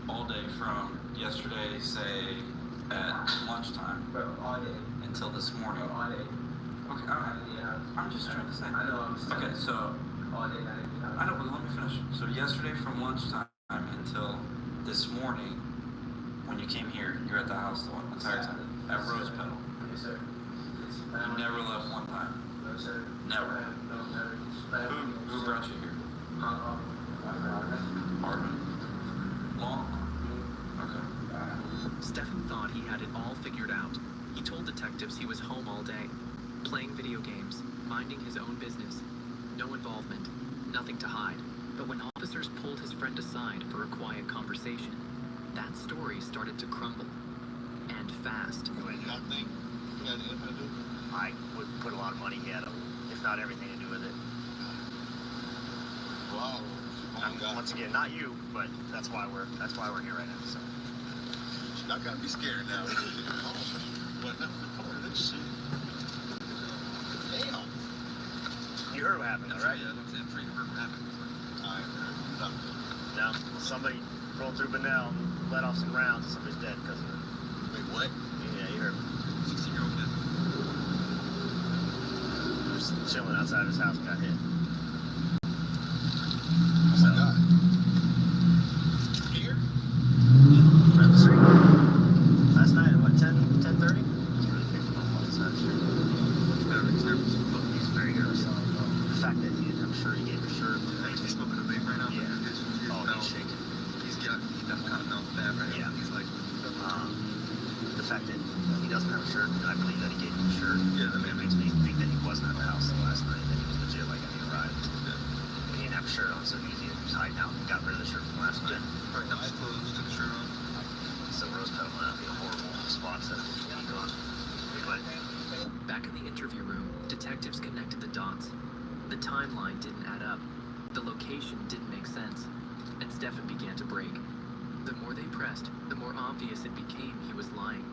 all day from yesterday, say at lunchtime, all day until this morning. all day. Okay, I'm just trying to say. I know. Okay, so All day. I know, but let me finish. So yesterday from lunchtime until this morning, when you came here, you were at the house the entire time at Rose Petal. Yes, sir. You never left one time. No, sir. Never. No, never. Who brought you here? Marvin? Long? Okay. Stefan thought he had it all figured out. He told detectives he was home all day, playing video games, minding his own business. No involvement, nothing to hide. But when officers pulled his friend aside for a quiet conversation, that story started to crumble. And fast. I would put a lot of money he had, if not everything to do with it. Wow. Once again, not you, but that's why we're here right now. So. I gotta be scared now. Damn. You heard what happened, though, right? Yeah, I'm pretty heard what happened. I heard nothing. No, somebody rolled through Benell, let off some rounds, and somebody's dead because of it. Wait, what? Yeah, you heard. 16-year-old kid. He was chilling outside his house and got hit. Oh my God. Here? Right up the street. Last night at what, 10:30? It's really big on one side of the street. He's very nervous. The fact that I'm sure he gave a shirt. He's smoking a vape right now. Yeah. Oh, he's shaking. He's kind of felt bad right now. Yeah. He's like, The fact that he doesn't have a shirt, and I believe that he gave him a shirt. Yeah, that makes me think that he wasn't at the house last night, that he was legit, like, I need a ride. yeah. He didn't have a shirt on, so he was hiding out and got rid of the shirt from last night. Right now, I clothes, took a shirt on. So Rose Petal might not be a horrible spot to be on. But Back in the interview room, detectives connected the dots. The timeline didn't add up. The location didn't make sense. And Stefan began to break. The more they pressed, the more obvious it became he was lying.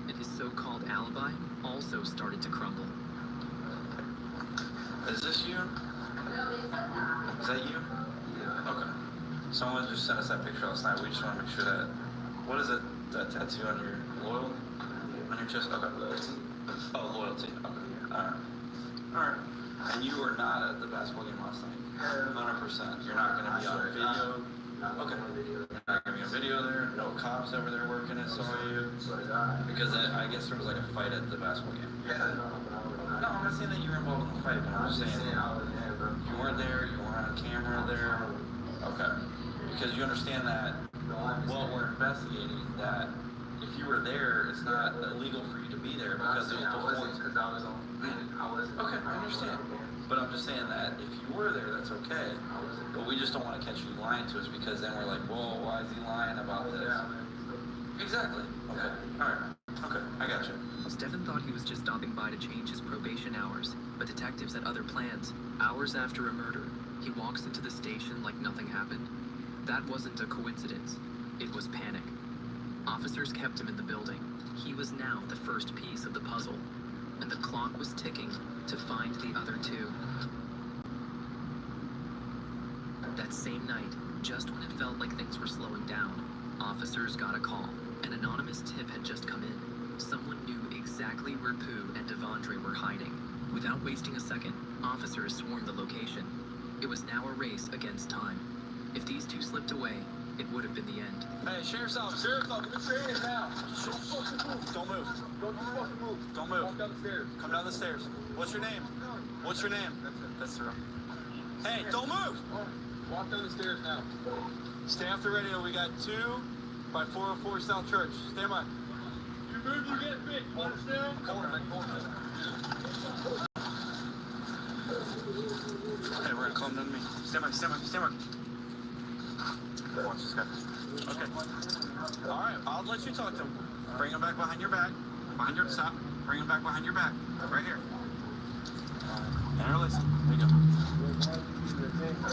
And his so-called alibi also started to crumble. Is this you? Is that you? Okay. Someone just sent us that picture last night. We just want to make sure that... What is it? That tattoo on your loyal? On your chest? Okay. Oh, loyalty. Okay. Alright. And you were not at the basketball game last night? 100%. You're not going to be on video? Okay. You're not going to be on video there? No cops over there working it, saw you? Because I guess there was like a fight at the basketball game. No, I'm not saying that you were involved in the fight, but I'm just saying you weren't there, you weren't on camera there. Okay. Because you understand that while we're investigating that if you were there, it's not illegal for you to be there because it was before. Okay, I understand. But I'm just saying that if you were there, that's okay. But we just don't want to catch you lying to us because then we're like, whoa, why is he lying about this? Exactly. Okay. All right. Okay, I got you. Stefan thought he was just stopping by to change his probation hours, but detectives had other plans. Hours after a murder, he walks into the station like nothing happened. That wasn't a coincidence. It was panic. Officers kept him in the building. He was now the first piece of the puzzle, and the clock was ticking to find the other two. That same night, just when it felt like things were slowing down, officers got a call. An anonymous tip had just come in. Someone knew exactly where Pooh and Devondre were hiding. Without wasting a second, officers swarmed the location. It was now a race against time. If these two slipped away, it would have been the end. Hey, sheriff's office, get your hands now. Don't move. Don't move. Walk down the stairs. Come down the stairs. What's your name? What's your name? That's her. Hey, don't move. Walk down the stairs now. Stay after radio. We got 2 by 404 South Church. Stand by. You move, you get bit. You understand? Hey, we're gonna calm down to me. Stand by. Watch this guy. Okay. All right, I'll let you talk to him. Bring him back behind your back. Stop. Bring him back behind your back. Right here. And release him. There you go.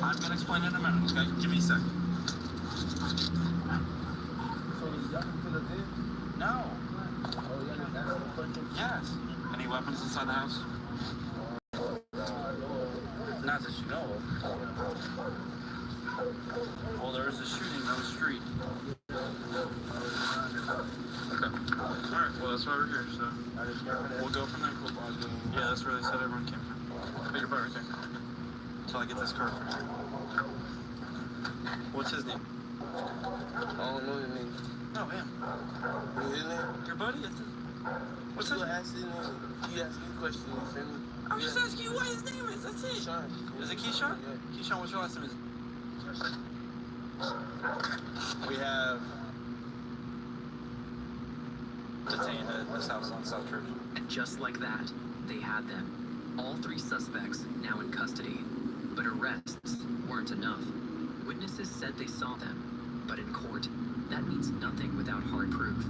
I'm gonna explain in a minute, okay? Give me a second. So he's jumping to the thing? No. Oh, yeah, that's the question. Yes. Any weapons inside the house? Not that you know of. Well, there was a shooting on the street. was going. Yeah, that's where they said everyone came from. Bigger bar right there. Until I get this car for you. What's his name? I don't know your name. Oh, man. His name? Your buddy? What's his You name? asked his name. He asked me a question. You feel me? I'm just asking you what his name is. That's it. Keyshawn. Is it Keyshawn? Yeah. Keyshawn, what's your last name? We have detained at this house on South Church. And just like that, they had them. All 3 suspects now in custody. But arrests weren't enough. Witnesses said they saw them, but in court, that means nothing without hard proof.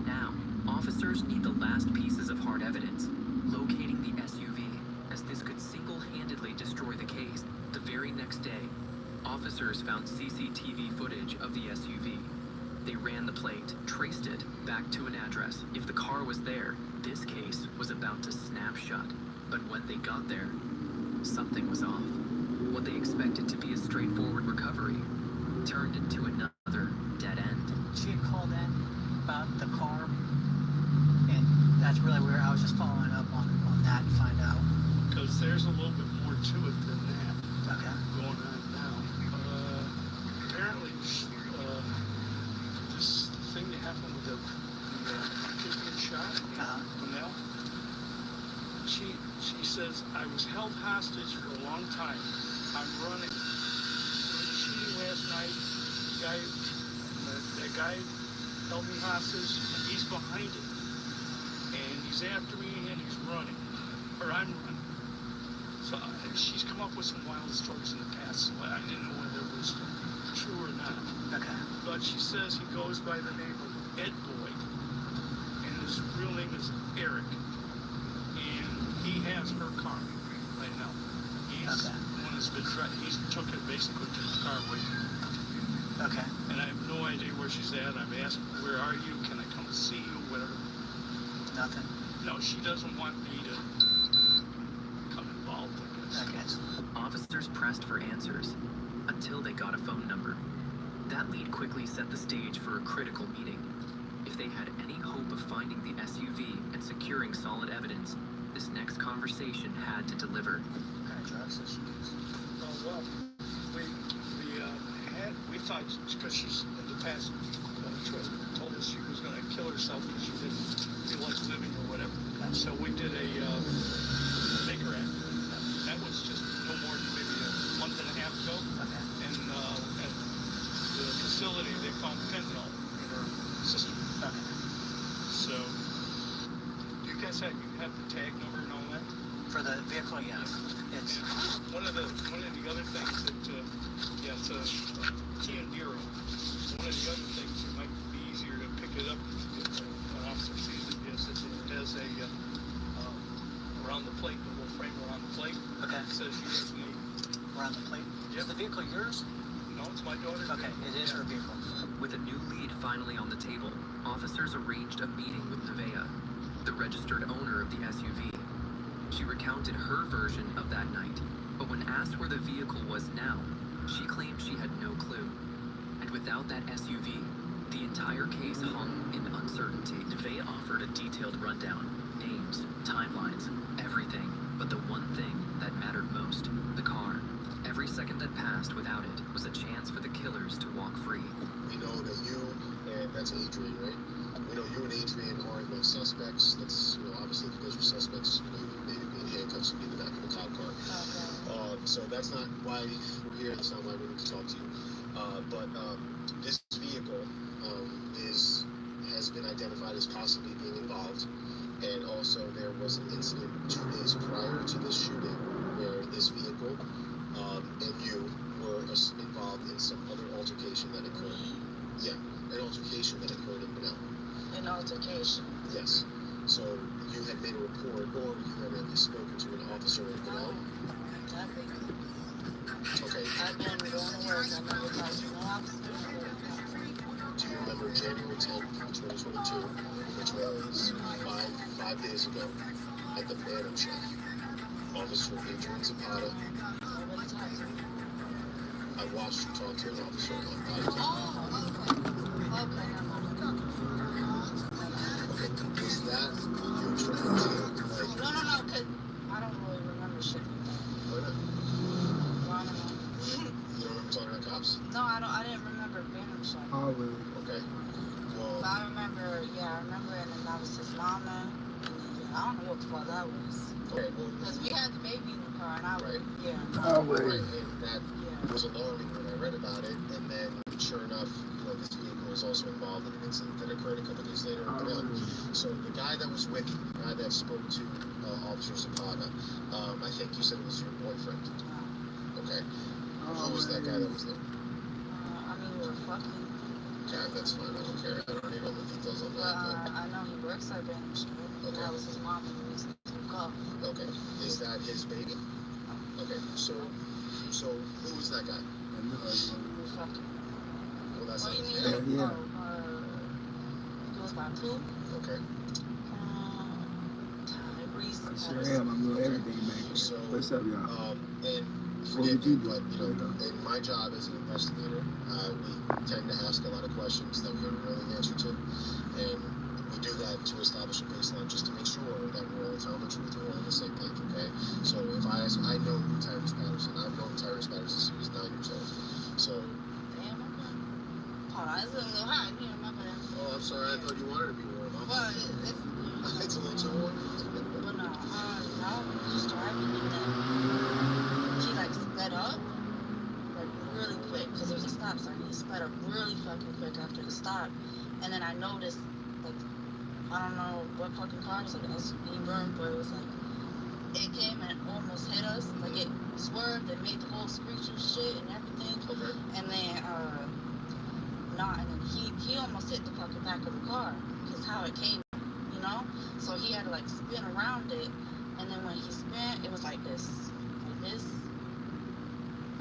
Now, officers need the last pieces of hard evidence, locating the SUV, as this could single-handedly destroy the case. The very next day, officers found CCTV footage of the SUV. They ran the plate, traced it back to an address. If the car was there, this case was about to snap shut. But when they got there, something was off. What they expected to be a straightforward recovery turned into another dead end. She had called in about the car, and that's really where I was just following up on that to find out. Because there's a little bit more to it than that Okay. going on now. Apparently, this thing that happened with the kid being shot, Manel, she says, I was held hostage for a long time. I'm running. There was a shooting last night. That guy held me hostage, and he's behind it. And he's after me, and he's running. Or I'm running. So she's come up with some wild stories in the past. So I didn't know whether it was true or not. Okay. But she says he goes by the name of Ed Boyd, and his real name is Eric. And he has her car right now. He's Okay. the one that's been he's took it basically to the car away from her. Okay. And I have no idea where she's at. I've asked, where are you? Can I come see you? Whatever. Nothing. No, she doesn't want me to come involved, I guess. Okay. Officers pressed for answers until they got a phone number. That lead quickly set the stage for a critical meeting. If they had any hope of finding the SUV and securing solid evidence, this next conversation had to deliver. What kind of drugs does she use? Oh, well, we thought, because she's in the past told us she was going to kill herself because she didn't feel like living or whatever. So we did a Baker Act. That was just no more than maybe a month and a half ago. Okay. And at the facility, they found fentanyl in her system. Okay. So, you guys have the tag number and all that? For the vehicle, yes. It's One of the other things that, it's a Kia Niro. One of the other things that might be easier to pick it up if an officer sees it is that it has a, around the plate, the little frame around the plate. okay. It says U.S. Navy. Around the plate. Yep. Is the vehicle yours? No, it's my daughter. Okay, it is her vehicle. With a new lead finally on the table, officers arranged a meeting with Nevaeh, the registered owner of the SUV. She recounted her version of that night, but when asked where the vehicle was now, she claimed she had no clue. And without that SUV, the entire case hung in uncertainty. Nevaeh offered a detailed rundown, names, timelines, everything, but the one thing that mattered most, the car. Every second that passed without it was a chance for the killers to walk free. We know that you, and that's Adrian, right? We know you and Adrian aren't the suspects. That's, obviously, because you're suspects, maybe be in handcuffs and be in the back of a cop car. So that's not why we're here. That's not why we need to talk to you. But this vehicle has been identified as possibly being involved. And also there was an incident 2 days prior to this shooting where this vehicle and you were involved in some other altercation that occurred. Yeah, an altercation that occurred in Benel. An altercation. Yes. So you had made a report, or you had at least spoken to an officer in Benel. Okay. I've been going to work. I never talked to no officer. Do you remember January 10th, 2022, which was five days ago, at the Phantom Chef? Officer Adrian Zapata. Nobody talked to me. I watched you talk to an officer on podcast. Okay, Okay, is that you trying to, like... No, fucking. Always. Okay. Well, But I remember, and then that was his mama, and then, I don't know what the fuck that was. okay, well, Because we had the baby in the car, and I was, right. Always. Right, and that was alarming when I read about it, and then sure enough, this vehicle was also involved in an incident that occurred a couple days later in Canal. So the guy that was with you, the guy that spoke to Officer Zapata, I think you said it was your boyfriend. Okay. Who was that guy that was there? I mean, we were fucking. Okay, that's fine. I don't care. I don't need all the details on that. But I know he works at Ben Street. Okay. That was his mom and we used to call. Okay. Is that his baby? Okay. So who was that guy? We were fucking. Well, that's What do you not mean? Yeah. He goes by Pooh. Okay. Tyrese. I sure am. I'm doing everything back here. So, What's up, y'all? And What forgive would you me, do? but in my job as an investigator, we tend to ask a lot of questions that we don't really answer to, and we do that to establish a baseline just to make sure that we're all telling the truth and we're on the same page. Okay. So if I ask, I know Tyrese Patterson. I've known Tyrese Patterson since he was 9 years old. So. Damn, okay. Hold on, it's a little hot in here, remember that? Oh, I'm sorry. I thought you wanted to be warm. Well, it's It's a little too warm. but no, we was just driving and then he like sped up like really quick because there was a stop sign. He sped up really fucking quick after the stop, and then I noticed like I don't know what fucking car it was, like an SUV burn, but it was like it came and almost hit us. Like it swerved and made the whole screech and shit and everything. Okay. And then and then he almost hit the fucking back of the car because how it came. You know, so he had to like spin around it, and then when he spun, it was like this.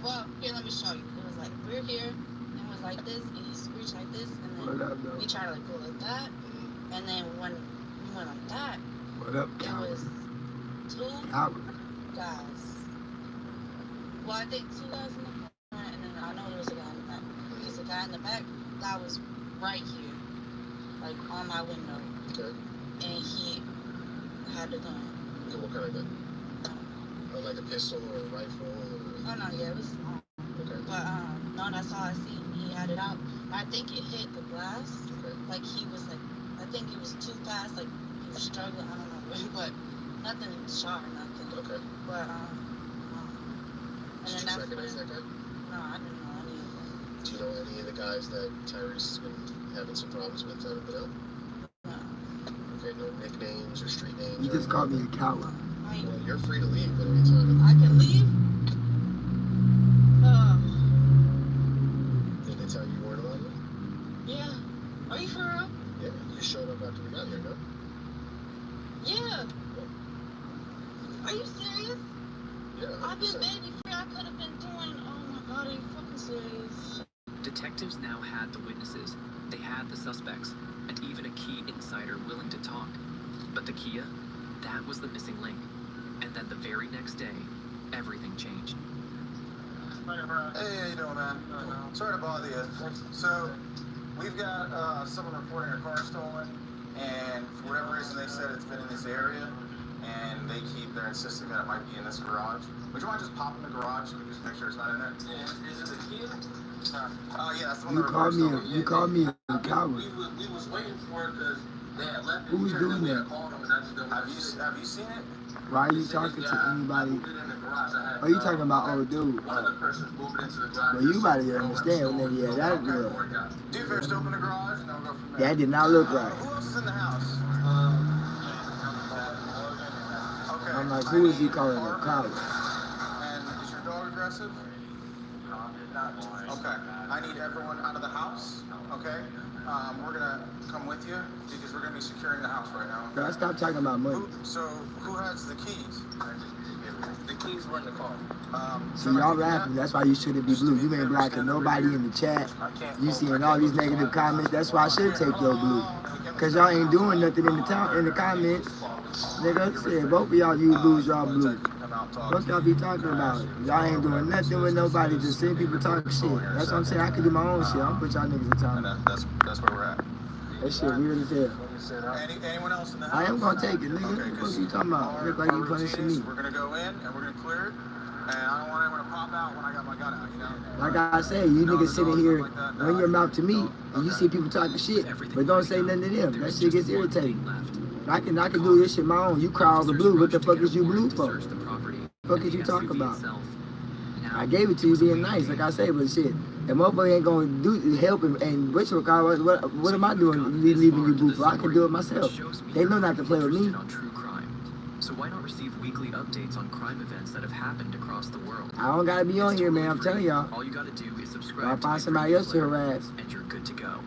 Well, here, let me show you. It was like we're here, and it was like this, and he screeched like this, and What then up, though? we tried to like go like that, and then when we went like that, What up, it coward? was two Coward. guys. Well, I think two guys in the front, and then I know there was a guy in the back. Because the guy in the back, that was right here, like on my window. Okay. And he had the gun. Okay, what kind of gun? Like a pistol or a rifle? Or... Oh no, yeah, it was small. Okay. But no, that's all I seen. He had it out. I think it hit the glass. Okay. Like he was like, I think it was too fast. Like he was struggling. I don't know, but nothing sharp, nothing. Okay. But and Did then you that's recognize when, that guy? no, I didn't know any of them. Do you know any of the guys that Tyrese has been having some problems with out of the know? No. Okay, no nicknames or street names? You or just called me a coward. Well, you're free to leave at any time. I can leave. Did they tell you you weren't allowed to? Yeah. Are you for real? Yeah, you showed up after we got here, no? Yeah. Are you serious? Yeah, I've been 100%. baby free. I could have been doing. Oh my god, are you fucking serious? Detectives now had the witnesses, they had the suspects, and even a key insider willing to talk. But the Kia, that was the missing link. And then the very next day, everything changed. Hey, how you doing, man? Sorry to bother you. So, we've got someone reporting a car stolen, and for whatever reason they said it's been in this area, and they're insisting that it might be in this garage. Would you mind just popping the garage and just make sure it's not in there? Is it the Kia? Yeah, that's the one You that called me. reported You called me a coward. We was waiting for it because they had left it. Who's doing that? Have you seen it? Why are you talking to anybody? Are you talking about old dude? Well, you about to understand, nigga. Yeah, that Do first open the garage and then we'll go from there. that did not look right. Who else is in the house? Okay. I'm like, who is he calling a coward? And is your dog aggressive? Okay. I need everyone out of the house. Okay. We're gonna come with you because we're gonna be securing the house right now. Bro, stop talking about money. Who has the keys? The keys were in the car. See, y'all rapping. That's why you shouldn't be blue. You ain't blocking nobody in the chat. You seeing all these negative comments. That's why I should take your blue. Cause y'all ain't doing nothing in the comments. Nigga, said both of y'all use blues, y'all blue. What y'all be talking about? Y'all ain't doing nothing with nobody. Just seeing people talk shit. That's what I'm saying. I can do my own shit. I'm put y'all niggas in time. That's where we're at. That shit weird as hell. Anyone else in the house? I am gonna take it, nigga. Okay, What you talking about? Look like you punishing me. We're gonna go in and we're gonna clear it. And I don't want anyone to pop out when I got my gun out, you know? Like I said, you niggas sitting here, run your mouth to me, and you see people talking shit, but don't say nothing to them. That shit gets irritating. I can do this shit my own. You cry all the blue. What the fuck is you blue for? What the fuck is you talking about? I gave it to you being nice, like I say, but shit, if motherfucker ain't gonna do help and what am I doing leaving you blue for? I can do it myself. They know not to play with me. So why not receive weekly updates on crime events that have happened across the world? I don't gotta be on here, man. I'm telling y'all. All you gotta do is subscribe. I'll find somebody else to harass. And you're good to go.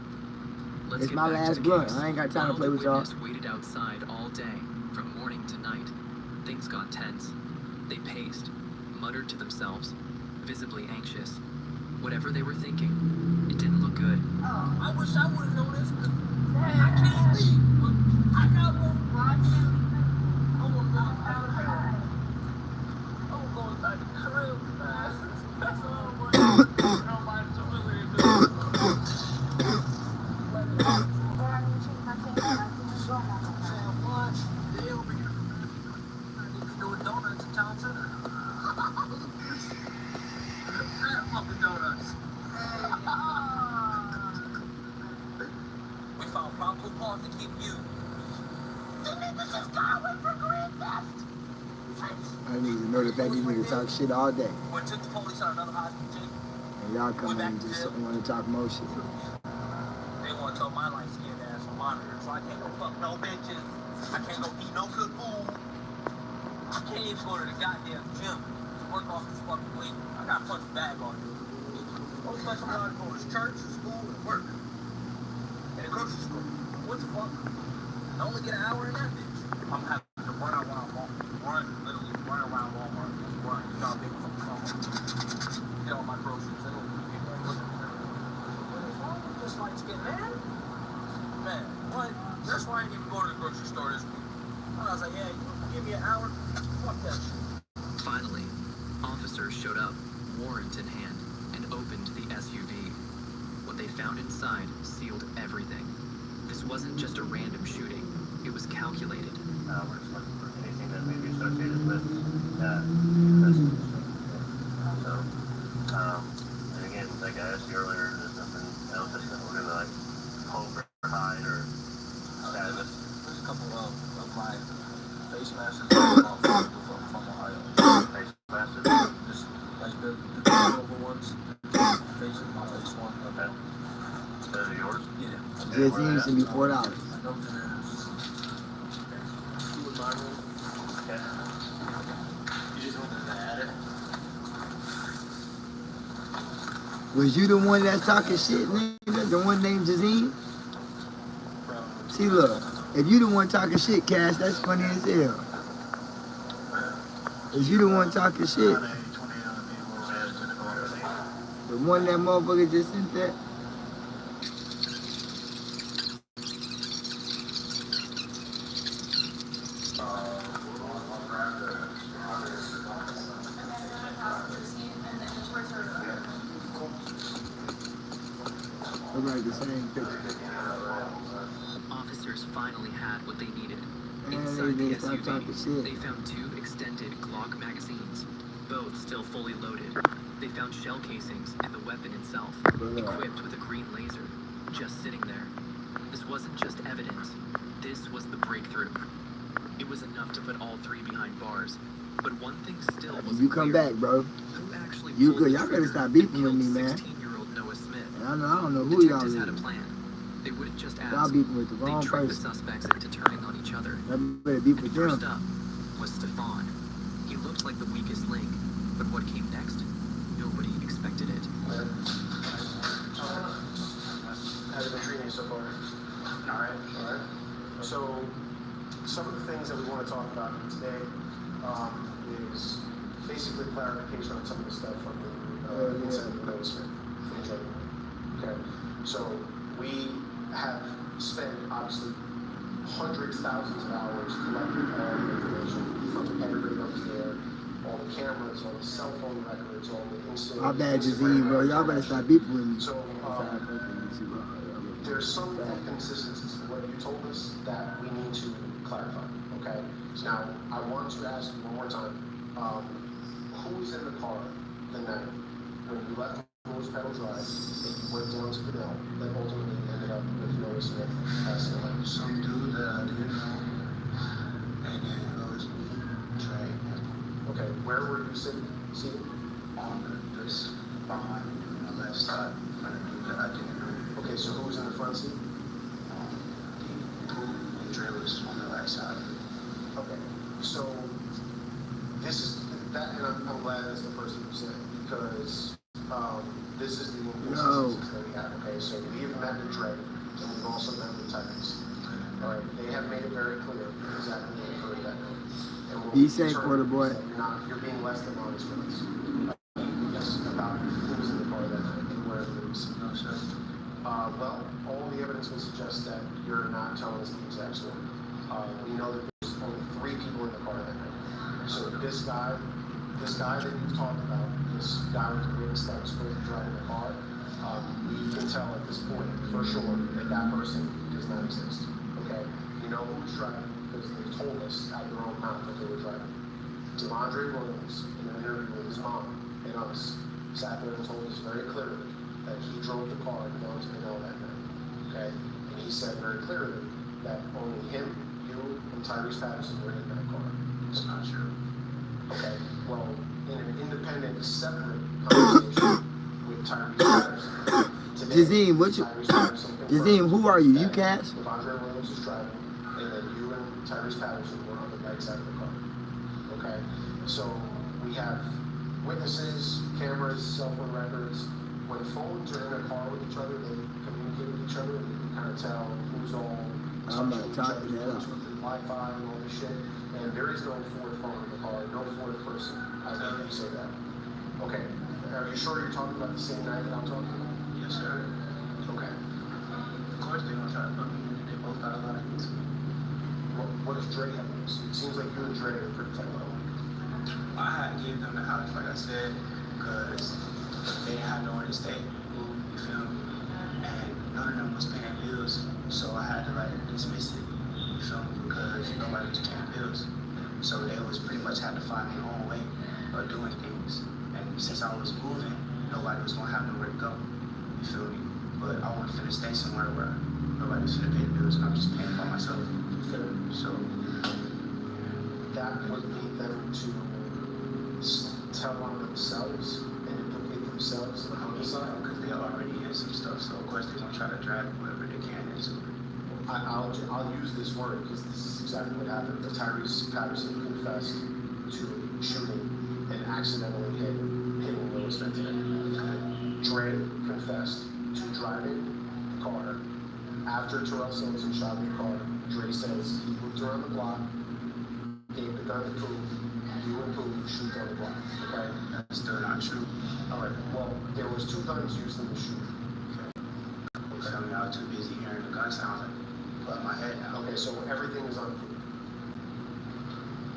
It's my last blunt. I ain't got time to play with y'all. Waited outside all day, from morning to night. Things got tense. They paced, muttered to themselves, visibly anxious. Whatever they were thinking, it didn't look good. I wish I would have known this. I can't leave. I got one. I'm going back to the crib, man. That's all I'm going to do. Nobody's really doing. Donuts in town center. Fucking donuts. We found probable cause to keep you. The niggas just got away for grand theft. I need to know the fact these niggas talk shit all day. We took the police on another hospital. And y'all come in and just want to talk more shit. They want to tell my light skinned ass on monitor, so I can't go fuck no bitches. I can't go eat no good food. I can't even go to the goddamn gym to work off this fucking weight. I got a punch bag on you. Only place I'm allowed to go is church, school, and work. And a grocery store. What the fuck? I only get an hour in that bitch. I'm having to run around Walmart. Literally run around Walmart. Run. You know how big fucking phone. Get all my groceries. They don't people ain't looking at me. What is wrong with this light skin, man? Man, what? That's why I didn't even go to the grocery store this week. I was like, yeah, you give me an hour. Fuck that shit. Finally, officers showed up, warrant in hand, and opened the SUV. What they found inside sealed everything. This wasn't just a random shooting. It was calculated. We're just looking for anything that may be associated with that investigation. So, and again, like I asked you earlier, there's nothing else that we're gonna like hope or hide or status. There's a couple of my face masks from Ohio. Face masks? Just like the over ones. Face of my face one. Okay. Those are yours? Yeah. Just seems to be $4. I know there's two in my room. Okay. You just wanted to add it? Was you the one that's talking shit, nigga? The one named Jazine? See, look. If you the one talking shit, Cash, that's funny as hell. Is you the one talking shit? The one that motherfucker just sent that? Look like the same picture. Officers finally had what they needed. And Inside the stop talking SUV, shit. they found 2 extended Glock magazines, both still fully loaded. They found shell casings and the weapon itself, equipped with a green laser, just sitting there. This wasn't just evidence. This was the breakthrough. It was enough to put all 3 behind bars. But one thing still wasn't You come clear. back, bro. Who actually You pulled good. the Y'all better trigger stop and beefing with killed me, man. 16-year-old Noah Smith? And I don't know who y'all Detectives is. had a plan. They wouldn't just ask. Y'all beefing with the They wrong tricked the person. suspects into turning on each other. Y'all better beef with First them. up was Stefan. He looked like the weakest link, but what came next? Nobody expected it. How's it been treating you so far? Alright. So, some of the things that we want to talk about today is basically clarification on some of the stuff from the incident with Noah Smith from January. Okay? So, we have spent, obviously, hundreds, thousands of hours collecting all the information from everybody that was there, all the cameras, all the cell phone records, all the incident. My bad, Jazine, bro. Y'all better stop beefing with me. So, there's some inconsistencies in what you told us that we need to clarify, okay? So now, I want to ask you one more time, who was in the car the night when you left Rose Pedal Drive and you went down to Canal that ultimately ended up with Noah Smith passing away? Some dude that I didn't know, and then it was Trey. Okay, where were you sitting? On this behind on the left side, in front of dude that I didn't know. Okay, so who was in the front seat? The Dre was on the right side. Okay, so this is that, and I'm glad that's the first thing you said, because this is the inconsistencies that we have. Okay, so we've met with Dre, and we've also met with Tyrese. All right, they have made it very clear exactly what occurred that night. And what Be we've safe, determined quarter boy. is that you're being less than honest with us. Yes, about who was in the car that night and where it was. No, sir. Well, all the evidence would suggest that you're not telling us the exact story. We know that there's only 3 people in the car that night. So this guy that you've talked about, this guy with the witness that was supposed to drive the car, we can tell at this point for sure that that person does not exist. Okay? You know who was driving because they've told us out of their own mouth that they were driving. DeVondre Williams, in an interview with his mom and us, sat there and told us very clearly that he drove the car down to Manila that night. Okay? And he said very clearly that only him, you, and Tyrese Patterson were in that car. It's not true. Okay, well, in an independent, separate conversation with Tyrese Patterson, today, Jazim, Tyrese Patterson confirmed Jazim, who are you? You that Cash? DeVondre Williams is driving, and then you and Tyrese Patterson were on the right side of the car. Okay, so we have witnesses, cameras, cell phone records. When phones are in a car with each other, they communicate with each other, and you can kind of tell who's all I'm not talking that up. Wi-Fi and all this shit. And there is no fourth phone in the car, no fourth person. I think you say that. Okay. Are you sure you're talking about the same night that I'm talking about? Yes, sir. Okay. Of course they gonna try to fuck me. They both got a lot of things. What does Dre have against you? It seems like you and Dre are pretty tight. I had to give them the house, like I said, because they didn't have nowhere to stay. You feel me? And none of them was paying bills, so I had to like dismiss it. You feel me? Because nobody was paying bills. So they was pretty much had to find their own way of doing things. And since I was moving, nobody was gonna have nowhere to go. You feel me? But I wanted to stay somewhere where nobody was gonna pay the bills and I'm just paying by myself. So that would lead them to tell on themselves and implicate themselves in a homicide. because they already in some stuff, so of course they're gonna try to drag whoever they can into it. I'll use this word because this is exactly what happened. Tyrese Patterson confessed to shooting and accidentally hitting Will Smith today. Dre confessed to driving the car. After Terrell Simpson shot the car, Dre says he moved around the block, gave the gun to Pooh, you and Pooh shoot on the block. Okay? That's still not true. Alright, well, there was 2 guns used in the shooting. Because I mean, I was too busy hearing the gun sounds like put my head down. Okay, so everything is on Pooh.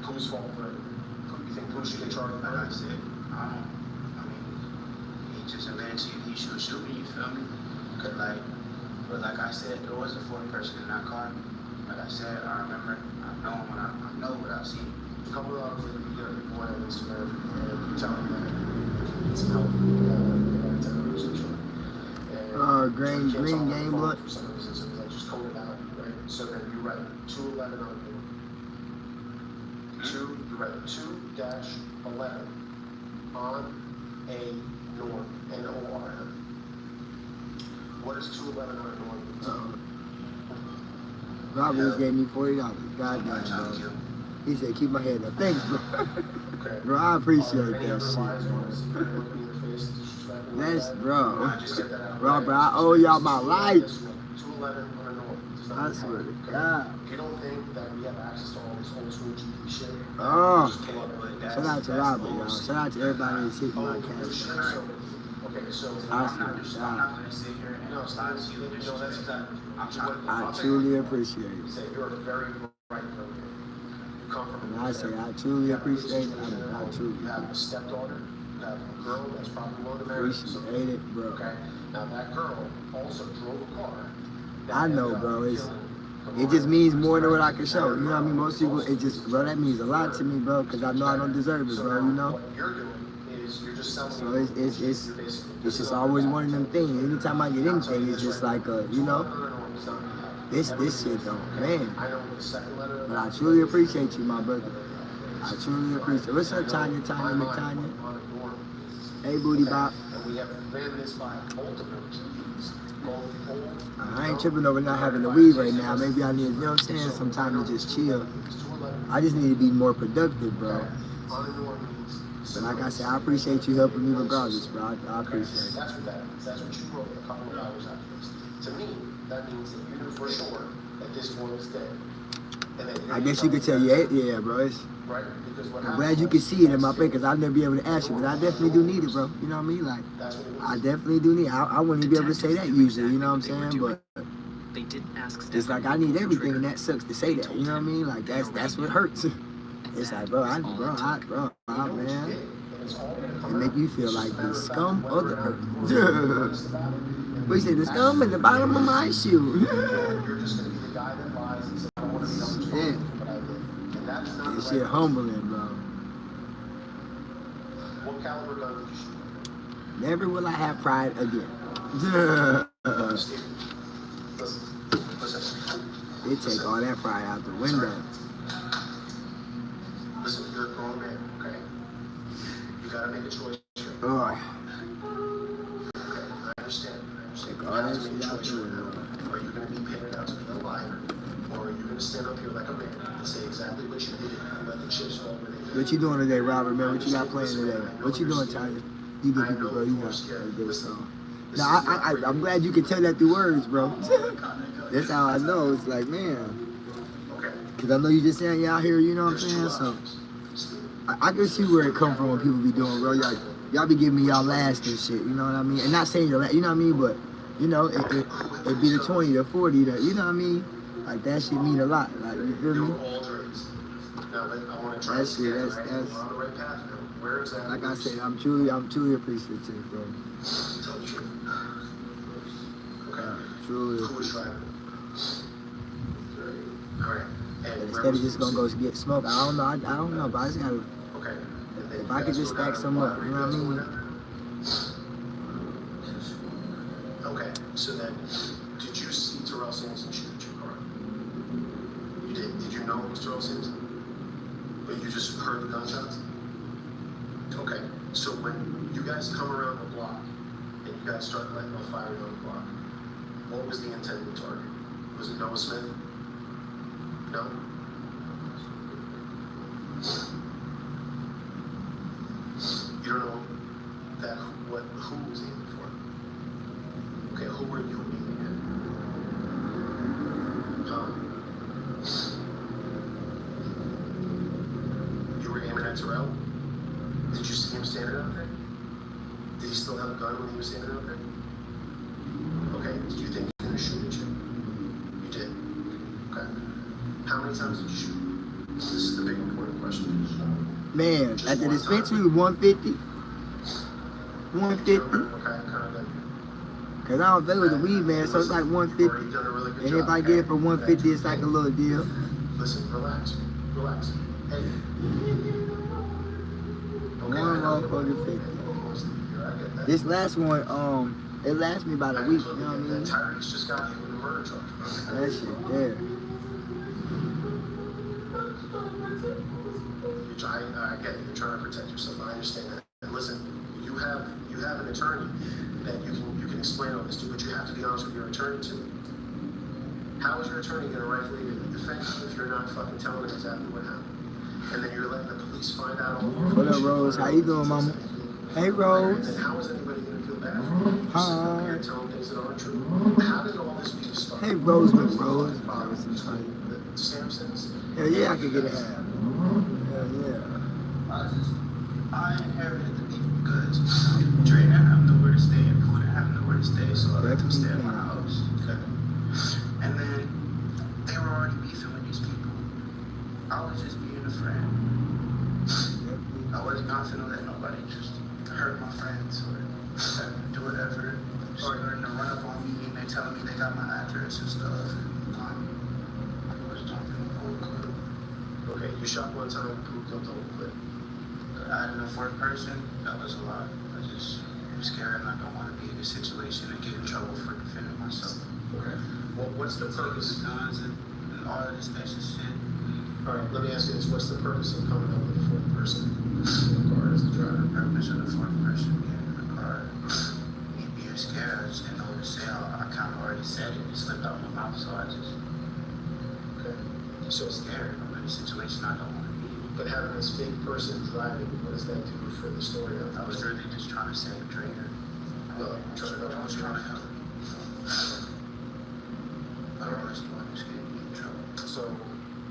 Pooh's fault for everything. You think Pooh should get charged? Like I said, I mean, he just admitted to you he should shoot me, you feel me? But like I said, there was a 4th person in that car. Like I said, I remember, I know him when I know what I've seen. A couple of hours later, you get a boy on Instagram and you tell him that it's help. They got 10% short. Green game blood. For some reason, so I just code it out, right? So then you write 211 on you write 2-11 on a norm, N-O-R-M. What is 211 on a norm? Robert just gave me $40. Goddamn, bro. He said, keep my head up. Thanks, bro. Okay. Bro, I appreciate Any that other shit, lies you bro. want to see me look me in the face and disrespect me like That's, that? bro. Just get that out. Robert, I owe y'all my life. 211 on a norm. Does not I look swear right, to okay? God. If you don't think that we have access to all this old school GP shit, Oh. just pull up. Shout out to Robert, y'all. Shout out to everybody that's hitting my Oh, cash. okay, so I I'm swear not to just, God. I'm not gonna sit here and no, lie to you. that's exactly. I'm trying to. I truly appreciate You it. say you're a very bright young man. You come from And a I good say family. I truly You have a good appreciate it. situation at I home. truly You have a stepdaughter. You have a girl that's probably willing to marry you. appreciate it, bro. Okay. Now that girl also drove a car. that I know, ended up bro. It's killing it just means more than what I can show. You know what I mean? Most people, it just, bro, that means a lot to me, bro, because I know I don't deserve it, bro, you know? So it's just always one of them things. Anytime I get anything, it's just like, you know, this shit though, man. But I truly appreciate you, my brother. I truly appreciate it. What's up, Tanya McTanya? Hey, Booty Bop. I ain't tripping over not having the weed right now. Maybe I need, you know what I'm saying, some time to just chill. I just need to be more productive, bro. But like I said, I appreciate you helping me regardless, bro. I appreciate it. That's what that means. That's what you wrote a couple of hours after this. To me, that means that you knew for sure that this boy was dead. I guess you could tell yeah, bro. Right? I'm glad you can see it in my face, because I'll never be able to ask you, but I definitely do need it, bro. You know what I mean? Like, I definitely do need it. I wouldn't even be able to say that usually, you know what I'm saying? But They didn't ask it's like I need everything, and that sucks to say that, you know what I mean? Like, that's what hurts. It's like, bro, man. It make you feel like the scum of the earth. We say the scum at the bottom of my shoe. Yeah. This shit humbling, bro. What caliber gun did you shoot? Never will I have pride again. They take all that pride out the window. Listen, you're a grown man, okay? You gotta make a choice here. Oh. Okay, I understand. Take all that shit out the window. Are you gonna be painted out to be a liar? Or are you gonna stand up here like a man and say exactly what you did and let the chips fall where they did? What you doing today, Robert, man? What you got playing today? What you doing, Tanya? You good people, bro. You got a good song. Now, I'm glad you can tell that through words, bro. That's how I know. It's like, man. Because I know you just saying you out here, you know what I'm saying? So, I can see where it come from when people be doing, bro. Y'all be giving me y'all last and shit, you know what I mean? And not saying your last, you know what I mean? But, you know, it be the 20, the 40, you know what I mean? Like, that shit mean a lot. Like, you feel me? That shit, that's like I said, I'm truly appreciative, bro. Truly appreciative. And instead of just gonna go get smoked, I don't know, but I just gotta, if I could just stack some up, you know what I mean? Okay, so then, did you see Terrell Sampson shoot at your car? You did. Did you know it was Terrell Sampson? But you just heard the gunshots? Okay, so when you guys come around the block and you guys start letting off fire on the block, what was the intended target? Was it Noah Smith? No? You don't know that who was aiming for? Okay, who were you aiming at? Huh? You were aiming at Terrell? Did you see him standing out there? Did he still have a gun when he was standing out there? Okay, did you think he was going to shoot at you? You did? Okay. How many times did you shoot? This is the big important question. Man, at the dispensary, 150. 150. Cause I don't play with the weed, man, so it's like 150. And if I get it for 150, it's like a little deal. Listen, relax. Hey. One motherfucker 50. This last one, it lasts me about a week, you know what I mean? Tyrese just got hit with a murder charge. That shit there. I get it. You're trying to protect yourself. I understand that. And listen, you have an attorney that you can explain all this to, but you have to be honest with your attorney too. How is your attorney going to rightfully defend you if you're not fucking telling him exactly what happened? And then you're letting the police find out all the What up, Rose? How you doing, mama? Hey, Rose. And how is anybody going to feel bad for you? Hi. You're telling things that aren't true. How did all this beef start? Hey, Rose McRose. Samson's? Hell yeah, I could get a half. Hell yeah. I inherited the beef because Dre didn't have nowhere to stay and Pooh didn't have nowhere to stay, so I let them stay at my house. Okay. And then they were already beefing with these people. I was just being a friend. I was not finna let nobody just hurt my friends or do whatever. Starting to run up on me and they telling me they got my address and stuff. Okay, you shot one time, pooped up the whole clip. I had a fourth person. That was a lot. I just am scared and I don't want to be in this situation and get in trouble for defending myself. Okay. Well, what's the purpose? Guns and all of this extra shit. All right, let me ask you this. What's the purpose of coming up with the fourth person in the car as the driver? The purpose of the fourth person being in the car, me being scared, I just didn't know what to say. I kind of already said it. It slipped out my mouth, so I just so scared. I'm in a situation I don't want to be in. But having this fake person driving, what does that do for the story? I was really just trying to save Trainer. No, I was trying to help. I don't really want to get in trouble. So,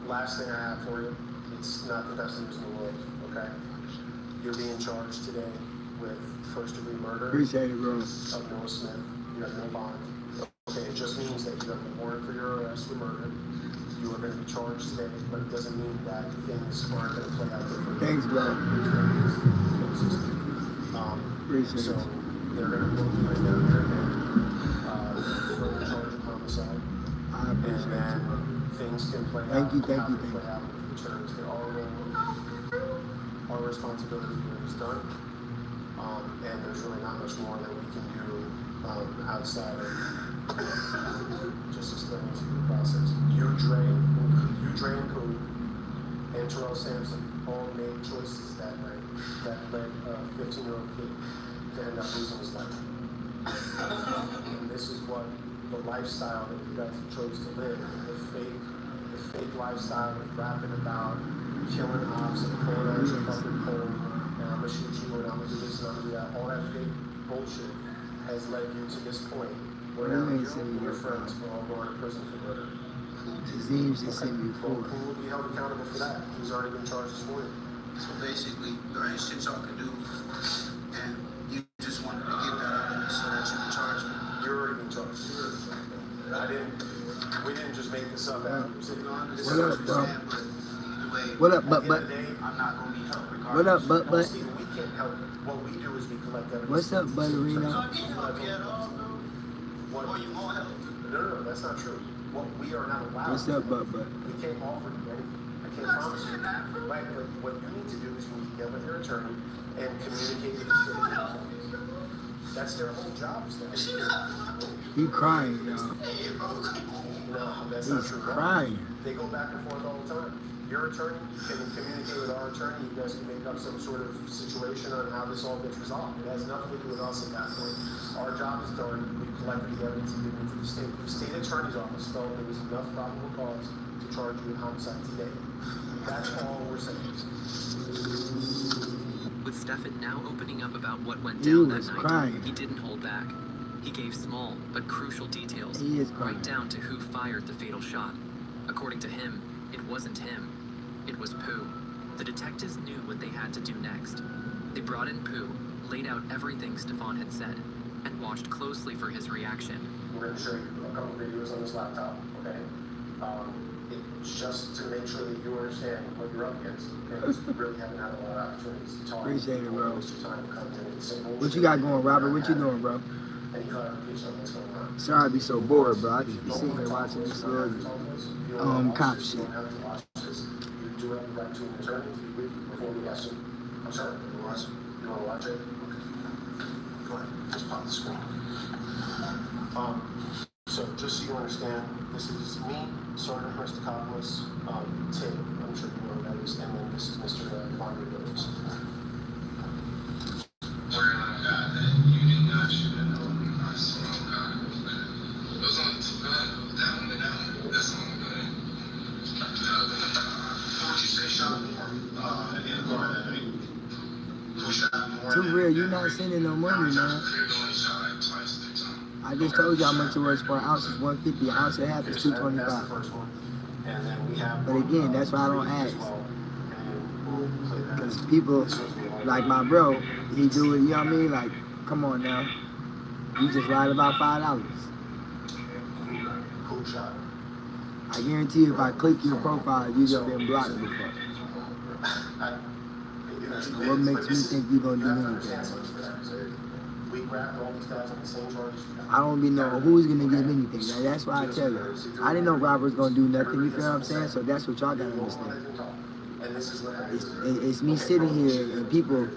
last thing I have for you, it's not the best news in the world, okay? You're being charged today with first-degree murder Appreciate it, bro. of Noah Smith. You have no bond. Okay, it just means that you have a warrant for your arrest for murder. You are going to be charged today, but it doesn't mean that things aren't going to play out differently. Thanks, bro. Appreciate So, it. they're going to put you right down there again for the charge of homicide. I And appreciate then it. things can play Thank out. you, thank how you, they thank play out with the returns. Our responsibility here is done. And there's really not much more that we can do outside of just explaining to you the process. You, Dre and Coop, and Terrell Sampson all made choices that night that led a 15-year-old kid to end up losing his life. And this is what the lifestyle that you guys chose to live, the fake lifestyle of rapping about killing ops and pulling out your fucking pole, and I'm gonna shoot you and I'm gonna do this and I'm gonna do that. All that fake bullshit has led you to this point where now you and your friends are all going to prison for murder. Disease just sent me Well, forward. who will be held accountable for that? He's already been charged this morning. So basically, there ain't shit y'all can do, and you just wanted to get that out of me so that you can charge me. You're already been charged. We didn't just make this up out of your city. This What is up, bro? But either way, What up, At but, the end of but? the day, I'm not gonna be held regardless. What up, but, well, but? Steve, we can't help you. What we do is we collect evidence. What's up, Butterino? So I can't help you at all, bro. What? Or you won't help. No, that's not true. What we are not allowed. What's up, but? We can't offer you anything. I can't promise you. Right, but what you need to do is you need to get with your attorney and communicate with the state. That's their whole job, is that. He crying, y'all. No, that's not He's true. crying. They go back and forth all the time. Your attorney can communicate with our attorney. You guys can make up some sort of situation on how this all gets resolved. It has nothing to do with us at that point. Our job is done. We've collected the evidence and given it to the state. The state attorney's office felt there was enough probable cause to charge you with homicide today. That's all we're saying. With Stefan now opening up about what went He down that was night, crying. he didn't hold back. He gave small but crucial details, He is crying. right down to who fired the fatal shot. According to him, it wasn't him. It was Pooh. The detectives knew what they had to do next. They brought in Pooh, laid out everything Stefan had said, and watched closely for his reaction. We're going to show you a couple videos on this laptop, okay? It's just to make sure that you understand what you're up against. Because we really haven't had a lot of opportunities to talk. Appreciate it, bro. Waste your time to come in and say, well, What you got going, Robert? What you doing, bro? Any clarification on what's going on? Sorry I be so bored, bro. I just be sitting here watching this little cop shit. You don't have to watch this. You do have the right to an attorney before we watch it. I'm sorry, you want to watch it? Go ahead, just pop the screen. So just so you understand, this is me, Sergeant Christopoulos, Tim, I'm sure you know who that is, and then this is Mr. Bonner Williams. Swear on God that you did not shoot at no one. I swear on God. It was only two guns. That one and that one. That's only good. What would you say shot more in the car that night? Who shot more? Too real, you not sending no money, man. I just told you how much it was for an ounce. It's 150. An ounce and a half is 225. But again, that's why I don't ask. Because people, like my bro, he do it, you know what I mean? Like, come on now. You just lied about $5. I guarantee you if I click your profile, you gonna been blocked before. So what makes me think you gonna do anything? grabbed all these guys on the same charges. I don't be knowing who's gonna give anything. Like, that's why I tell you. I didn't know Robert's gonna do nothing. You feel what I'm saying? So that's what y'all gotta understand. It's me sitting here and people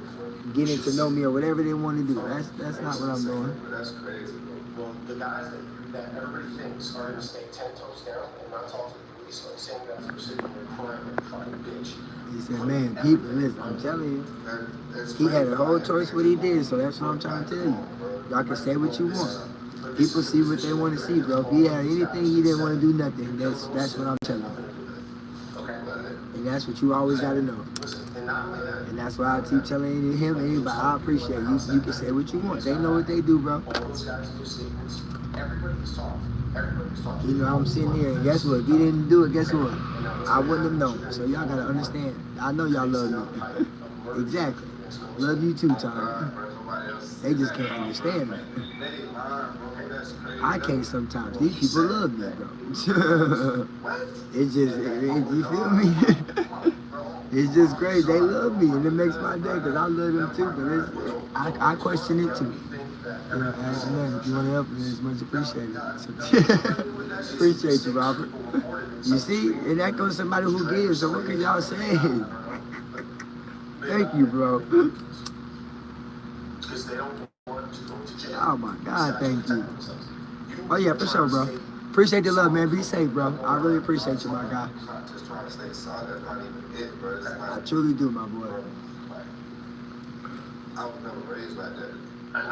getting to know me or whatever they want to do. That's not what I'm doing. That's crazy. Well, the guys that everybody thinks are gonna stay 10 toes down and not talk to the police are the same guys that are sitting there crying like a fucking bitch. He said, man, people, listen, I'm telling you, he had a whole choice what he did, so that's what I'm trying to tell you. Y'all can say what you want. People see what they want to see, bro. If he had anything, he didn't want to do nothing. That's what I'm telling you. And that's what you always got to know. And that's why I keep telling him, anybody, I appreciate you. You can say what you want. They know what they do, bro. You know, I'm sitting here, and guess what? If he didn't do it, guess what? I wouldn't have known. So y'all got to understand. I know y'all love me. Exactly. Love you too, Tom. They just can't understand me. I can't sometimes. These people love me, bro. It's just, you feel me? It's just great. They love me, and it makes my day, because I love them too. But I question it too. You know, ask me if you want to help me, it's much appreciated. So, appreciate you, Robert. You see, and that goes to somebody who gives, so what can y'all say? Thank you, bro. Oh my God, thank you. Oh yeah, for sure, bro. Appreciate the love, man. Be safe, bro. I really appreciate you, my guy. I truly do, my boy. I was never raised like that. I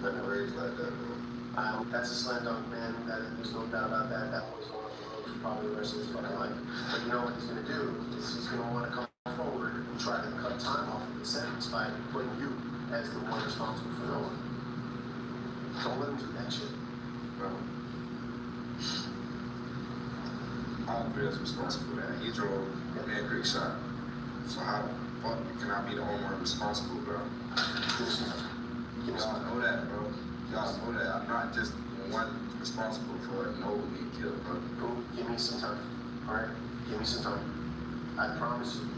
never raised like that, bro. That's a slam dunk, man. There's no doubt about that. That boy's going to the road for probably the rest of his fucking life. But you know what he's going to do? Is he's going to want to come forward and try to cut time off of the sentence by putting you as the one responsible for knowing. Don't let him do that shit, bro. All three of us responsible for that. He drove a man creek shot. So how the fuck can I be the only one responsible, bro? Y'all know that, bro. Y'all know that. I'm not just one responsible for no being killed, bro. Give me some time, alright? Give me some time. I promise you.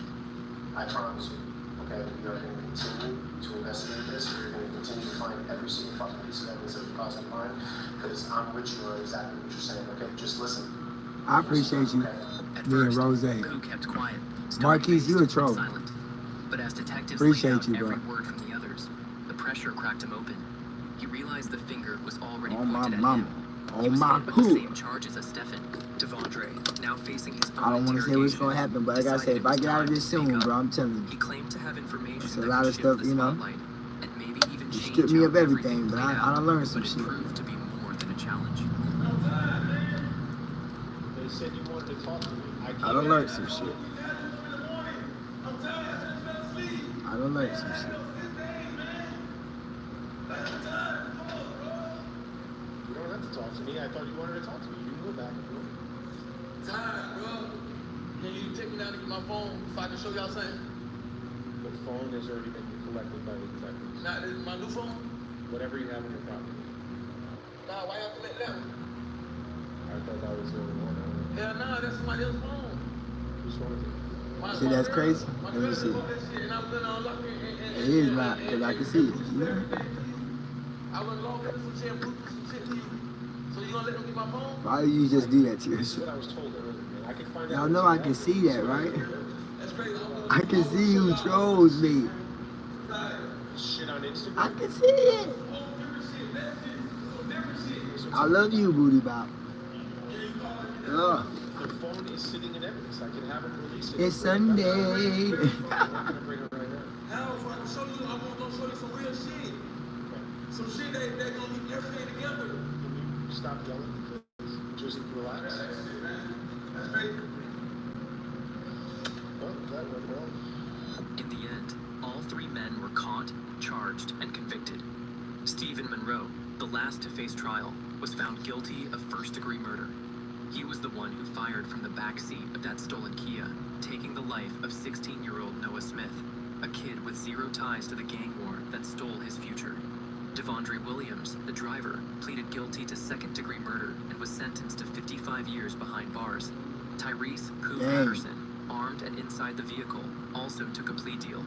Okay, we are going to continue to investigate this. We're going to continue to find every single fucking piece of evidence that we possibly find. Because I'm with you on exactly what you're saying. Okay, just listen. I appreciate you. At Me and first, Rose. Pooh kept quiet. Marquise, you a troll. Silent. But as detectives Appreciate laid out you, bro. every word from the others, the pressure cracked him open. He realized the finger was already Oh, my pointed at mama. him. Oh, He was my hit with the who? same charges as Stefan. Devondre, now facing his own I don't want to say what's going to happen, but like I said, if I get out of this soon, bro, I'm telling He you. claimed to have information It's a that lot could of shift stuff, the you know. spotlight and maybe even You change strip me how of everything, but played I out, done learned some but it shit. proved to be more than a challenge. They said you wanted to talk to me. I done learned some shit. I done learned some shit. You don't have to talk to me. I thought you wanted to talk to me. You can go back and forth. Time, bro. Can you take me down to get my phone so I can show y'all something? The phone has already been collected by the detectives. Nah, this is my new phone? Whatever you have in your property. Nah, why y'all collect that one? I thought that was the only one. Hell nah, that's somebody else's phone. Which one is it? See, that's crazy? Let me see. It is not, because I can see it. Yeah. I went logged into some shit and put some shit to you. So you gonna let them get my phone? Why do you just do that to This is yourself? what I was told earlier, man. I can find out. Y'all know I can see that, right? That's crazy. I can see who trolls me. Shit on Instagram? I can see it. I love you, Booty Bop. Ugh. The phone is sitting in evidence. I can have it released. It's Sunday. I'm gonna bring it right now. How if I can show you, I'm gonna show you some real shit. Some shit that gonna keep everything together. Can you stop yelling, please? Just relax. That's crazy. Well, that went well. In the end, all three men were caught, charged, and convicted. Stephen Monroe, the last to face trial, was found guilty of first-degree murder. He was the one who fired from the back seat of that stolen Kia, taking the life of 16-year-old Noah Smith, a kid with zero ties to the gang war that stole his future. Devondre Williams, the driver, pleaded guilty to second-degree murder and was sentenced to 55 years behind bars. Tyrese Pooh Patterson, armed and inside the vehicle, also took a plea deal.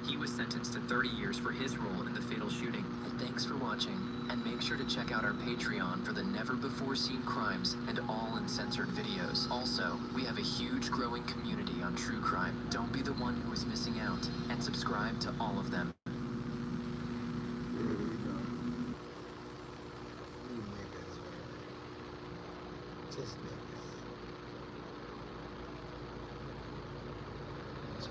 He was sentenced to 30 years for his role in the fatal shooting. Thanks for watching, and make sure to check out our Patreon for the never-before-seen crimes and all uncensored videos. Also, we have a huge growing community on true crime. Don't be the one who is missing out, and subscribe to all of them. Just niggas. Just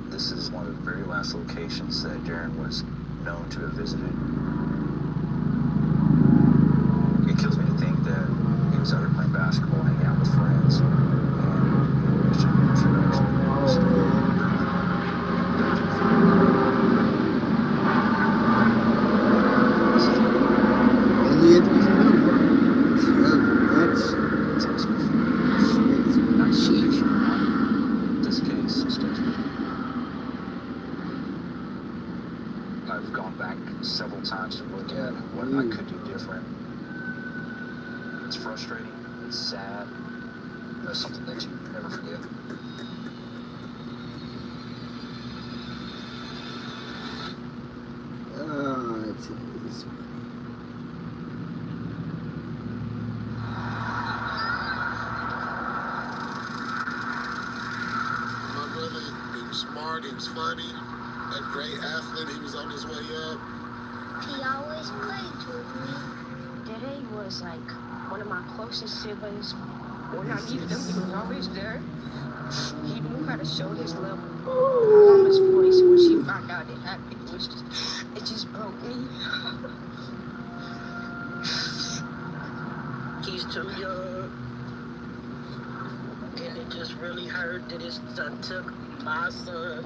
This is one of the very last locations that Darren was known to have visited. It kills me to think that he was out there playing basketball, hanging out with friends, and was trying to This case stays with me. I've gone back several times to look at what I could do different. It's frustrating, it's sad, it's something that you never forget. it's My brother, he was smart, he was funny, a great athlete, he was on his way up. He always played with me. Daddy was like one of my closest siblings. When I needed him, he was always there. He knew how to show his love. My mama's voice, when she found out it happened, it just broke me. He's too young. And it just really hurt that his son took my son.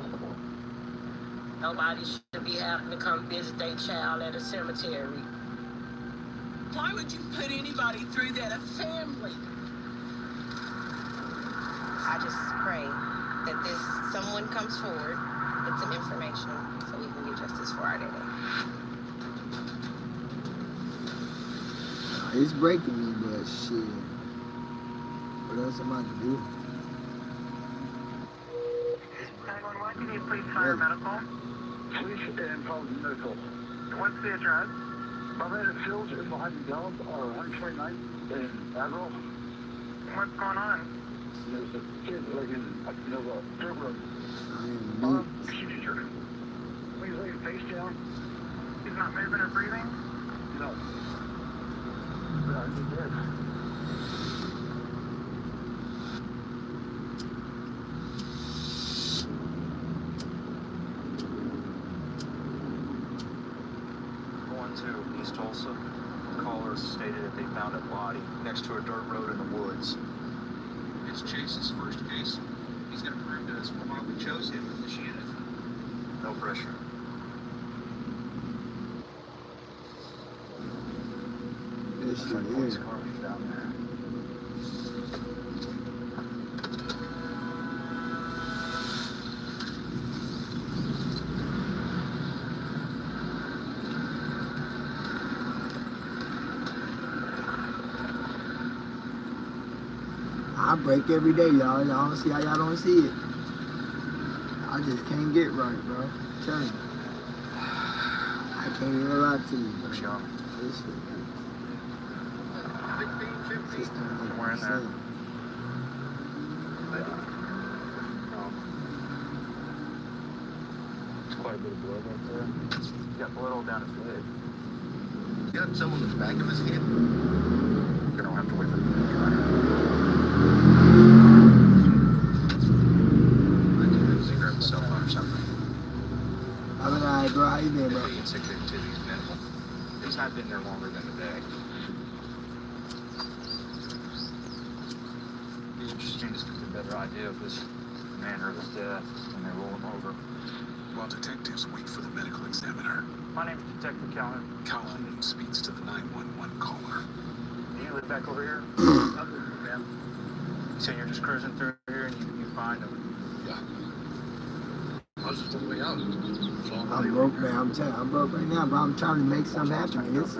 Nobody should be having to come visit their child at a cemetery. Why would you put anybody through that? A family. I just pray that someone comes forward with some information so we can get justice for our daddy. It's breaking me, but shit. What else am I to do? 911, can you please fire medical? Police and Public Medical. What's the address? Barbados Hills is behind the Gallup, 129th in Admiral. What's going on? There's a kid laying, dirt road. Excuse me, sir. He's laying face down. He's not moving or breathing? No. He's dead. To East Tulsa. Callers stated that they found a body next to a dirt road in the woods. It's Chase's first case. He's going to prove to us why we chose him in this unit. No pressure. This shit is. Down there. I break every day, y'all. Y'all don't see how y'all don't see it. I just can't get right, bro. I'm telling you. I can't even lie to you, bro. This shit. Just don't make Somewhere in there. sense. There's quite a bit of blood right there. He's got blood all down his leg. You got someone in the back of his head? You're gonna have to wait for him to dry. I can see grab his cell phone or something. I'm alright, bro. How you been, bro? The insect activity is minimal. He's not been there longer than a day. It'd be interesting to get a better idea of his manner of his death when they roll him over. While detectives wait for the medical examiner, My name's Detective Callan. Callan speaks to the 911 caller. Do you live back over here? You say you're just cruising through here and you find him? Yeah. I was just on the way out. I'm broke, man. I'm telling you, I'm broke right now, but I'm trying to make something happen. It's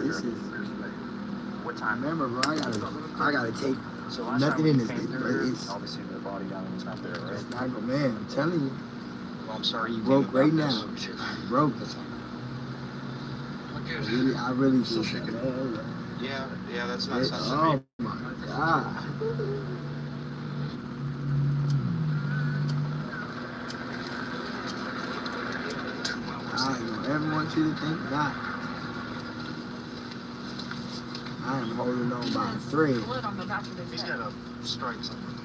What time? remember, bro, I gotta take So last nothing time in we this came bitch, through but here, it's obviously the body down was not there, right? it's not go, man. I'm telling you, Well, I'm sorry you I'm broke came right about now. this. I'm broke. I really feel that, man. Yeah, that's not It, sense to oh me. my god. I don't ever want you to think not. I am holding on by a thread. Blood on the back of his He's head. got a strike somewhere.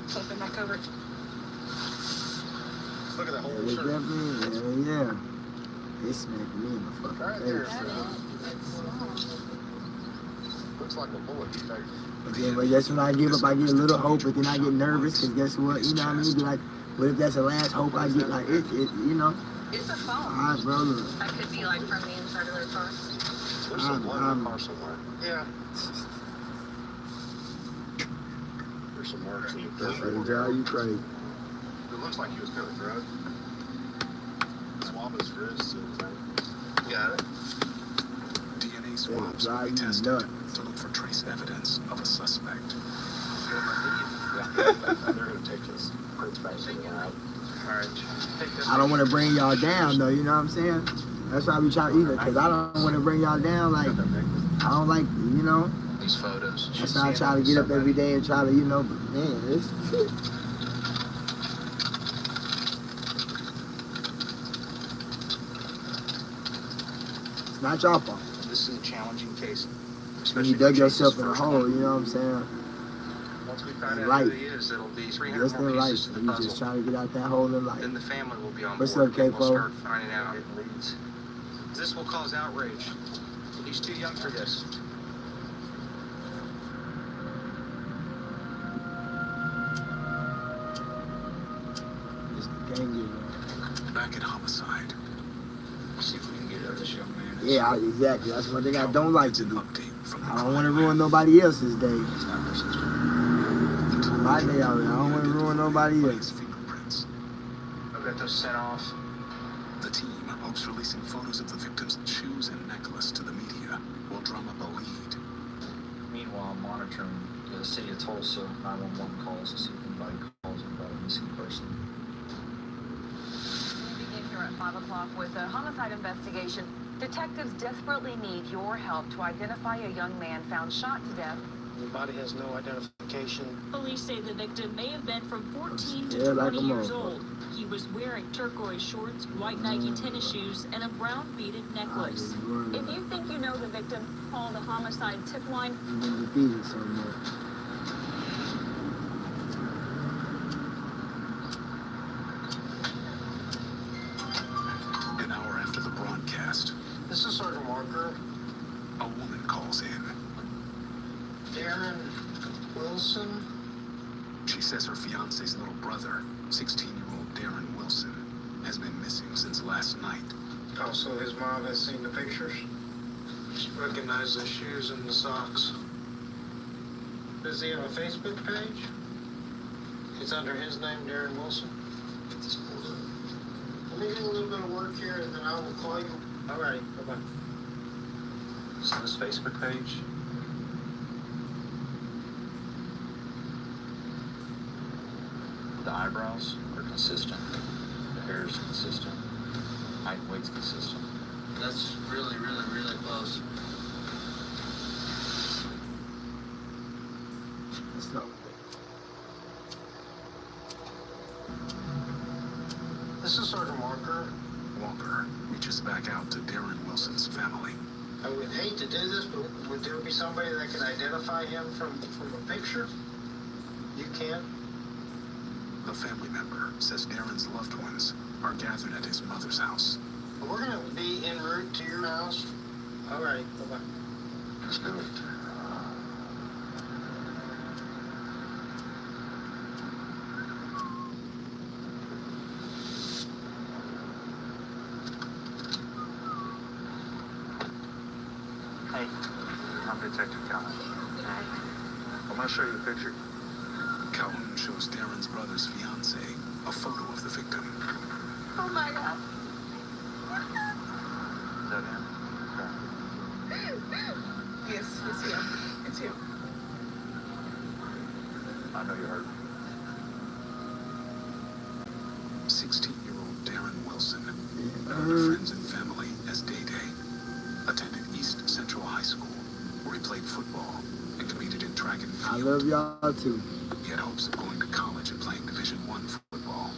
Flip him back over. Look at that whole It's shirt. definitely, yeah. They smacking me in the fucking Right there. face. Looks like a bullet. In fact, But then, but that's when I give up, I get a little hope, but then I get nervous, because guess what, you know what I mean? Be like, what if that's the last hope I get? Like, it you know? It's a phone. All right, bro, look. That could be like from the inside of their car. there's some blood in the car somewhere. Yeah. There's some marks in the Hey, John, you crazy. It looks like he was kind of drugged. Swab his wrists and everything. Got it. DNA It'll swabs will drive be you tested nuts. to look for trace evidence of a suspect. They're going to take his prints back to the lab. Alright. I don't want to bring y'all down, though, you know what I'm saying? That's why we try to eat it, because I don't want to bring y'all down, like, I don't like, you know? These photos. That's why I try to get up every day and try to, you know, but man, it's... It's not your fault. This is a challenging case. When you dug yourself in a hole, you know what I'm saying? Once we find In out life. who he is, it'll be 300 Just more in life, pieces to the you just puzzle. trying to get out that hole in life. Then the family will be on What's board. up, and we'll K-Fo? start finding out getting leads. This will cause outrage. He's too young for this. It's the gang getting Back at homicide. See if we can get at this young man. Yeah, exactly. That's one thing I don't like to do. Update from the I don't want to ruin nobody else's day. It's not their sister. My day out there, I don't want to ruin nobody his else. fingerprints. I've got those sent off. The team hopes releasing photos of the victim's shoes and necklace to the media will drum up a lead. Meanwhile, monitoring the city of Tulsa 911 calls to see if anybody calls about a missing person. We begin here at 5 o'clock with a homicide investigation. Detectives desperately need your help to identify a young man found shot to death. The body has no identification. Police say the victim may have been from 14 to Yeah, like 20 a years motherfucker. old. He was wearing turquoise shorts, white Nike tennis shoes, and a brown beaded necklace. If you think you know the victim, call the homicide tip line. You've been defeated so much. An hour after the broadcast, This is Sergeant Walker. a woman calls in. Darren Wilson. She says her fiance's little brother, 16-year-old Darren Wilson, has been missing since last night. Also, his mom has seen the pictures. She recognized the shoes and the socks. Does he have a Facebook page? It's under his name, Darren Wilson. Get this pulled up. Let me do a little bit of work here, and then I will call you. All right, bye-bye. So this Facebook page. The eyebrows are consistent. The hair is consistent. Height and weight's consistent. That's really, really, really close. Let's go. This is Sergeant Walker. Walker reaches back out to Darren Wilson's family. I would hate to do this, but would there be somebody that could identify him from a picture? You can. The family member says Darren's loved ones are gathered at his mother's house. We're going to be en route to your house. All right, bye-bye. Let's do it. Hey, I'm Detective Calhoun. I'm going to show you a picture. Calhoun shows Darren's brother's fiancée a photo of the victim. Oh my God. Is that him? Yes, it's him. It's him. I know you heard. 16-year-old Darren Wilson, known to friends and family as Day-Day, attended East Central High School, where he played football and competed in track and field. I love y'all too. He had hopes of going to college and playing Division I football.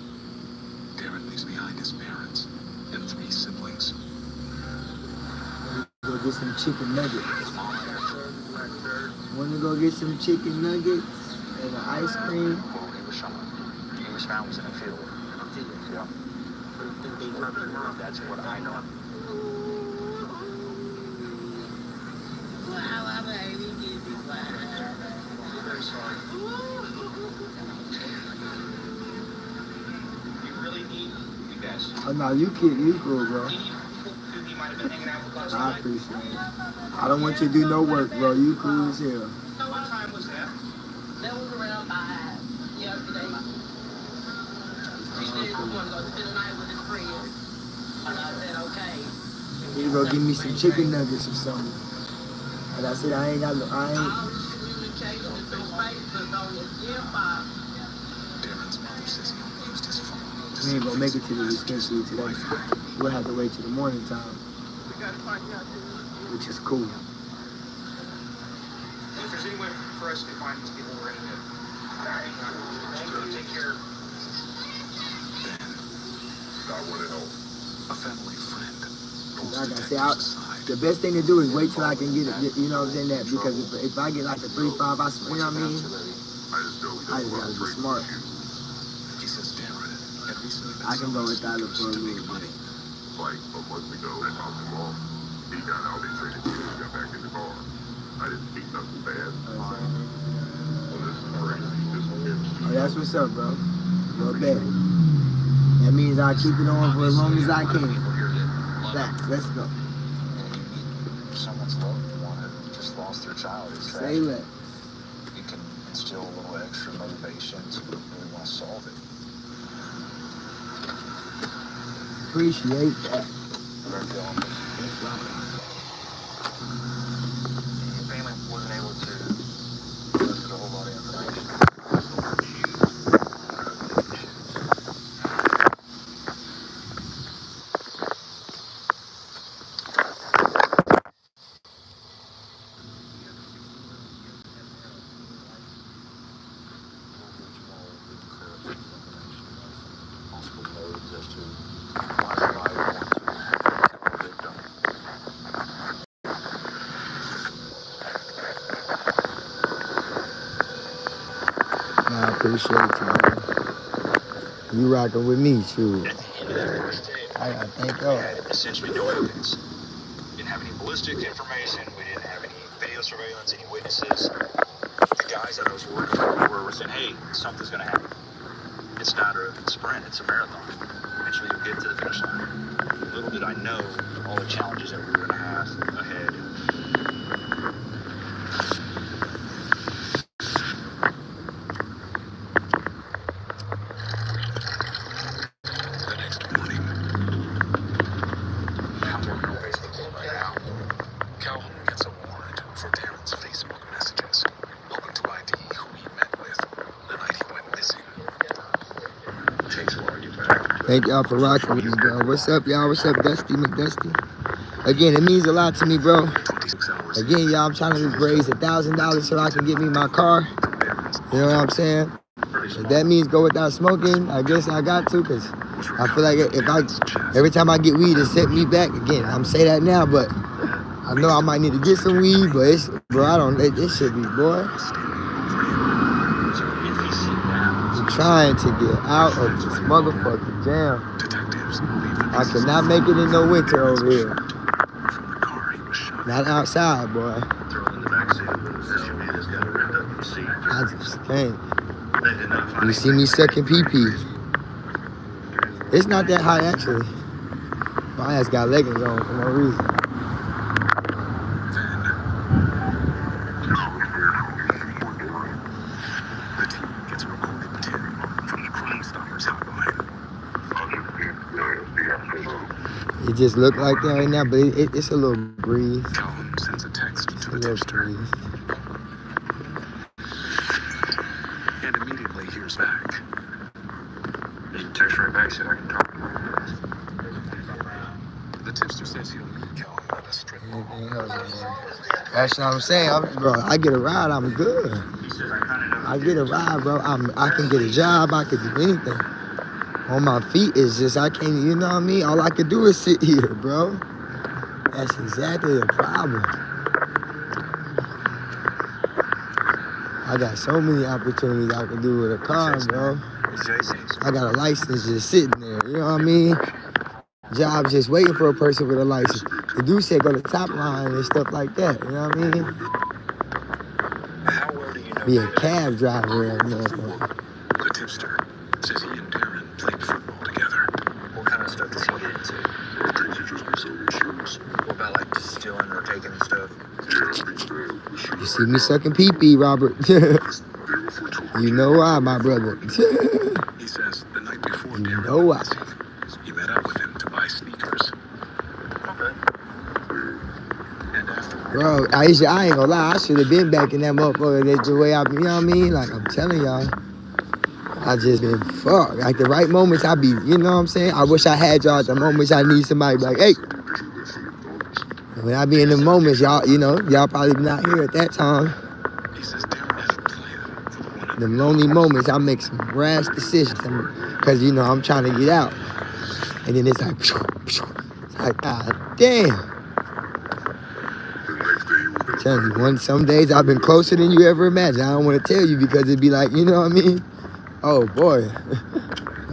Darren leaves behind his parents and 3 siblings. Go get some chicken nuggets. Want to go get some chicken nuggets and an ice cream? Well, he was shot. He was found in a field. Yeah. That's what I know. Wow, my baby gives me fire. I'm very sorry. You really need you guys. Oh no, you cool, bro. You need people who you might have been hanging out with last I night. appreciate it. I don't want you to do no work, bro. You cool as hell. What time was that? That was around 5 yesterday. He said he wanted to go spend the night with his friends. And I said, okay. You go give me some chicken nuggets or something. And I said, I ain't got no, I ain't. Darren's mother says he used his phone. We ain't gonna make it to the dispensary today. We'll have to wait till the morning time, which is cool. If there's any way for us to find these people, we're going to do it. Take care. God wanted help. A family friend. Like I said, the best thing to do is wait till I can get it, you know what I'm saying, that, because if I get like a 3-5, you know what I mean? I just gotta be smart. He says Darren had recently been I can go without it for a little bit. money. Like a month ago, I talked him off. He got out and traded me and got back in the car. I didn't speak nothing bad. Well, this is crazy. This is him. Oh, that's what's up, bro. Well, bet. That means I'll keep it on for as long as I can. Facts. Let's go. Someone's loved one who just lost their child. Say less. You can instill a little extra motivation to really want to solve it. Appreciate that. Your family wasn't able to elicit a whole lot of information. I appreciate you, man. You rocking with me, shoot. I gotta thank We God. had essentially no evidence. We didn't have any ballistic information. We didn't have any video surveillance, any witnesses. The guys that I was working with were saying, hey, something's going to happen. It's not a sprint, it's a marathon. Eventually you'll get to the finish line. Little did I know all the challenges that we were going to have ahead. The next morning, I'm working on Facebook right now. Calhoun gets a warrant for Darren's Facebook messages, hoping to ID who he met with the night he went missing. Takes a while to get back. Thank y'all for rocking with me, bro. What's up, y'all? What's up, Dusty McDusty? Again, it means a lot to me, bro. 26 hours. Again, y'all, I'm trying to raise $1,000 so I can get me my car. You know what I'm saying? If that means go without smoking, I guess I got to, because I feel like every time I get weed, it set me back. Again, I'm say that now, but I know I might need to get some weed, but it should be, boy. I'm trying to get out of this motherfucking jam. I cannot make it in no winter over here. Not outside, boy. I just can't. You see me sucking pee-pee. It's not that hot, actually. My ass got leggings on for no reason. The team gets a recorded tip from the Crime Stoppers hotline. It just looked like that right now, but it's a little breeze. Calhoun sends a text It's to a the little tipster breeze. and immediately hears back. He text right back, said I can talk. The tipster says he'll meet Calhoun at a strip mall. That's what I'm saying, bro. I get a ride, I'm good. I get a ride, bro. I can get a job. I can do anything. On my feet is just I can't. You know what I mean? All I can do is sit here, bro. That's exactly the problem. I got so many opportunities I can do with a car, bro. I got a license just sitting there. You know what I mean? Jobs just waiting for a person with a license. The dude said go to top line and stuff like that. You know what I mean? How well do you know? Be a cab driver, you know. The tipster says he and Darren played football together. What kind of stuff does he get into? I think he just be selling shoes. What about like just stealing or taking stuff? Yeah, I think the shoes. You see me sucking pee-pee, Robert. You know why, my brother. He says the night before You Darren know why. went missing, he met up with him to buy sneakers. Okay. And afterward, Bro, I ain't gonna lie, I should have been back in that motherfucker the way I, you know what I mean? Like, I'm telling y'all, I just been fucked. Like, the right moments, I be, you know what I'm saying? I wish I had y'all at the moments I need somebody like, hey. When I be in the moments, y'all, you know, y'all probably not here at that time. he says Darren had a plan for the one. Them lonely moments, I make some rash decisions. Because, you know, I'm trying to get out. And then it's like, it's like, God damn. I'm telling you, some days I've been closer than you ever imagined. I don't want to tell you because it'd be like, you know what I mean? Oh, boy.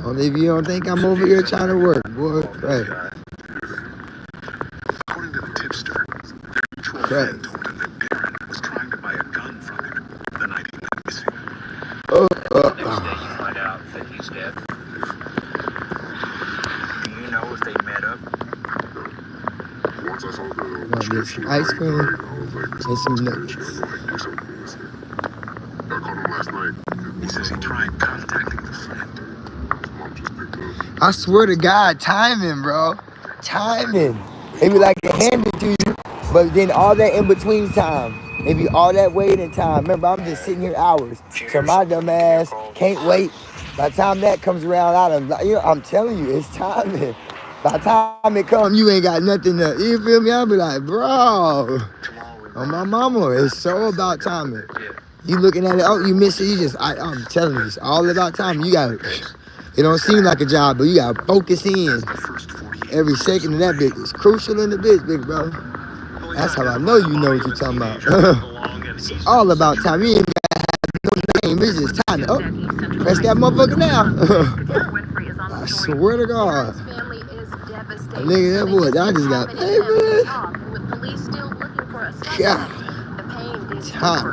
Only if you don't think I'm over here trying to work, boy. Right. According to the tipster, their mutual friend told him that Darren was trying to buy a gun from him the night he went missing. Next day you find out that he's dead. Do you know if they met up? Once I saw the Want to get some ice cream and some nuts. I called him last night. He says he tried contacting the friend. Mom just picked up. I swear to God, timing, bro. Timing. They be like, they hand it to you, but then all that in between time. They be all that waiting time. Remember, I'm just sitting here hours. So my dumb ass can't wait. By the time that comes around, I'm telling you, it's timing. By the time it comes, you ain't got nothing to, you feel me? I'll be like, bro. Oh, my mama, it's so about timing. You looking at it, oh, you miss it, I'm telling you, it's all about timing. You got it. It don't seem like a job, but you got to focus in. Every second of that bitch is crucial in the bitch, big bro. That's how I know you know what you're talking about. It's all about time. You ain't got to have no name. It's just time. Oh, press that motherfucker now. I swear to God. A nigga, that boy, I just got, hey, man. God. Time.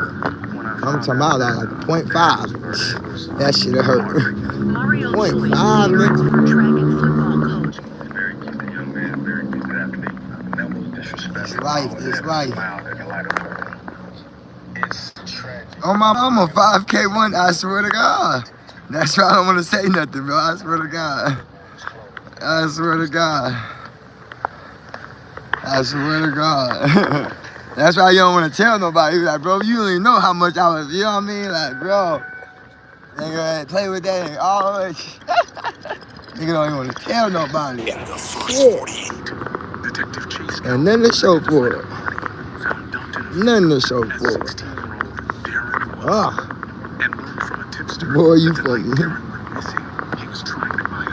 I'm talking about that like 0.5. That shit hurt. 0.5, nigga. It's life, it's life. Oh, I'm a 5K1, I swear to God. That's why I don't want to say nothing, bro. I swear to God. I swear to God. I swear to God. That's why you don't want to tell nobody. You're like, bro, you don't even know how much I was, you know what I mean? Like, bro, nigga, play with that nigga all the way. Nigga don't even want to tell nobody. Shit. And nothing to show for it. Nothing to show for it. Ah. Boy, you funny.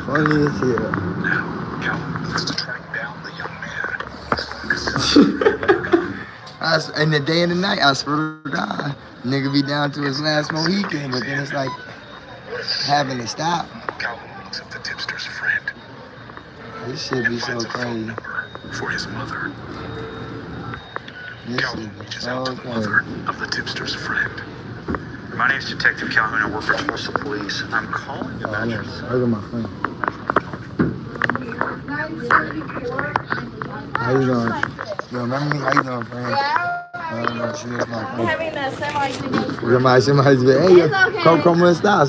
Funny as hell. And the day and the night, I swear to God, nigga be down to his last Mohican, but then it's like having to stop. The tipster's friend. This shit be so crazy. For his mother. This shit be so crazy. Of the tipster's friend. My name is Detective Calhoun. I work for Tulsa Police. I'm calling about your son. Look at my friend. How you doing? You remember me? How you doing, friend? I don't know. She is my friend. I'm having a Somebody's been, hey, it's okay. ¿Cómo estás?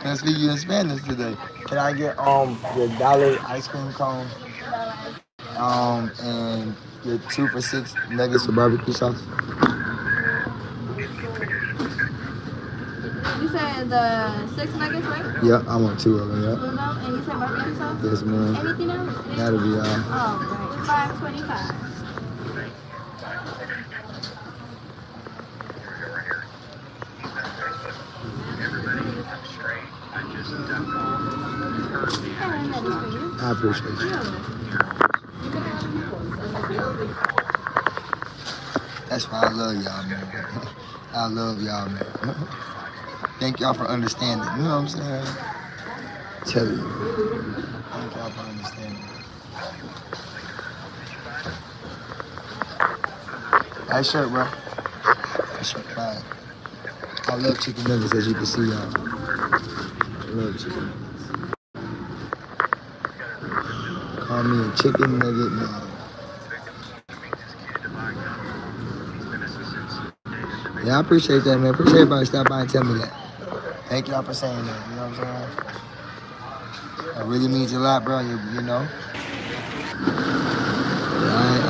Can I speak you in Spanish today? Can I get the dollar ice cream cone? And your 2 for $6 nuggets with barbecue sauce. You said the 6 nuggets, right? Yeah, I want 2 of them. Yeah. 2 of them, and you said barbecue sauce. Yes, ma'am. Anything else? That'll be all. Oh, right. $5.25. And that is for you. I appreciate you. That's why I love y'all, man. I love y'all, man. Thank y'all for understanding. You know what I'm saying? Tell you. Thank y'all for understanding. Nice shirt, bro. That shirt fine. I love chicken nuggets, as you can see, y'all. I love chicken nuggets. Call me a chicken nugget man. Yeah, I appreciate that, man. Appreciate everybody stop by and tell me that. Thank y'all for saying that. You know what I'm saying? That really means a lot, bro. You know.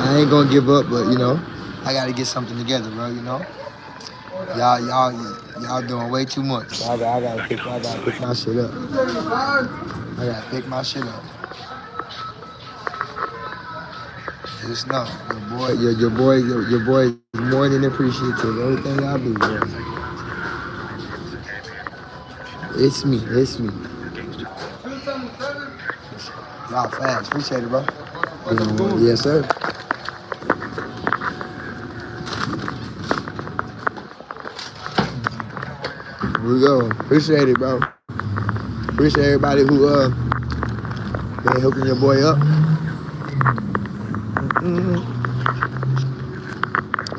I ain't gonna give up, but you know, I gotta get something together, bro. You know. Y'all doing way too much. So I gotta pick my shit up. I gotta pick my shit up. Just know, your boy is more than appreciative of everything y'all do, bro. It's me. Y'all fast. Appreciate it, bro. Yes, sir. Here we go. Appreciate it, bro. Appreciate everybody who been hooking your boy up.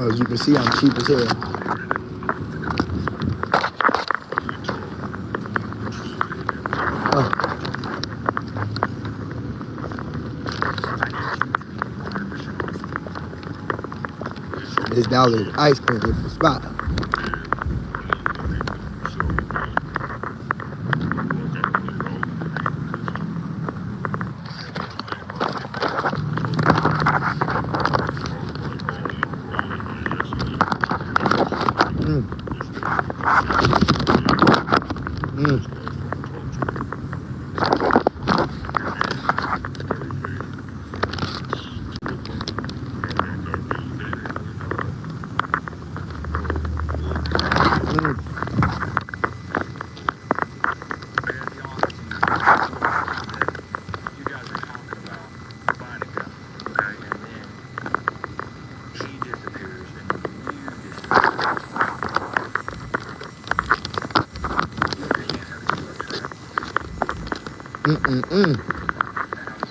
As you can see, I'm cheap as hell. This dollar ice cream is the spot.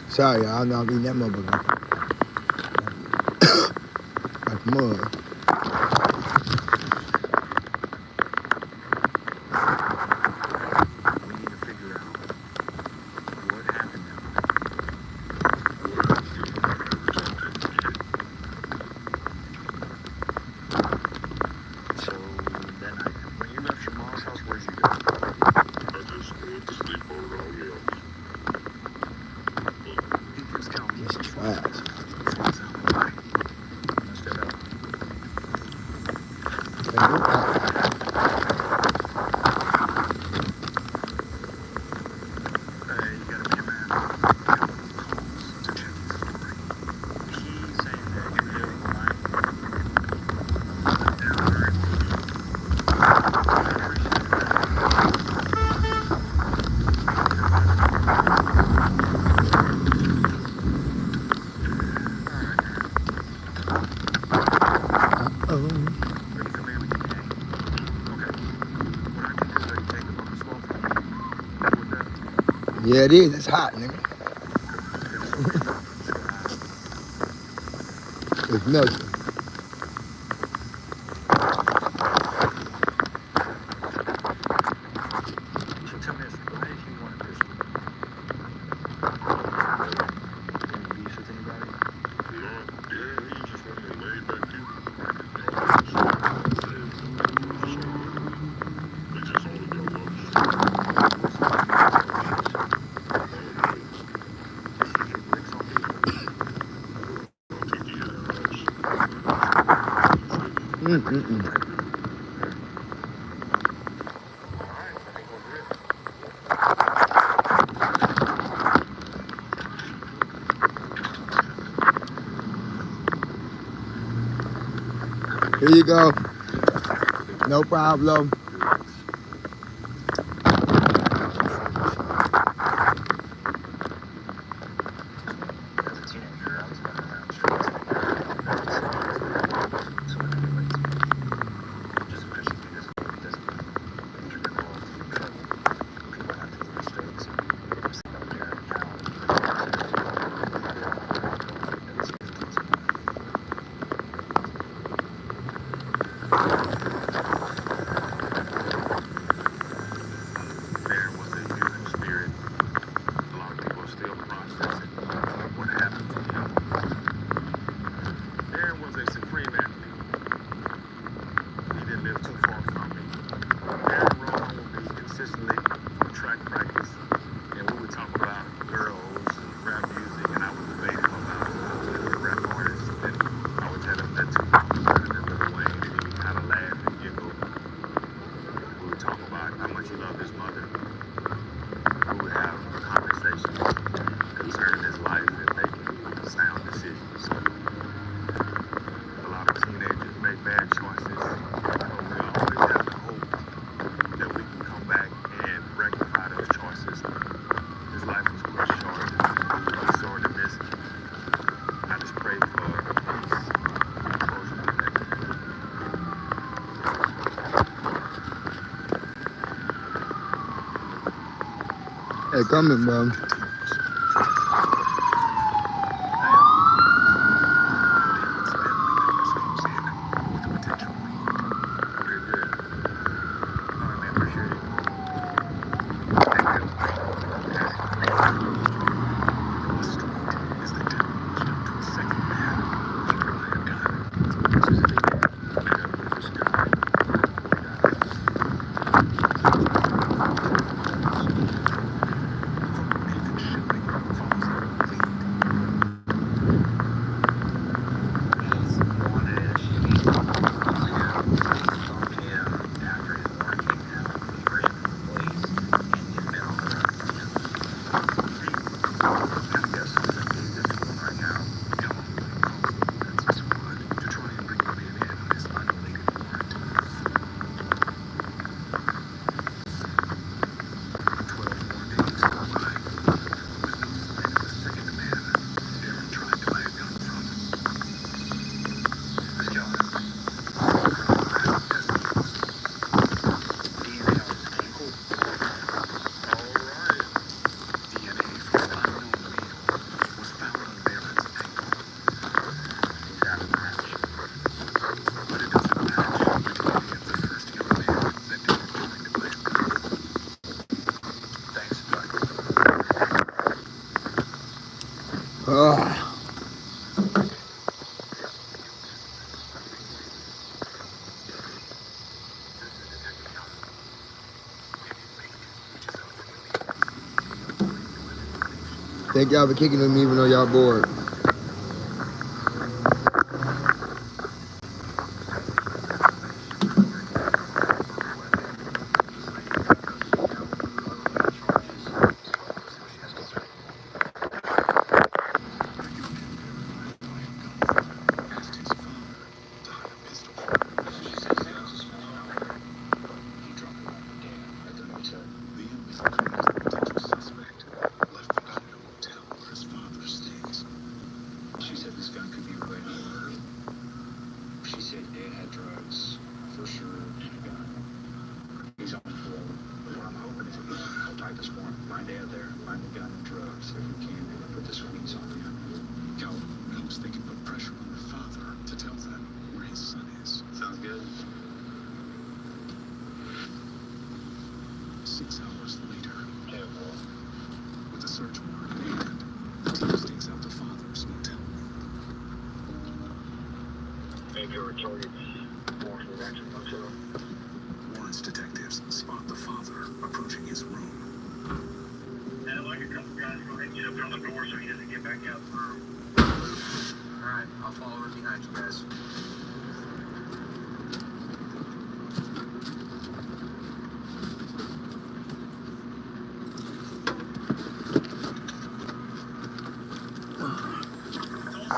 Sorry, y'all. I'm not eating that motherfucker. Like mud. Yeah, it is. It's hot, nigga. It's melting. Here you go. No problem. Hey, coming, bro. Thank y'all for kicking with me even though y'all bored. Warrants detectives spot the father approaching his room. And like a couple guys go ahead and get up there on the door so he doesn't get back out through. Alright, I'll follow in behind you guys. Take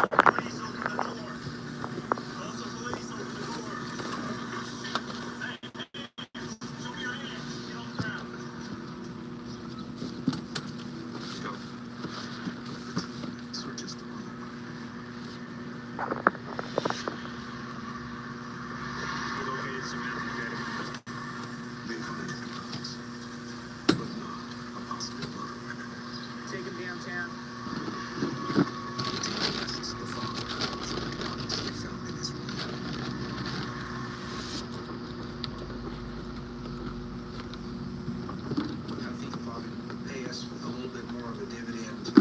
him downtown. I think Father would pay us a little bit more of a dividend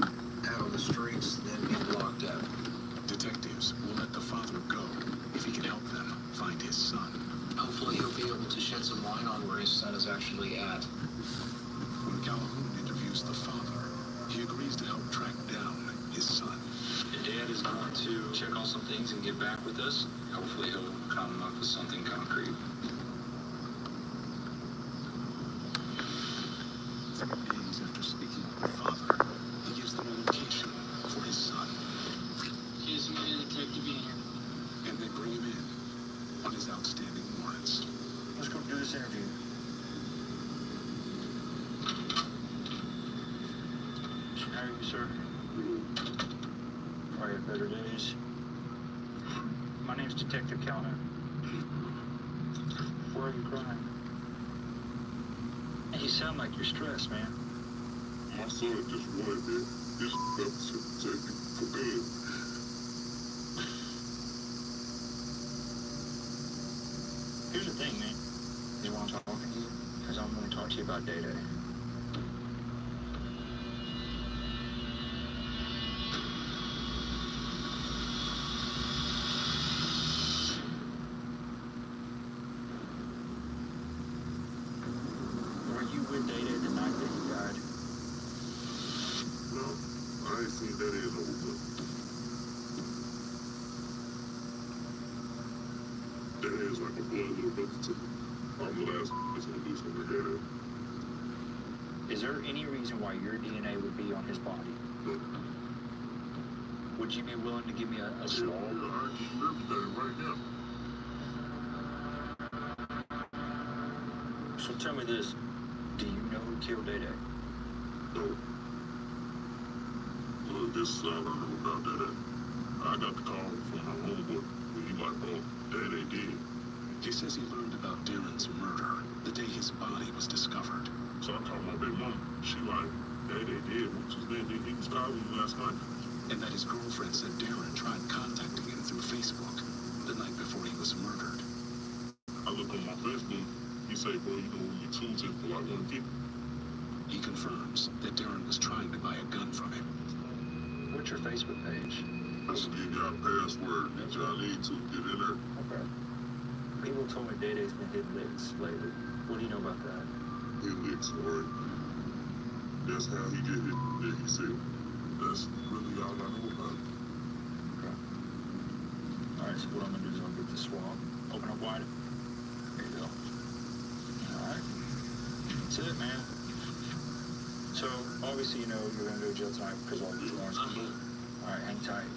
out on the streets than being locked up. Detectives will let the father go if he can help them find his son. Hopefully he'll be able to shed some light on where his son is actually at. When Calhoun interviews the father, he agrees to help track down his son. Dad is going to check on some things and get back with us. Hopefully he'll come up with something concrete. Days after speaking with the father, he gives them a location for his son. Here's my detective in here. And they bring him in on his outstanding warrants. Let's go do this interview. How are you, sir? Are you better days? My name's Detective Calhoun. Why are you crying? You sound like you're stressed, man. My son just wanted his episode taken for good. Here's the thing, man. You want to talk to you? Because I'm going to talk to you about Day Day. Were you with Day Day the night that he died? No, I ain't seen that in no book. That is like a blood little brother to me. I'm the last that's gonna do something like that. Is there any reason why your DNA would be on his body? No. Would you be willing to give me a swab? I give you everything right now. So tell me this. Do you know who killed Day Day? No. This is all I know about that. I got the call from my homeboy when he like, oh, Daddy did. He says he learned about Darren's murder the day his body was discovered. So I called my baby mom. She like, Daddy did. What's his name? He was calling me last night. And that his girlfriend said Darren tried contacting him through Facebook the night before he was murdered. I look on my Facebook. He say, bro, you know, you choose it for like 150. He confirms that Darren was trying to buy a gun from him. What's your Facebook page? I should give y'all a password that y'all need to get in there. Okay. People told me Day Day's been hitting licks lately. What do you know about that? Hit licks, or that's how he get hit. Yeah, he said. That's really all I know about it. Okay. Alright, so what I'm gonna do is I'll get the swab. Open up wide. There you go. Alright. That's it, man. So, obviously, you know you're gonna go to jail tonight because all these warrants are blue. Alright, hang tight.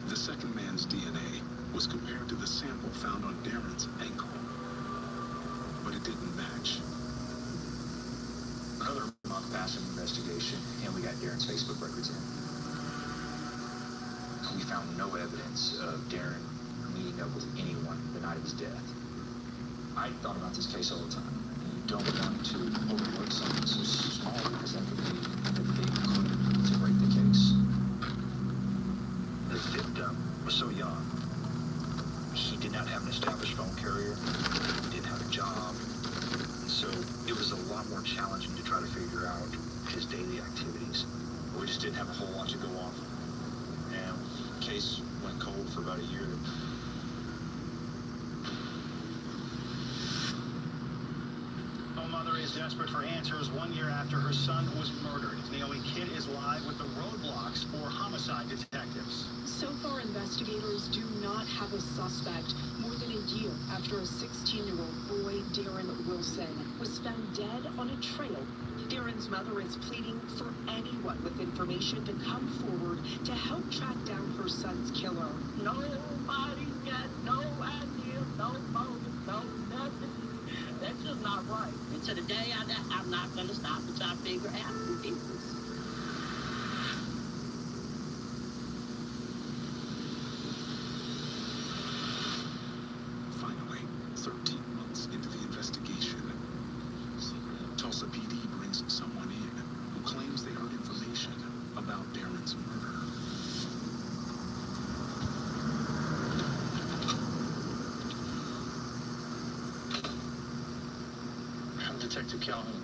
The second man's DNA was compared to the sample found on Darren's ankle, but it didn't match. Another month past an investigation, and we got Darren's Facebook records in. We found no evidence of Darren meeting up with anyone the night of his death. I thought about this case all the time. You don't want to overlook something so small because that could be a big clue to break the case. The victim was so young. He did not have an established phone carrier, didn't have a job, so it was a lot more challenging to try to figure out his daily activities. We just didn't have a whole lot to go off of. And the case went cold for about a year. A mother is desperate for answers 1 year after her son was murdered. Naomi Kidd is live with the roadblocks for homicide detectives. So far, investigators do not have a suspect more than a year after a 16-year-old boy, Darren Wilson, was found dead on a trail. Darren's mother is pleading for anyone with information to come forward to help track down her son's killer. Nobody got no idea, no motive, no nothing. That's just not right. And to the day I die, I'm not going to stop until I figure out who did this. Finally, 13 months into the investigation, Tulsa PD brings someone in who claims they heard information about Darren's murder. I'm Detective Calhoun.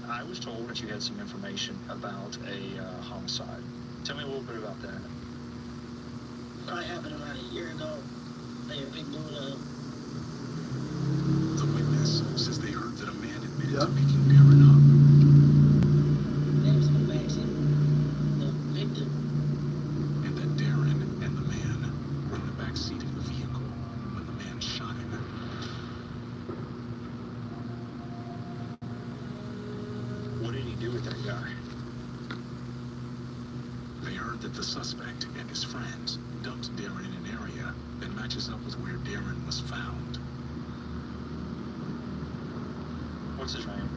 I was told that you had some information about a homicide. Tell me a little bit about that. Probably happened about a year ago. They blew it up. The witness says they heard that a man admitted to picking Darren up. There was some backseat. The victim. And that Darren and the man were in the back seat of the vehicle when the man shot him. What did he do with that guy? They heard that the suspect and his friends dumped Darren in an area that matches up with where Darren was found. What's his name?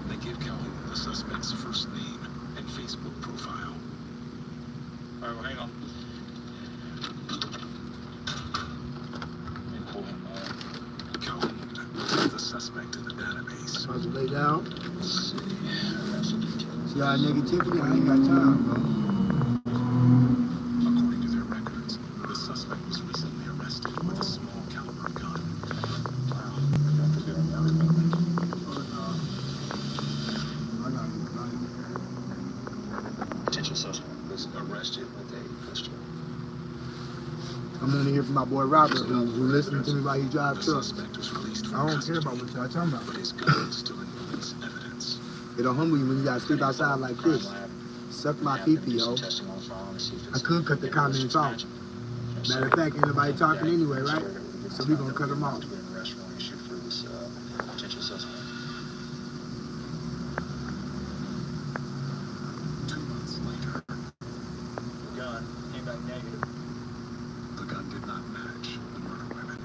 They give Calhoun the suspect's first name and Facebook profile. All right, well, hang on. Let me pull him up. Calhoun is the suspect in the database. About to lay down. Let's see. See our negativity? I ain't got time, bro. According to their records, the suspect was recently arrested with a small caliber gun. I got it. Potential suspect was arrested with a pistol. I'm gonna hear from my boy Robert, who listening to me while he drives The truck. suspect was released I from don't care custody, about what y'all talking about. but his gun is still in police evidence. It'll humble you when you gotta sleep outside like this. Suck my pee-pee, yo. I could cut the comments off. Matter of fact, ain't nobody talking anyway, right? So we gonna cut them off. Potential suspect. 2 months later, The gun came back negative. the gun did not match the murder weapon.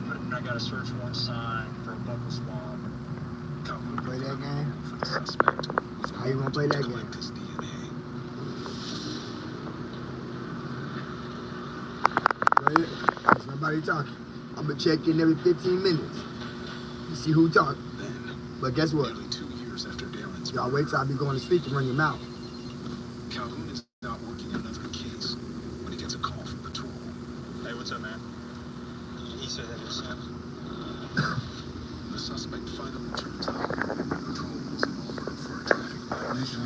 But I got a search warrant signed for a buckle swab. Calhoun Play that game? for the suspect was How you gonna play that game? collect his DNA. Right here. There's nobody talking. I'm gonna check in every 15 minutes to see who talking. Then, But guess what? nearly 2 years after Darren's Y'all murder, wait till I be going to sleep to run your mouth. Calhoun is out working another case when he gets a call from patrol. Hey, what's up, man? He said that was him. The suspect finally turns up. Patrol pulls him over for a traffic violation.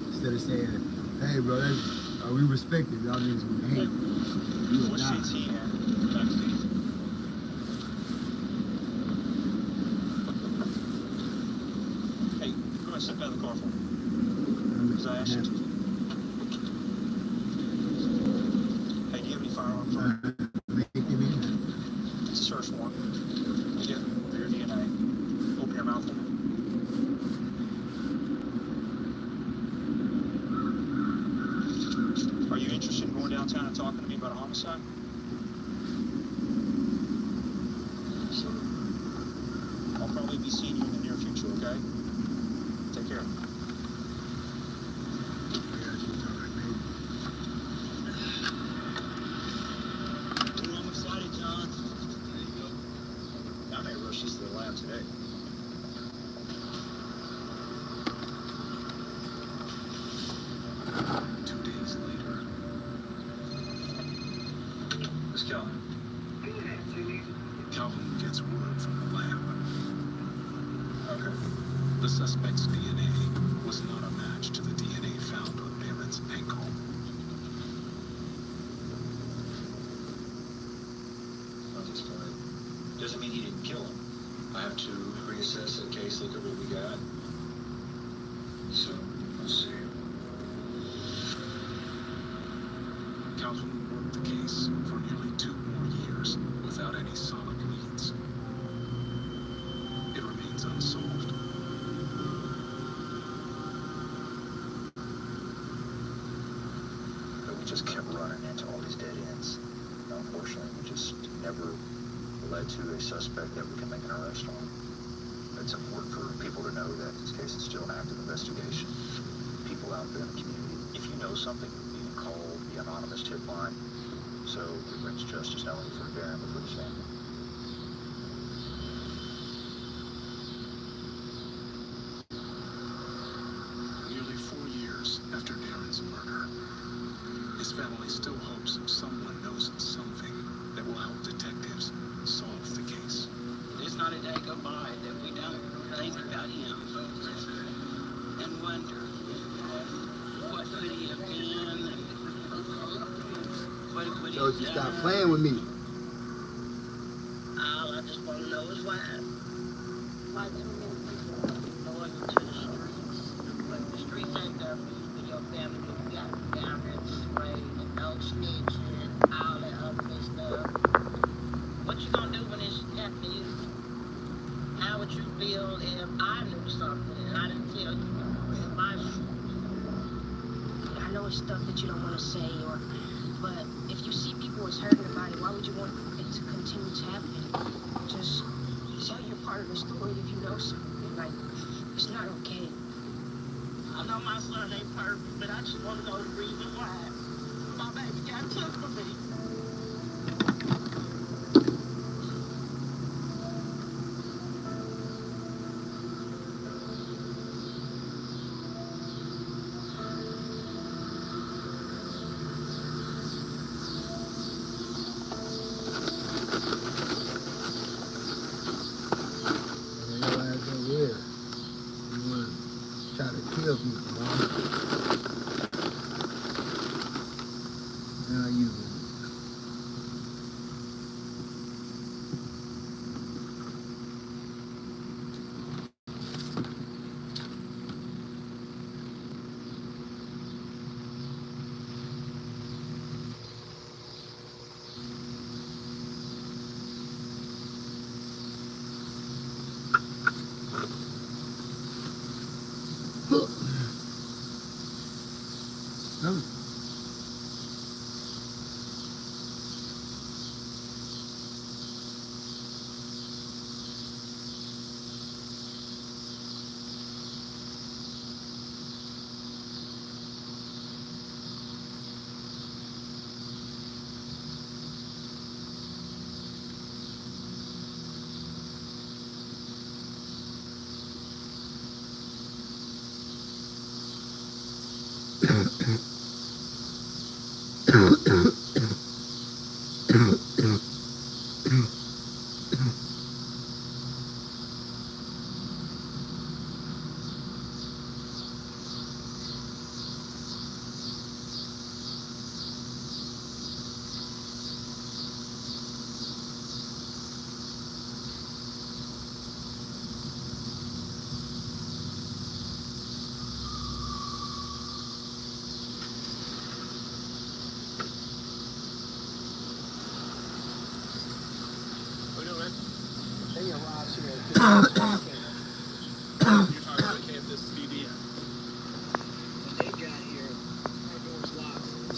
Instead of saying, hey bro, we respect it, y'all niggas we hate. You What a seat's die. he in? Backseat. Hey, go ahead, step out of the car for me. Because I asked you to. Hey, do you have any firearms on? It's a search warrant. You get for your DNA. Open your mouth for me. Are you interested in going downtown and talking to me about a homicide? Sure. I'll probably be seeing you in the near future, okay? Take care. Ooh, I'm excited, John. There you go. I may rush this to the lab today. Miss Calhoun. Calhoun gets word from the lab. Okay. The suspect's DNA was not a match to the DNA found on Darren's ankle. I'll just go ahead. Doesn't mean he didn't kill him. I have to reassess the case, look at what we got. So, we'll see. Calhoun worked the case for nearly 2 more years without any solid leads. It remains unsolved. But we just kept running into all these dead ends. Unfortunately, we just never led to a suspect that we can make an arrest on. It's important for people to know that this case is still an active investigation. People out there in the community, if you know something, you can call the anonymous tip line. So it brings justice not only for Darren, but for his family. Nearly 4 years after Darren's murder, his family still hopes someone knows something that will help detectives solve the case. There's not a day go by that we don't think about him and wonder what could he have been and what would he Told have you done. stop playing with me. All I just want to know is why. Why too many people loyal to the streets? But the streets ain't there for you and your family. You got parents, right, and no snitching, all that other good stuff. What you gonna do when it's happened to you? How would you feel if I knew something and I didn't tell you in my shoes? I know it's stuff that you don't want to say, but if you see people is hurting about it, why would you want it to continue to happen? Just tell your part of the story if you know something. Like, it's not okay. I know my son ain't perfect, but I just want to know the reason why my baby got took from me. Try to kill people, man. Now you.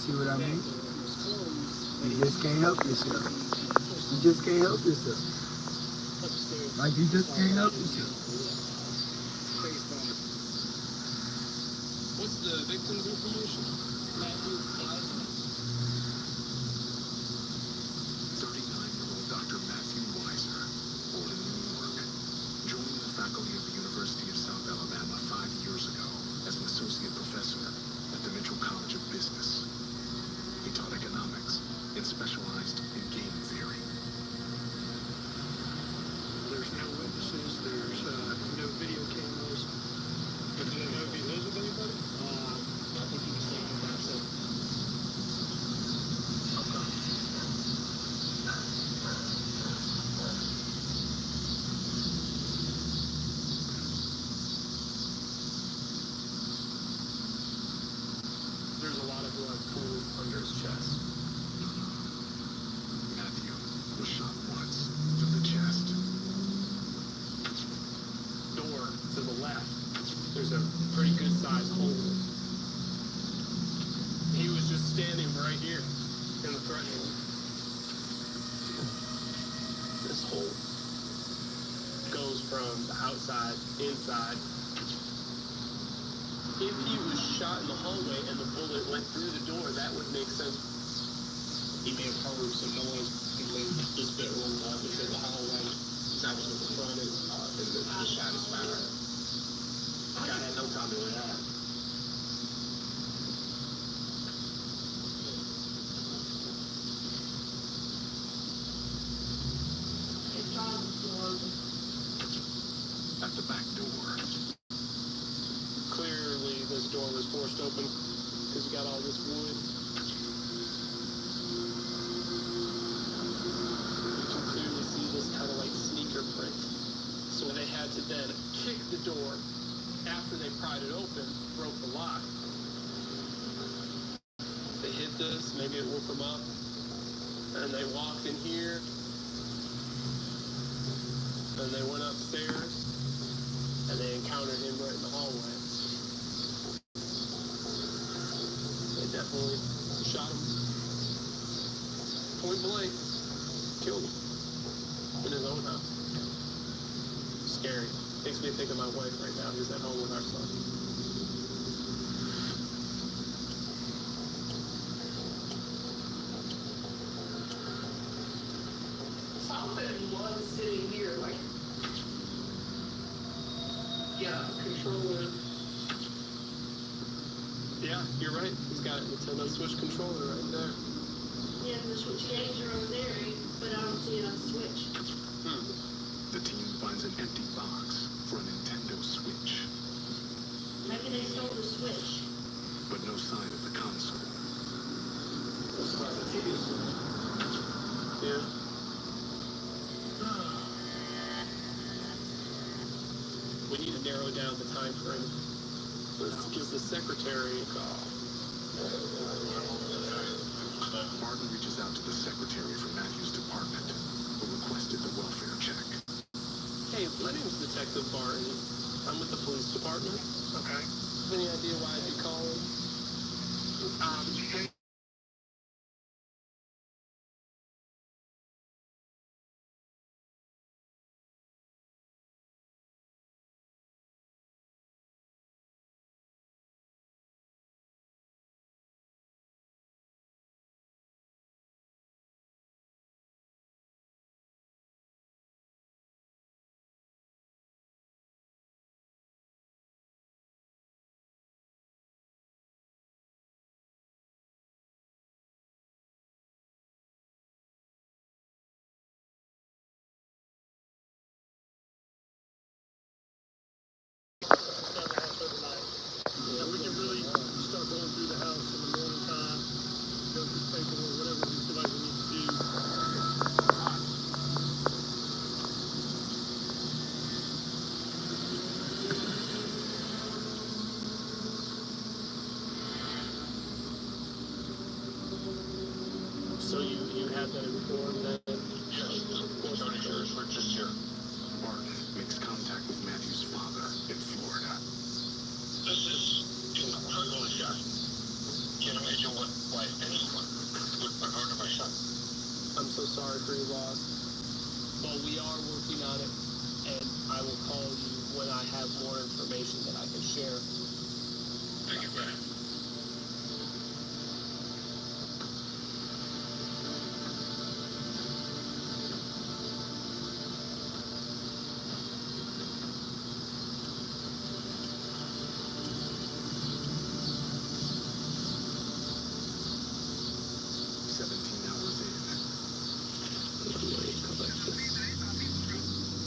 See what I mean? You just can't help yourself. You just can't help yourself. Like you just can't help yourself. What's the victim's information? Matthew Weiser. 39-year-old Dr. Matthew Weiser, born in New York, joined the faculty of the University of South Alabama 5 years ago as an associate professor at the Mitchell College of Business. He taught economics and specialized in game theory. There's no witnesses, there's no video cameras. But do you know if he lives with anybody? I think he was staying by himself. Okay. blood pool under his chest. Matthew was shot once through the chest. Door to the left, there's a pretty good sized hole. He was just standing right here in the threshold. This hole goes from the outside, inside. If he was shot in the hallway and the bullet went through the door, that would make sense. He may have heard some noise and then this bit rolled up into the hallway. He's actually confronted and the shot is fired. The guy had no time to react. At the back door. Clearly, this door was forced open because you got all this wood. You can clearly see this kind of like sneaker print. So they had to then kick the door after they pried it open, broke the lock. They hit this, maybe it woke them up, and they walked in here, and they went upstairs, and they encountered him right in the hallway. They definitely shot him point blank, killed him in his own house. Scary. Makes me think of my wife right now who's at home with our son. Something was sitting here like, yeah, controller. Yeah, you're right. He's got a Nintendo Switch controller right there. Yeah, the switch games are over there, but I don't see it on Switch. The team finds an empty box for a Nintendo Switch, Maybe they stole the Switch. but no sign of the console. Yeah. We need to narrow down the time frame. Let's give the secretary a call. Martin reaches out to the secretary from Matthew's department, who requested the welfare check. Hey, my name's Detective Barton. I'm with the police department. Okay. Any idea why I'd be calling? We can really start going through the house in the morning time, go through paperwork, whatever we feel like we need to do. So you have that informed that? Yes, County Sheriff's were just here. Martin makes contact with Matthew's father in Florida. This is incredibly shocking. Can't imagine why anyone would murder my son. I'm so sorry for your loss. But we are working on it, and I will call you when I have more information that I can share. Thank you, Brad.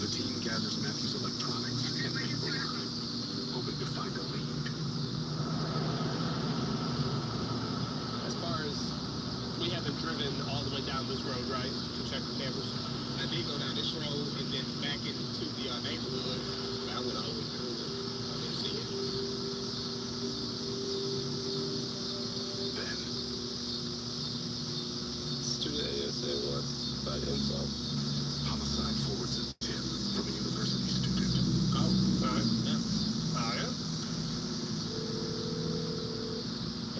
The team gathers Matthew's electronics and paperwork, hoping to find a lead. As far as we haven't driven all the way down this road, right, to check the cameras? I did go down this road and then back into the neighborhood. I went all the way through it. I didn't see it. Then homicide info. Homicide forwards a tip from a university student. Oh, alright. Yeah. Alright.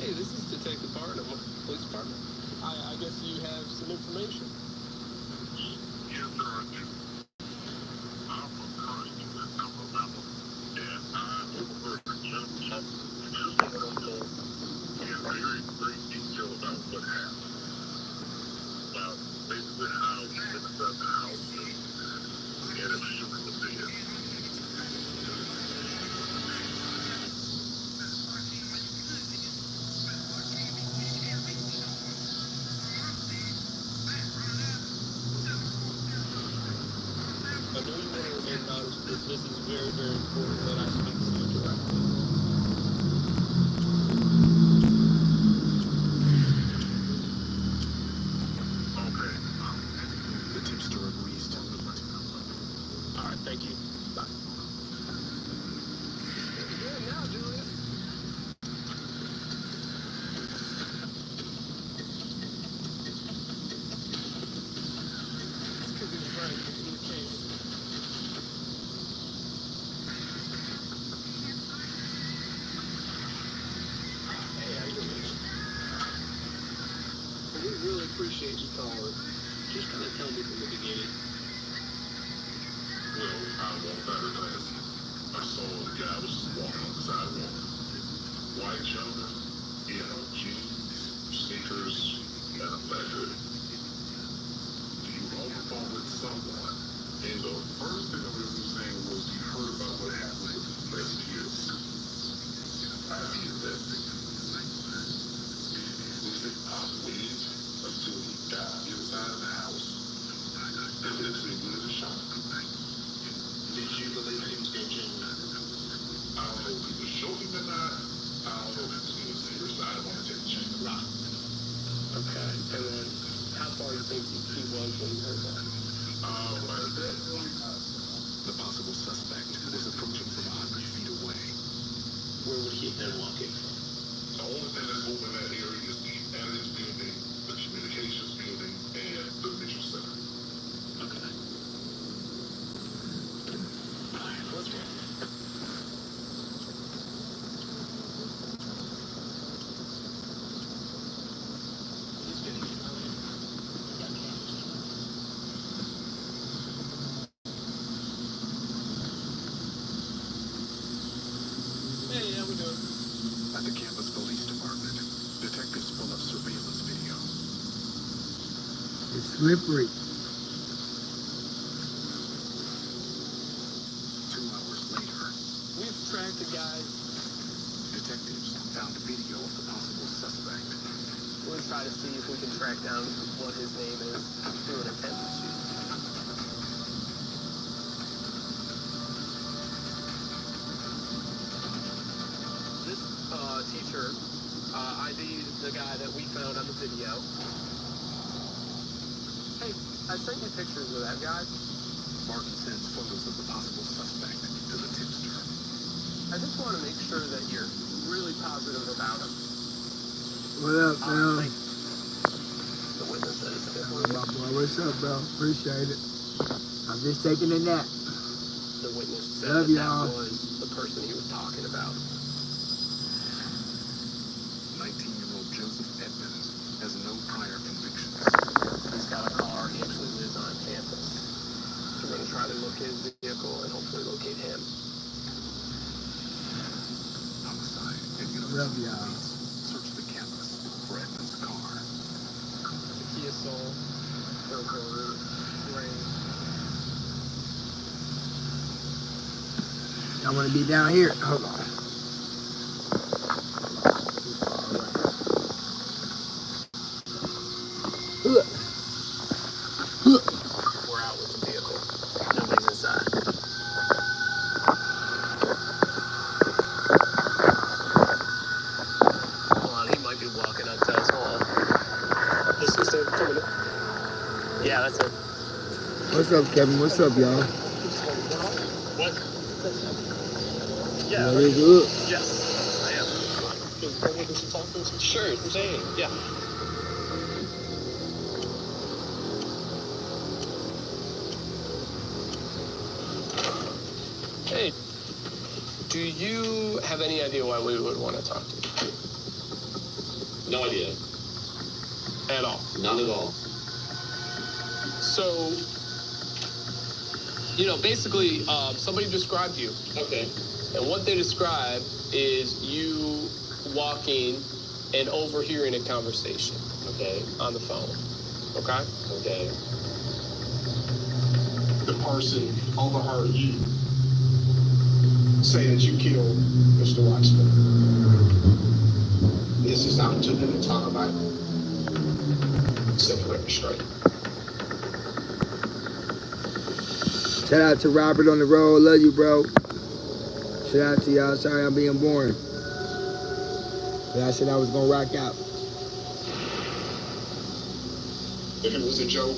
Hey, this is Detective Barnum, police department. I guess you have some information. Yes, sir, I do. I'm from Curtis in Alabama, and I overheard a young man in very great detail about what happened. About basically how he went inside the house and if Sugar was dead. I know you want to remain anonymous, but this is very, very important that I speak to you directly. Okay. The tipster agrees to meet. Alright, thank you. Bye. Good now, Julius. This could be right in the case. Hey, how you doing? We really appreciate you calling. Just kind of tell me from the beginning. Well, I walked out of class. I saw the guy was walking on the sidewalk. White gentleman, jeans, sneakers, and a black hoodie. He was on the phone with someone, and the first thing I remember saying was he heard about what happened with his best kids. I did that thing. He said, I waited until he got inside the house, and then he went to shop. Did you believe he was being genuine? I don't know if he was joking or not. I don't know if he was being serious. I don't want to take the chance. Right. Okay. And then, how far do you think he was when you heard that? Like I said, The possible suspect was approaching from 100 feet away. Where would he have been walking? the only thing that's open in that area is the Analytics Building, the Communications Building, and the Mitchell Center. Okay. Alright, let's go. He's getting it. Got cameras. Hey, how we doing? At the campus police department, detectives pull up surveillance video. It's slippery. 2 hours later, We've tracked the guy. detectives found a video of the possible suspect. We'll try to see if we can track down what his name is through an attendance sheet. This teacher ID'd the guy that we found on the video. Hey, I sent you pictures of that guy. Martin sends photos of the possible suspect to the tipster. I just want to make sure that you're really positive about him. What up, bro? The witness said it's a good one. My boy, what's up, bro? Appreciate it. I'm just taking a nap. The witness said Love that y'all. was the person he was talking about. 19-year-old Joseph Edmonds has no prior convictions. He's got a car. He actually lives on campus. We're going to try to locate his vehicle and hopefully locate him. Homicide and Love university y'all. police search the campus for Edmonds' car. It's a Kia Soul, purple, gray. I want to be down here. Hold on. We're out with the vehicle. Nobody's inside. Hold on, he might be walking up to us. Hold on. This is the coming. Yeah, that's it. What's up, Kevin? What's up, y'all? What? Yeah. What is up? Yes, I am. Sure, it's the same. Yeah. Do you have any idea why we would want to talk to you? No idea. At all? None at all. So, basically, somebody described you. Okay. And what they describe is you walking and overhearing a conversation. Okay. On the phone. Okay? Okay. The person overheard you say that you killed Mr. Watson. This is the opportunity to talk about it. Separate straight. Shout out to Robert on the road. Love you, bro. Shout out to y'all. Sorry I'm being boring. But I said I was gonna rock out. If it was a joke,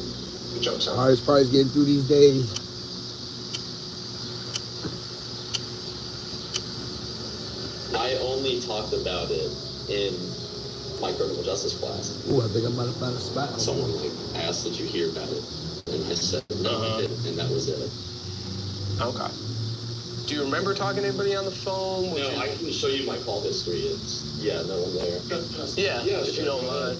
the joke's on. Hardest part is getting through these days. I only talked about it in my criminal justice class. Ooh, I think I'm about to find a spot. Someone asked, did you hear about it? And I said, no, I didn't, and that was it. Okay. Do you remember talking to anybody on the phone? No, I can show you my call history. It's, no one there. Yeah, if you don't mind.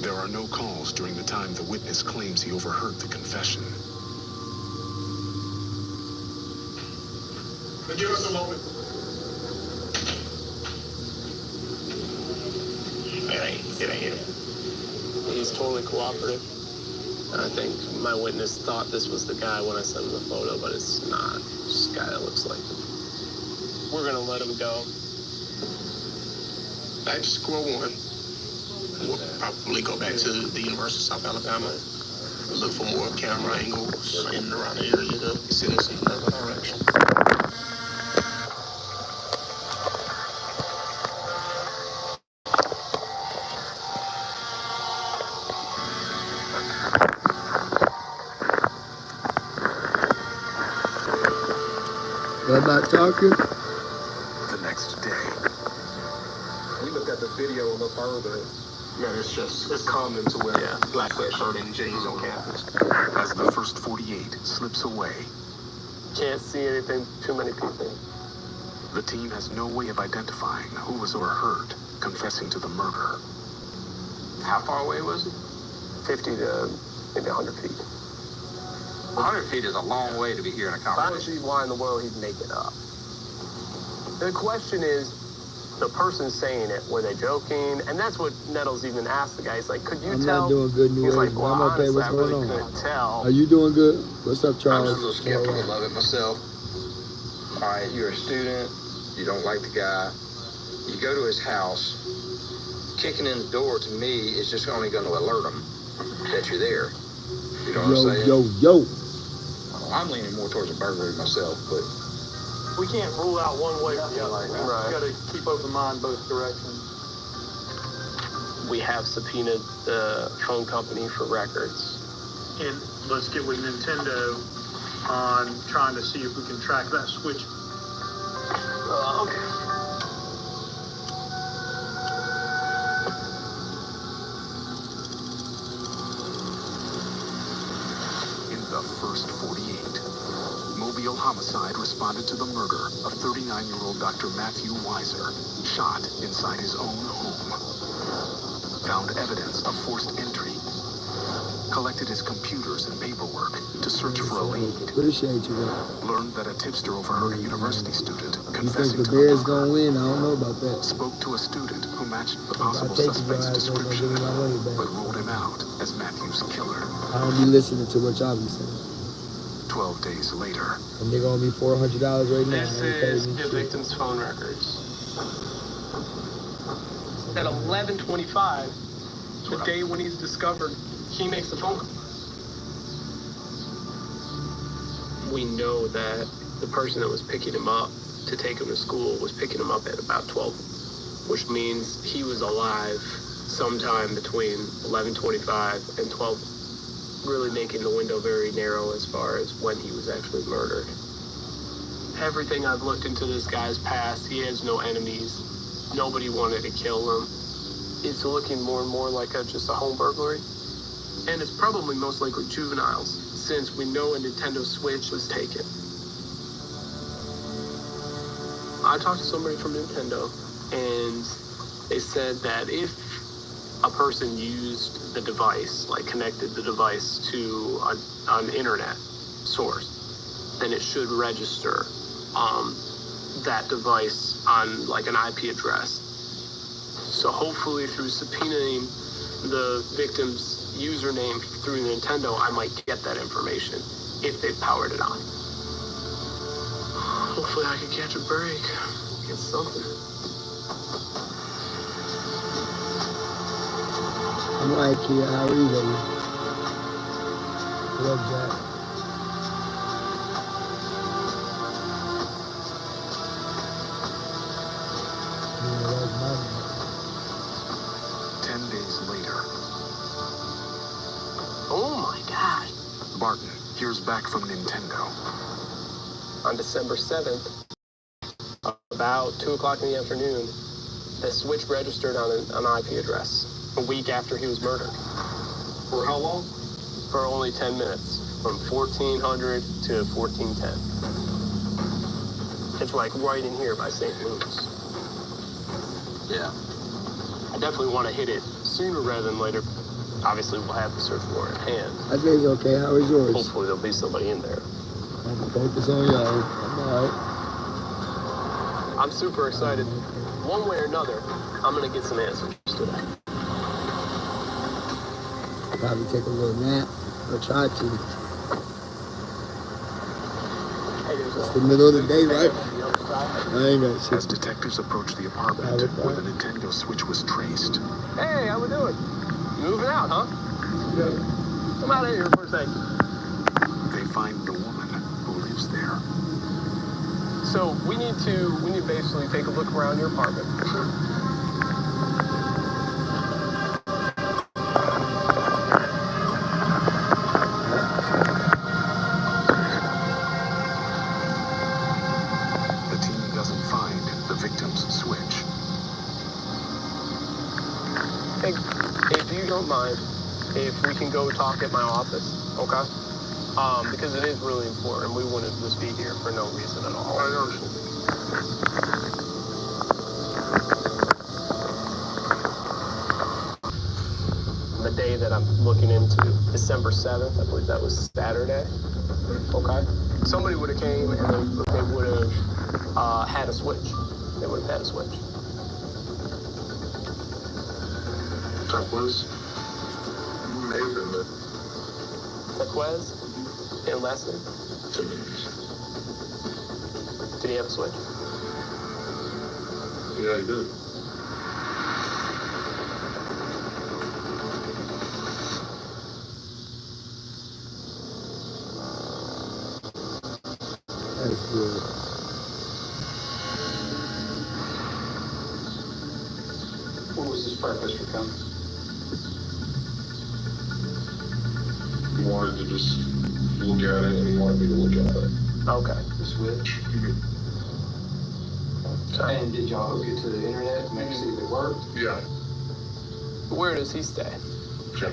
There are no calls during the time the witness claims he overheard the confession. Give us a moment. It ain't him. He's totally cooperative. I think my witness thought this was the guy when I sent him the photo, but it's not. It's just a guy that looks like him. We're gonna let him go. Back to square one. We'll probably go back to the University of South Alabama. Look for more camera angles in and around the area to send us in another direction. What about talking? The next day. We looked at the video a little further. Man, it's common to wear black sweatshirt and jeans on campus. As the first 48 slips away, Can't see anything, too many people. the team has no way of identifying who was overheard confessing to the murder. How far away was it? 50 to maybe 100 feet. 100 feet is a long way to be hearing a I don't conversation. see why in the world he'd make it up. The question is, the person saying it, were they joking? And that's what Nettles even asked the guy. He's like, could you I'm tell? not doing good, New He's Age, like, but well, I'm okay. honestly, What's I going really on? couldn't tell. Are you doing good? What's up, I'm Charles? just a little skeptical of it myself. All right, you're a student. You don't like the guy. You go to his house. Kicking in the door, to me, is just only going to alert him that you're there. You know what I'm saying? Yo. I'm leaning more towards a burglary myself, but We can't rule out one way or the other. Right. We got to keep open mind both directions. We have subpoenaed the phone company for records. And let's get with Nintendo on trying to see if we can track that switch. Okay. In the first 48, Mobile Homicide responded to the murder of 39-year-old Dr. Matthew Weiser, shot inside his own home. Found evidence of forced entry. Collected his computers and paperwork to search for a lead. Appreciate you, bro. Learned that a tipster overheard a university student You think confessing the to the Bears murder. gonna win? I don't know about that. Spoke to a student who matched the If I possible take you, suspect's guys, I'm gonna give description, me my money back. but ruled him out as Matthew's killer. I don't be listening to what y'all be saying. 12 days later, And they're gonna be $400 right now. This I ain't paid is me the shit. victim's phone records. At 11:25, the day when he's discovered, he makes the phone call. We know that the person that was picking him up to take him to school was picking him up at about 12, which means he was alive sometime between 11:25 and 12, really making the window very narrow as far as when he was actually murdered. Everything I've looked into this guy's past, he has no enemies. Nobody wanted to kill him. It's looking more and more like just a home burglary. And it's probably most likely juveniles. since we know a Nintendo Switch was taken. I talked to somebody from Nintendo, and they said that if a person used the device, like connected the device to an internet source, then it should register that device on like an IP address. So hopefully through subpoenaing the victim's username through Nintendo, I might get that information if they powered it on. Hopefully I can catch a break, get something. I'm like, here, how are you, baby? What up, Jack? Yeah, that's my man. 10 days later, Oh my God. Barton hears back from Nintendo. On December 7th, about 2 o'clock in the afternoon, the Switch registered on an IP address a week after he was murdered. For how long? For only 10 minutes, from 1400 to 1410. It's like right in here by St. Louis. Yeah. I definitely want to hit it sooner rather than later. Obviously, we'll have the search warrant in hand. I think it's okay. How is yours? Hopefully, there'll be somebody in there. I can focus on y'all. I'm alright. I'm super excited. One way or another, I'm going to get some answers today. Probably take a little nap or try to. It's the middle of the day, right? I ain't got shit. As detectives approach the apartment where the Nintendo Switch was traced, Hey, how we doing? You moving out, huh? Yeah. Come out of here for a second. they find the woman who lives there. So we need to basically take a look around your apartment. The team doesn't find the victim's Switch. Hey, if you don't mind, if we can go talk at my office, okay? Because it is really important. We wouldn't just be here for no reason at all. I know. The day that I'm looking into, December 7th, I believe that was Saturday, okay? Somebody would have came and they would have had a Switch. They would have had a Switch. Turquoise? Maybe. Turquoise and Leslie. Did he have a Switch? Yeah, he did. That's good. What was his purpose for coming? He wanted to just look at it, and he wanted me to look at it. Okay. The Switch? And did y'all hook it to the internet to make it see if it worked? Yeah. Where does he stay? Yeah.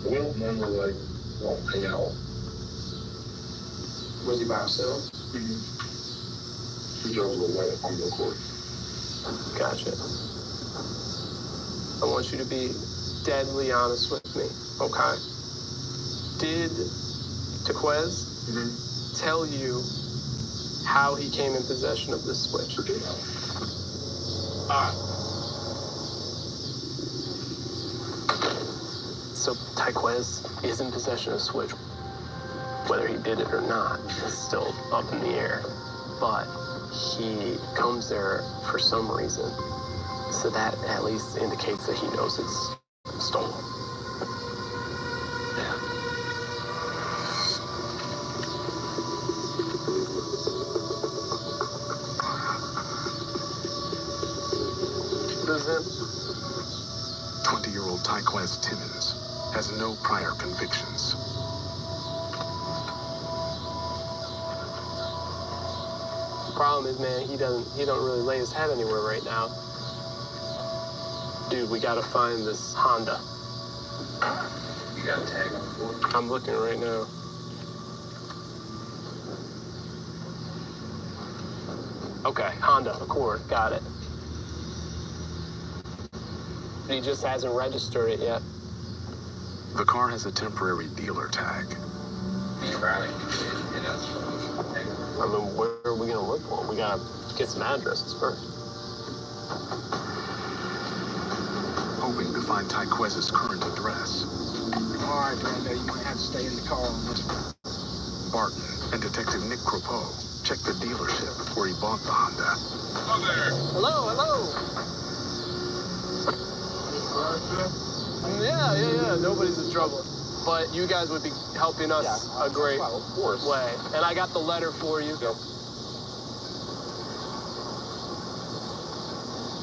We don't normally, like, hang out. Was he by himself? He drove away on the court. Gotcha. I want you to be deadly honest with me, okay? Did Turquoise tell you how he came in possession of this Switch? So Turquoise is in possession of the Switch. Whether he did it or not is still up in the air. But he comes there for some reason. So that at least indicates that he knows it's stolen. Yeah. What is it? 20-year-old Tyquez Timmons has no prior convictions. Problem is, man, he don't really lay his head anywhere right now. Dude, we gotta find this Honda. got a tag on the board? I'm looking right now. Okay, Honda Accord, got it. He just hasn't registered it yet. The car has a temporary dealer tag. I mean, where are we gonna look for him? We gotta get some addresses first. Hoping to find Tyquez's current address, All right, Brando, you might have to stay in the car on this one. Barton and Detective Nick Cropeau checked the dealership where he bought the Honda. Hello there. Hello, hello. Yeah. Nobody's in trouble. But you guys would be helping us a great way. And I got the letter for you.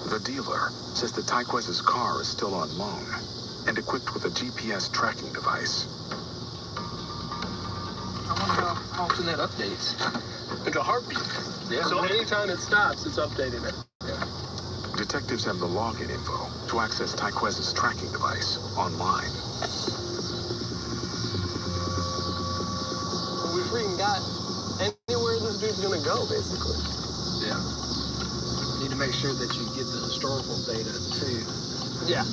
The dealer says that Tyquez's car is still on loan and equipped with a GPS tracking device. I wonder how often that updates. It's a heartbeat. Yeah. So anytime it stops, it's updating it. Detectives have the login info to access Tyquez's tracking device online. We freaking got anywhere this dude's gonna go, basically. Yeah. Need to make sure that you get the historical data, too. Yeah.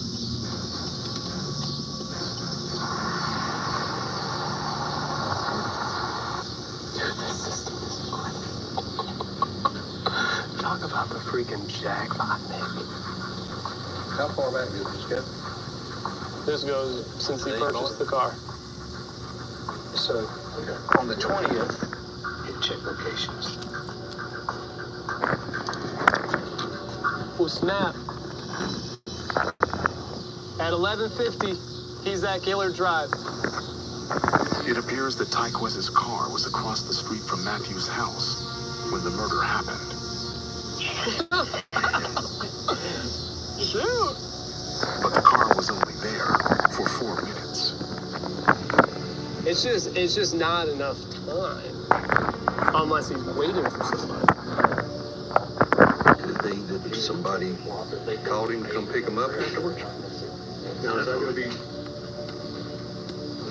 Dude, this system is incredible. Talk about the freaking jackpot, Nick. How far back did this go? This goes since he purchased the car. So, on the 20th, hit check locations. Oh, snap. At 11:50, he's at Gaylord Drive. It appears that Tyquez's car was across the street from Matthew's house when the murder happened. Shoot! But the car was only there for 4 minutes. It's just not enough time. Unless he's waiting for somebody. You think that somebody called him to come pick him up afterwards? Now, is that going to be...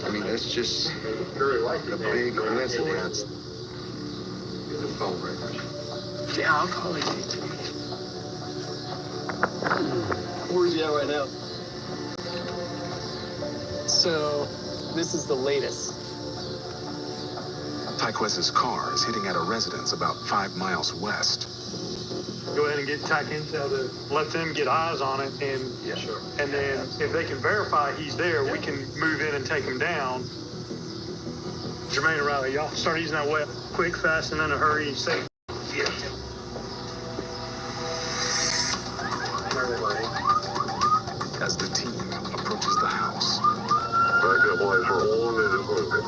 I mean, that's just a big coincidence. Get the phone records. Yeah, I'll call him. Where's he at right now? So, this is the latest. Tyquez's car is hitting at a residence about 5 miles west. Go ahead and get TAC Intel to let them get eyes on it, and and then if they can verify he's there, we can move in and take him down. Jermaine and Riley, y'all start using that way quick, fast, and in a hurry, safe. As the team approaches the house, Backup lights are on and moving.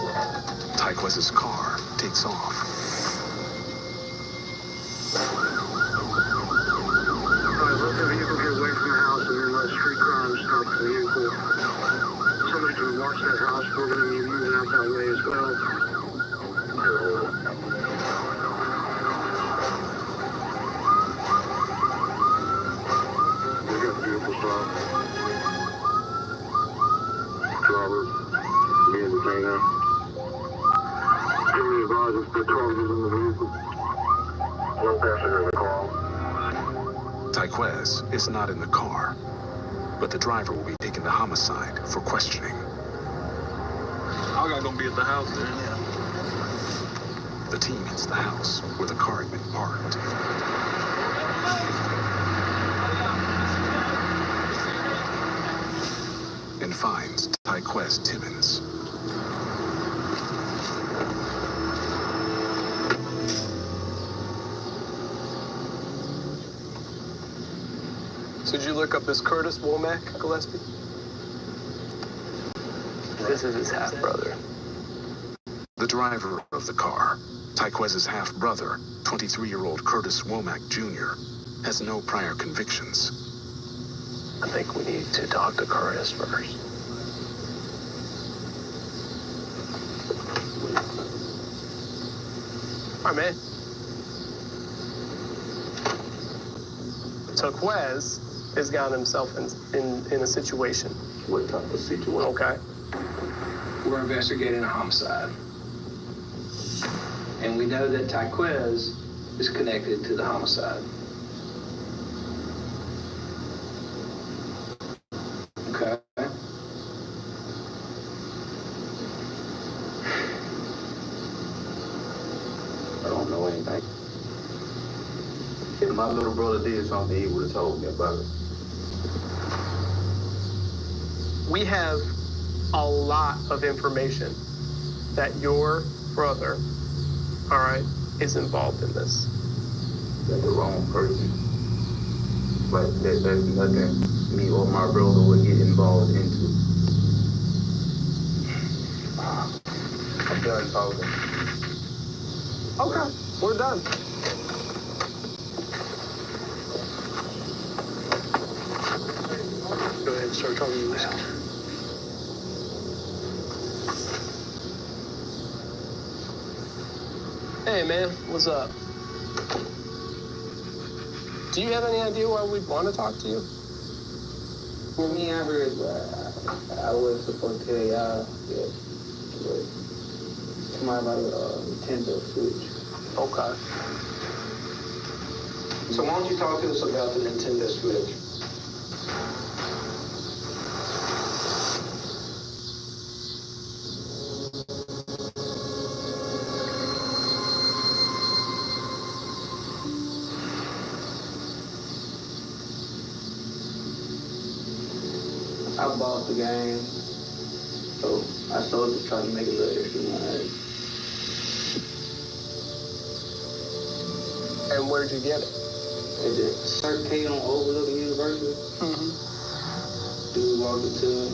Tyquez's car takes off. Let the vehicle get away from the house and then let street crime stop the vehicle. Somebody can watch that house. We're going to be moving out that way as well. We got the vehicle stopped. Driver, me and the Dana. Give me advice if the target is in the vehicle. No passenger in the car. Tyquez is not in the car, but the driver will be taken to homicide for questioning. I gotta go be at the house then. The team hits the house where the car had been parked. And finds Tyquez Timmons. So did you look up this Curtis Womack, Gillespie? This is his half-brother. The driver of the car, Tyquez's half-brother, 23-year-old Curtis Womack Jr., has no prior convictions. I think we need to talk to Curtis first. All right, man. Tyquez has gotten himself in a situation. What type of situation? Okay. we're investigating a homicide. And we know that Tyquez is connected to the homicide. Okay. I don't know anything. If my little brother did something, he would have told me about it. We have a lot of information that your brother, all right, is involved in this. That's the wrong person. But there's nothing me or my brother would get involved into. I'm done talking. Okay, we're done. Go ahead and start talking to yourself. Hey man, what's up? Do you have any idea why we'd want to talk to you? For me, I heard I was supposed to tell y'all that somebody about a Nintendo Switch. Okay. So why don't you talk to us about the Nintendo Switch? I bought the game, so I sold it to try to make a little extra money. And where'd you get it? At the Circade on Overlook University. Mm-hmm. Dude walked up to me,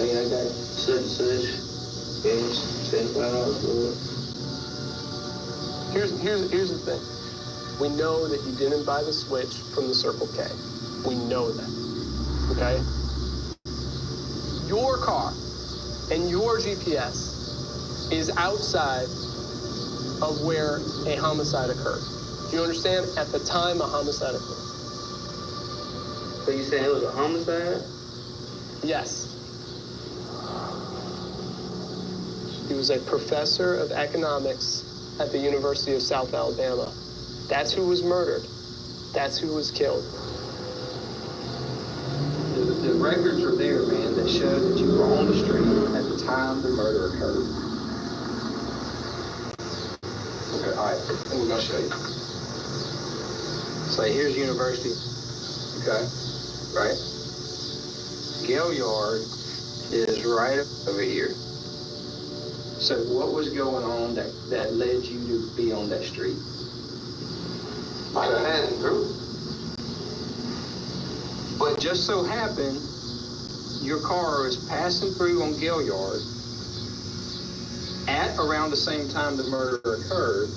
hey, I got such and such, gave him $75 for it. Here's the thing. We know that you didn't buy the Switch from the Circle K. We know that, okay? Your car and your GPS is outside of where a homicide occurred. Do you understand? At the time a homicide occurred. So you saying it was a homicide? Yes. He was a professor of economics at the University of South Alabama. That's who was murdered. That's who was killed. The records are there, man, that show that you were on the street at the time the murder occurred. Okay, all right, and we're gonna show you. So here's University, okay, right? Gale Yard is right over here. So what was going on that led you to be on that street? I had it through. But just so happened, your car was passing through on Gale Yard at around the same time the murder occurred,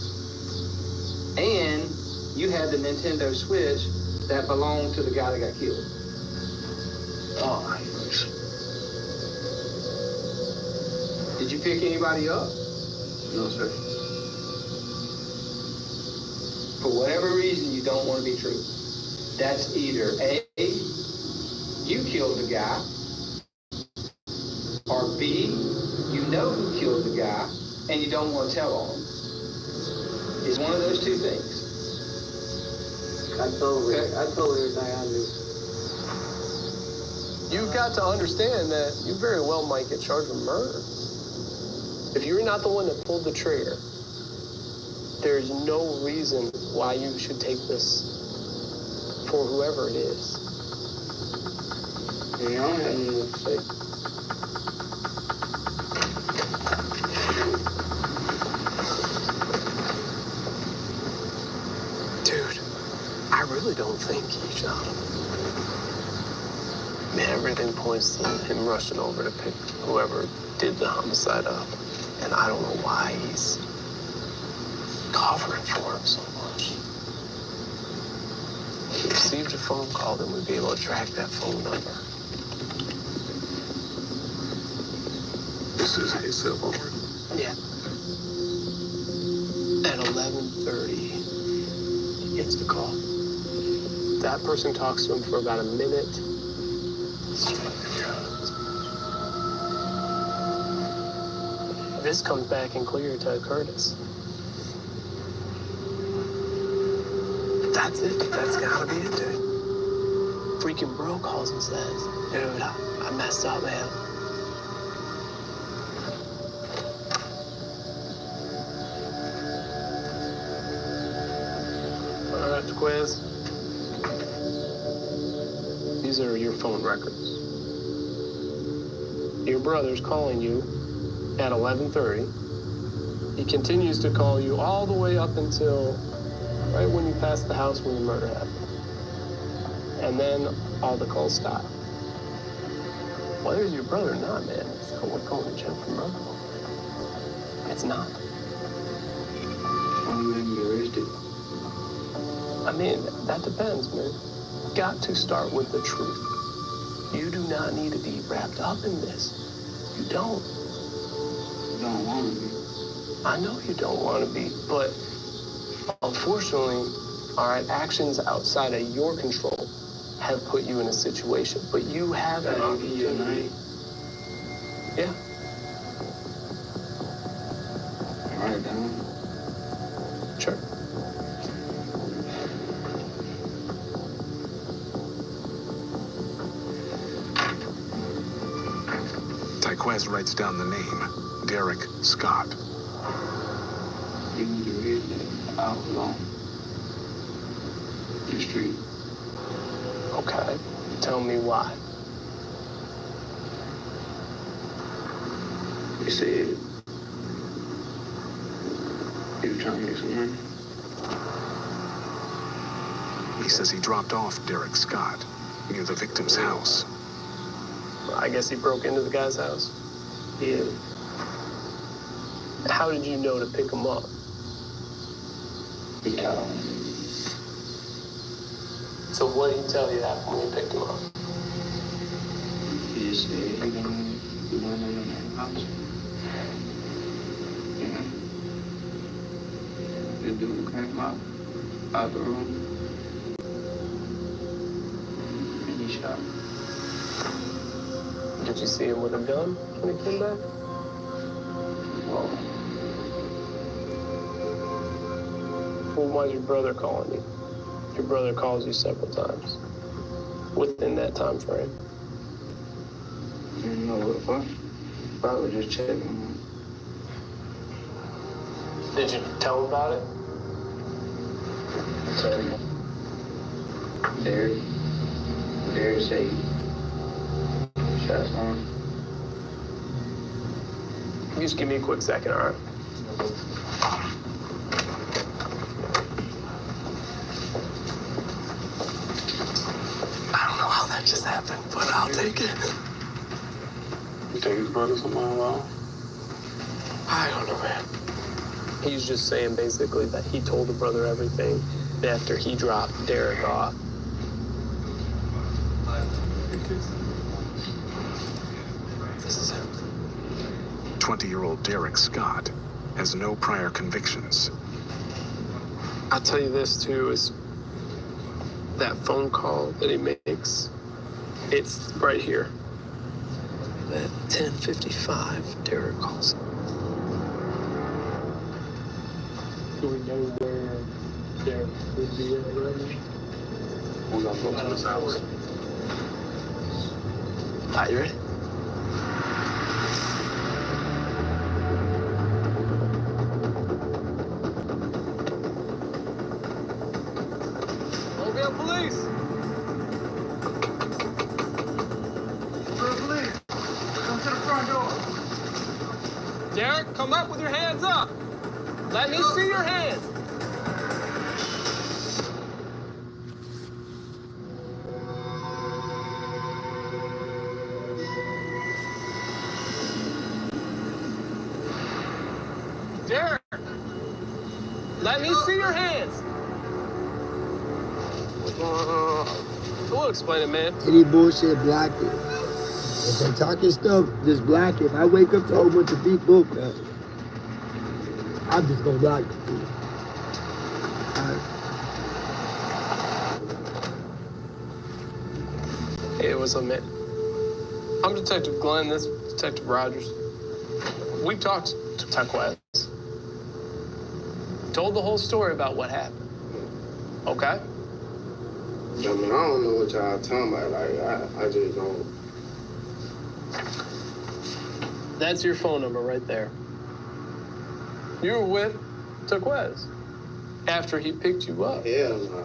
and you had the Nintendo Switch that belonged to the guy that got killed. Oh, my goodness. Did you pick anybody up? No, sir. For whatever reason, you don't want to be true. That's either A, you killed the guy, or B, you know who killed the guy, and you don't want to tell on him. It's one of those two things. I told everything I knew. You've got to understand that you very well might get charged with murder. If you're not the one that pulled the trigger, there's no reason why you should take this for whoever it is. Yeah, I don't have anything to say. Dude, I really don't think he shot him. Man, everything points to him rushing over to pick whoever did the homicide up. And I don't know why he's covering for him so much. If he received a phone call, then we'd be able to track that phone number. This is his cell phone. Yeah. At 11:30, he gets the call. That person talks to him for about a minute. this comes back in clear to Curtis. That's it. That's gotta be it, dude. Freaking bro calls and says, dude, I messed up, man. All right, the quiz. These are your phone records. Your brother's calling you at 11:30. He continues to call you all the way up until right when you pass the house when the murder happened. And then all the calls stop. Whether it's your brother or not, man, we're going to jail for murder. It's not. I mean, that depends, man. Got to start with the truth. You do not need to be wrapped up in this. You don't. You don't want to be. I know you don't want to be, but unfortunately, all right, actions outside of your control have put you in a situation, but you have an opportunity. Yeah. Write it down. Sure. Tyquez writes down the name, Derek Scott. You need to read it out loud. The street. Okay. Tell me why. They said he was trying to make some money. He says he dropped off Derek Scott near the victim's house. I guess he broke into the guy's house. Yeah. How did you know to pick him up? He told me. So what did he tell you happened when you picked him up? He just said he went in the house. Yeah. The dude came out the room. And he shot him. Did you see him with a gun when he came back? Whoa. Well, why's your brother calling you? Your brother calls you several times within that time frame. Didn't know what for. Probably just checking him. Did you tell him about it? I told him. Derek said he shot someone. You just give me a quick second, all right? I don't know how that just happened, but I'll take it. You think his brother's somewhere alone? I don't know, man. He's just saying basically that he told the brother everything after he dropped Derek off. This is him. 20-year-old Derek Scott has no prior convictions. I'll tell you this too, is that phone call that he makes, it's right here. At 10:55, Derek calls him. Do we know where Derek would be at right now? We're gonna go to his house. Are you ready? Mobile police! Police! Come to the front door. Derek, come up with your hands up. Let me see your hands. Derek, let me see your hands. What's going on? We'll explain it, man. Any bullshit, block it. If they talking stuff, just block it. If I wake up to a whole bunch of people, I'm just gonna block it. Hey, what's up, man? I'm Detective Glenn. This is Detective Rogers. We talked Taquez. Told the whole story about what happened. Okay? I mean, I don't know what y'all talking about. Like, I just don't. That's your phone number right there. You were with Taquez after he picked you up. Hell no.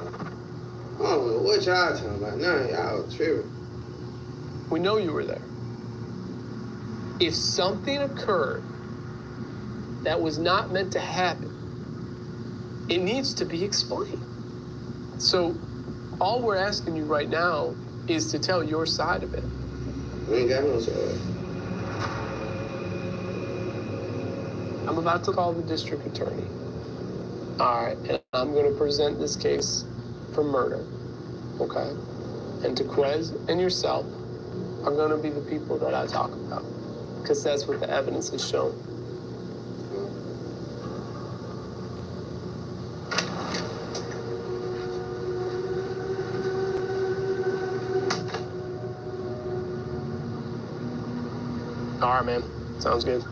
I don't know what y'all talking about. None of y'all tripping. We know you were there. If something occurred that was not meant to happen, it needs to be explained. So all we're asking you right now is to tell your side of it. We ain't got no side. I'm about to call the district attorney. All right, and I'm going to present this case for murder, okay? And Taquez and yourself are going to be the people that I talk about, because that's what the evidence has shown. All right, man. Sounds good.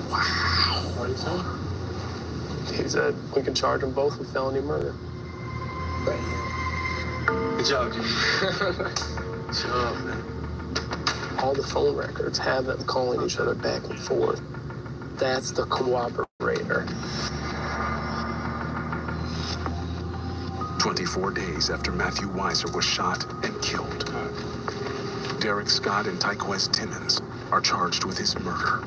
Wow. What did he say? He said we can charge them both with felony murder. Good job, Jimmy. Good job, man. All the phone records have them calling each other back and forth. That's the cooperator. 24 days after Matthew Weiser was shot and killed, Derek Scott and Taquez Timmons are charged with his murder.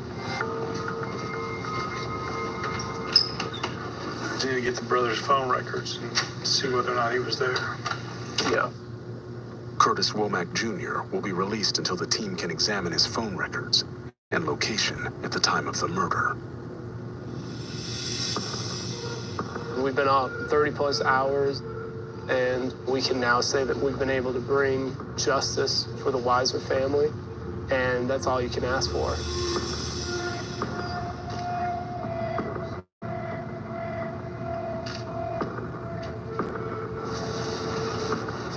I need to get the brother's phone records and see whether or not he was there. Yeah. Curtis Womack Jr. will be released until the team can examine his phone records and location at the time of the murder. We've been up 30 plus hours, and we can now say that we've been able to bring justice for the Weiser family, and that's all you can ask for.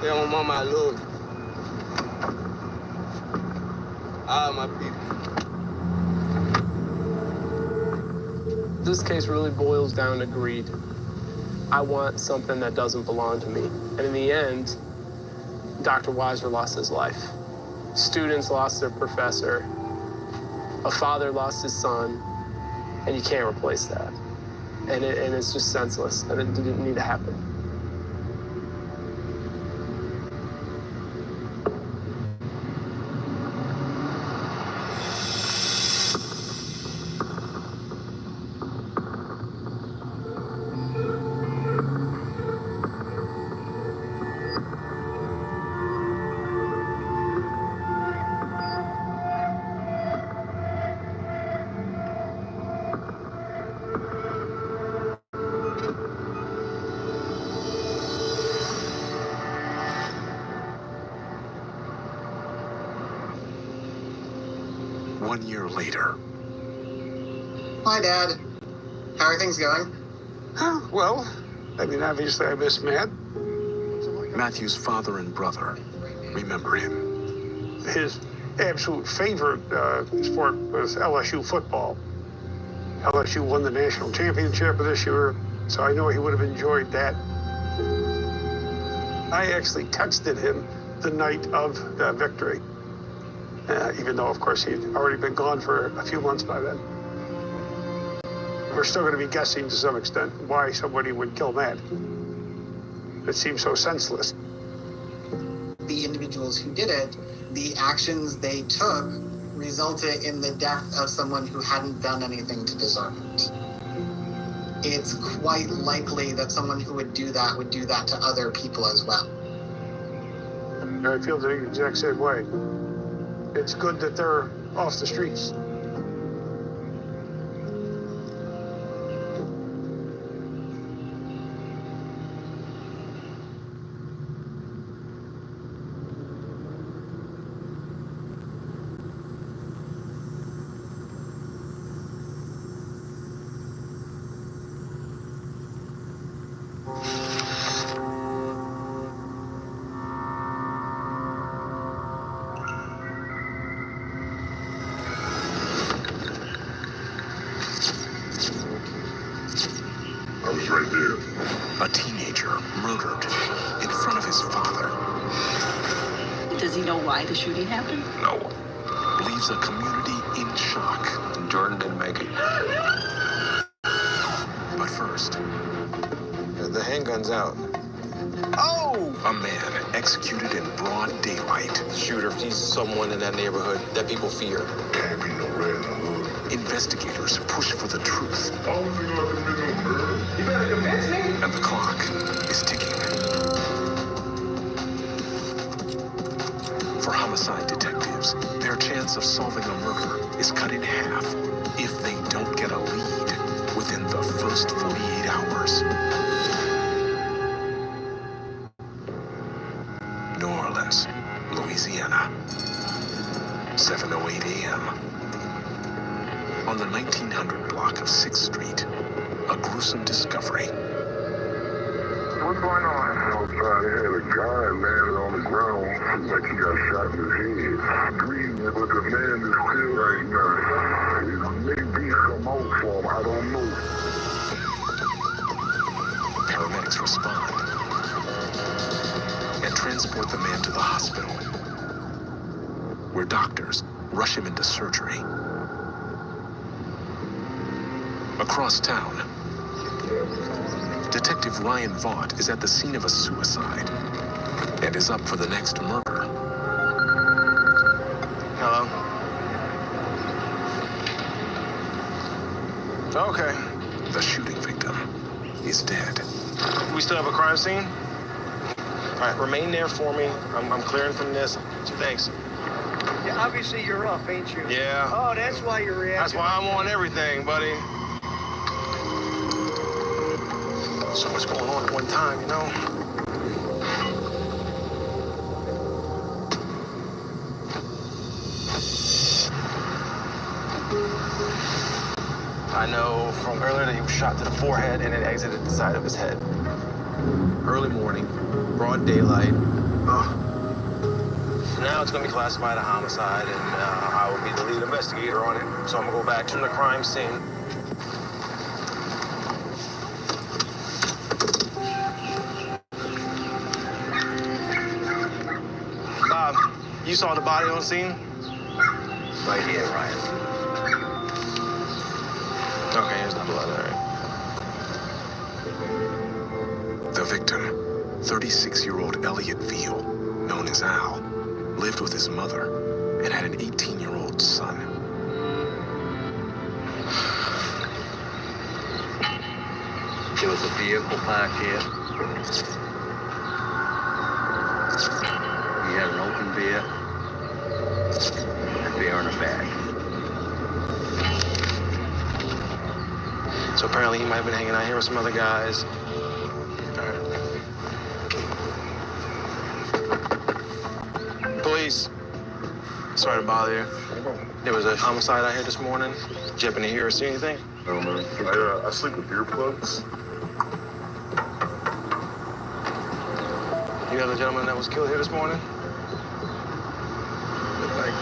Tell my mama I love you. All my people. This case really boils down to greed. I want something that doesn't belong to me. And in the end, Dr. Weiser lost his life. Students lost their professor. A father lost his son. And you can't replace that. And it's just senseless. And it didn't need to happen. One year later. Hi, Dad. How are things going? Well, I mean, obviously I miss Matt. Matthew's father and brother remember him. His absolute favorite sport was LSU football. LSU won the national championship this year, so I know he would have enjoyed that. I actually texted him the night of the victory, even though, of course, he'd already been gone for a few months by then. We're still going to be guessing to some extent why somebody would kill Matt. It seems so senseless. The individuals who did it, the actions they took resulted in the death of someone who hadn't done anything to deserve it. It's quite likely that someone who would do that to other people as well. I feel the exact same way. It's good that they're off the streets. was right there. A teenager murdered in front of his father. Does he know why the shooting happened? No. Leaves a community in shock. Jordan didn't make it. But first, The handgun's out. oh! A man executed in broad daylight. Shooter, he's someone in that neighborhood that people fear. Can't be no red in the hood. Investigators push for the truth. I don't think I can be no murder. You better convince me. And the clock is ticking. For homicide detectives, their chance of solving a murder is cut in half if they don't get a lead within the first 48 hours. New Orleans, Louisiana, 7:08 a.m. On the 1900 block of 6th Street, a gruesome discovery. What's going on? Outside, they had a guy landed on the ground like he got shot in his head. Breathing, but the man is still right now. It may be some hope for him, I don't know. Paramedics respond and transport the man to the hospital, where doctors rush him into surgery. Across town, Detective Ryan Vaught is at the scene of a suicide and is up for the next murder. Hello? Okay. The shooting victim is dead. We still have a crime scene? All right, remain there for me. I'm clearing from this. Thanks. Yeah, obviously you're up, ain't you? Yeah. Oh, that's why you're reacting. That's why I'm on everything, buddy. So much going on at one time, you know? I know from earlier that he was shot to the forehead and it exited the side of his head. Early morning, broad daylight. Now it's going to be classified a homicide, and I will be the lead investigator on it. So I'm going to go back to the crime scene. Bob, you saw the body on scene? Right here, Ryan. Okay, here's the blood, all right. The victim, 36-year-old Elliot Veal, known as Al, lived with his mother and had an 18-year-old son. There was a vehicle parked here. He had an open beer. And beer in a bag. So apparently he might have been hanging out here with some other guys. Police. Sorry to bother you. There was a homicide out here this morning. Did you happen to hear or see anything? No, man. I sleep with earplugs. You know the gentleman that was killed here this morning? Like,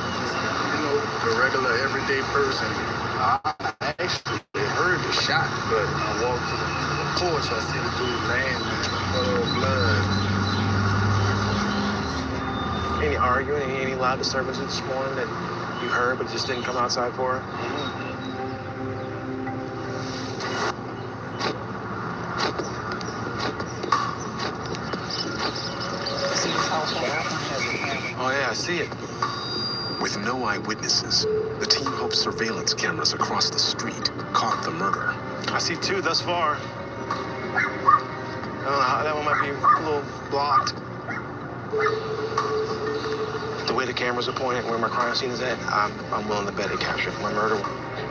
the regular everyday person. I actually heard the shot, but I walked to the porch, I see the dude laying there, full of blood. Any arguing, any loud disturbances this morning that you heard but just didn't come outside for? Oh yeah, I see it. With no eyewitnesses, the team hopes surveillance cameras across the street caught the murder. I see two thus far. I don't know how that one might be a little blocked. The way the cameras are pointed, where my crime scene is at, I'm willing to bet it captured my murder.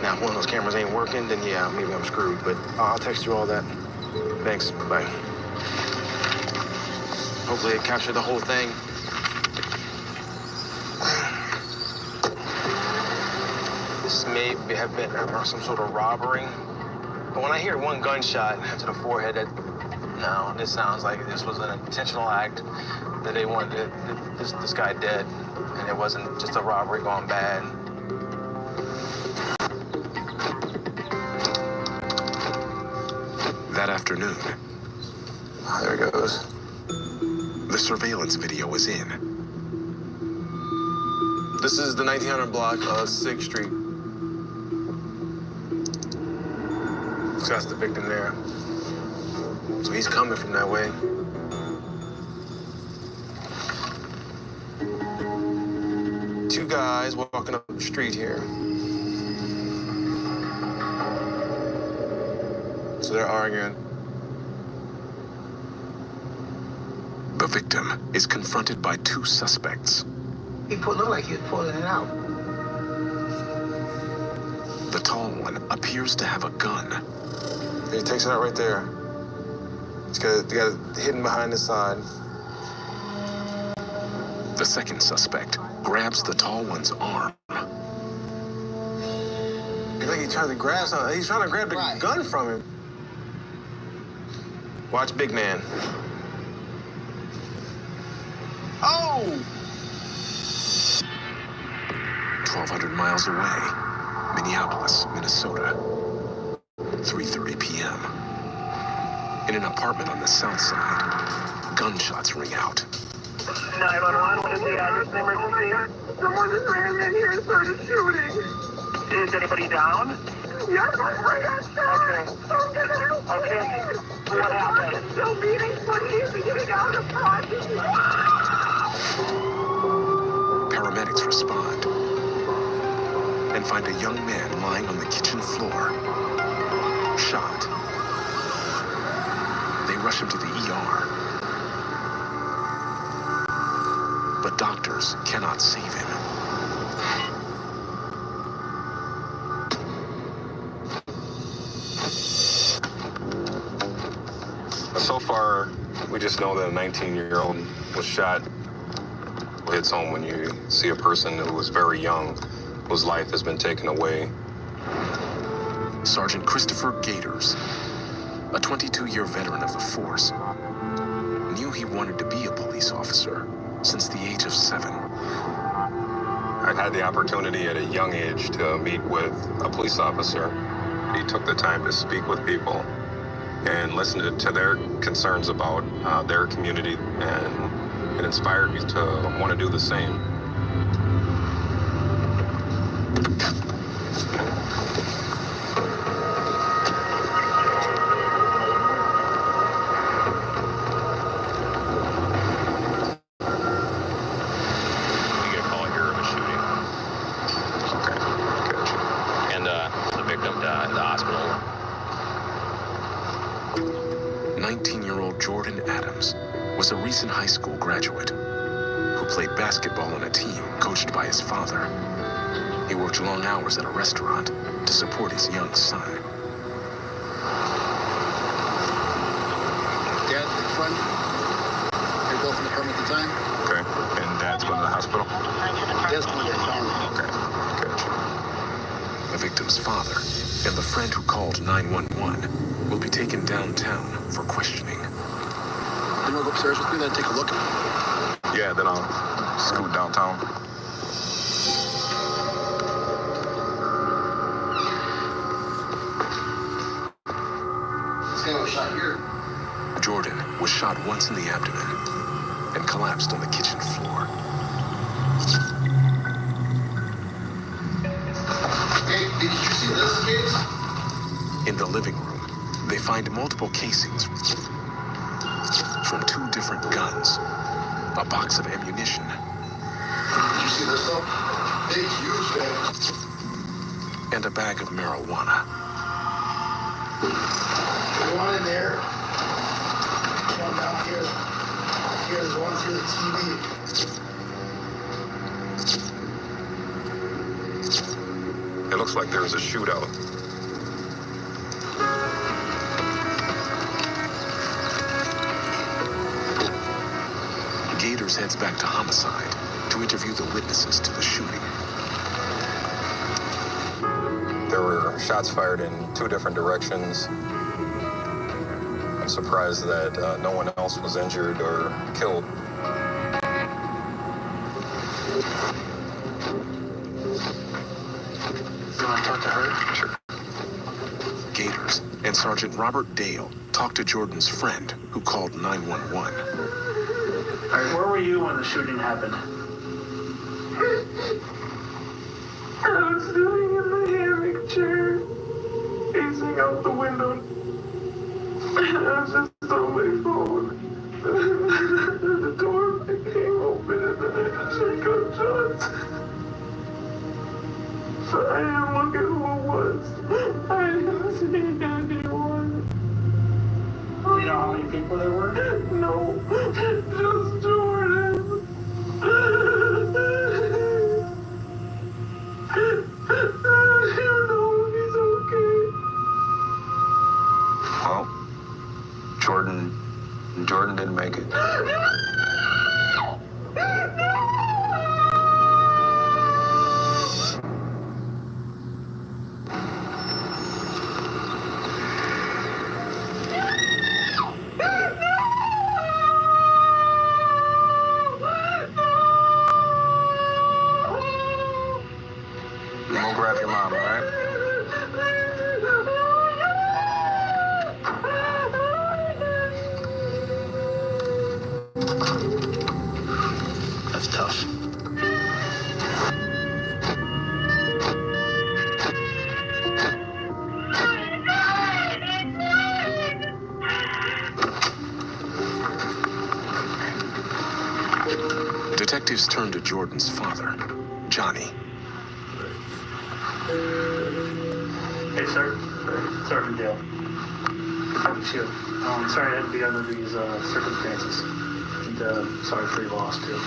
Now, if one of those cameras ain't working, then yeah, maybe I'm screwed. But I'll text you all that. Thanks. Bye. Hopefully it captured the whole thing. This may have been some sort of robbery. But when I hear one gunshot to the forehead, no, this sounds like this was an intentional act, that they wanted this guy dead, and it wasn't just a robbery gone bad. That afternoon, There it goes. the surveillance video is in. This is the 1900 block of 6th Street. So that's the victim there. So he's coming from that way. Two guys walking up the street here. So they're arguing. The victim is confronted by two suspects. He looked like he was pulling it out. The tall one appears to have a gun. He takes it out right there. He got it hidden behind his side. The second suspect grabs the tall one's arm. It's like he's trying to grab something. He's trying to grab the gun from him. Watch big man. Oh! 1,200 miles away, Minneapolis, Minnesota, 3:30 p.m. In an apartment on the south side, gunshots ring out. 911, what is the address and emergency? Someone just ran in here and started shooting. Is anybody down? Yes, I'm right outside. Okay. What happened? I'm still beating, but he's getting out of the process. Paramedics respond and find a young man lying on the kitchen floor, shot. They rush him to the ER. But doctors cannot save him. So far, we just know that a 19-year-old was shot. It hits home when you see a person who was very young, whose life has been taken away. Sergeant Christopher Gators, a 22-year veteran of the force, knew he wanted to be a police officer since the age of 7. I had the opportunity at a young age to meet with a police officer. He took the time to speak with people and listen to their concerns about their community, and it inspired me to want to do the same. Was a recent high school graduate who played basketball on a team coached by his father. He worked long hours at a restaurant to support his young son. Dad, in front. They're both in the apartment at the time. Okay. And Dad's going to the hospital? Dad's going to the hospital. The victim's father and the friend who called 911 will be taken downtown for questioning. You want to go upstairs with me, then take a look? Yeah, then I'll scoot downtown. This guy was shot here. Jordan was shot once in the abdomen and collapsed on the kitchen floor. Hey, did you see this case? In the living room, they find multiple casings from 2 different guns, a box of ammunition. Did you see this though? Big, huge bag. And a bag of marijuana. There's one in there. One down here. Here's one through the TV. It looks like there was a shootout. Gators heads back to homicide to interview the witnesses to the shooting. There were shots fired in 2 different directions. I'm surprised that no one else was injured or killed. You want to talk to her? Sure. Gators and Sergeant Robert Dale talked to Jordan's friend, who called 911. All right, where were you when the shooting happened? I was sitting in the hammock chair, facing out the window. I was just on my phone. The door came open and then I heard gunshots. So I didn't look at who it was. I didn't see anyone. You know how many people there were? No, just Jordan. You know he's okay. Well, Jordan didn't make it. I'm gonna grab your mom, all right? That's tough. Detectives turned to Jordan's father, Johnny. Hey, sir. Sergeant Dale. Shoot. Sorry I had to be under these circumstances. And sorry for your loss, too.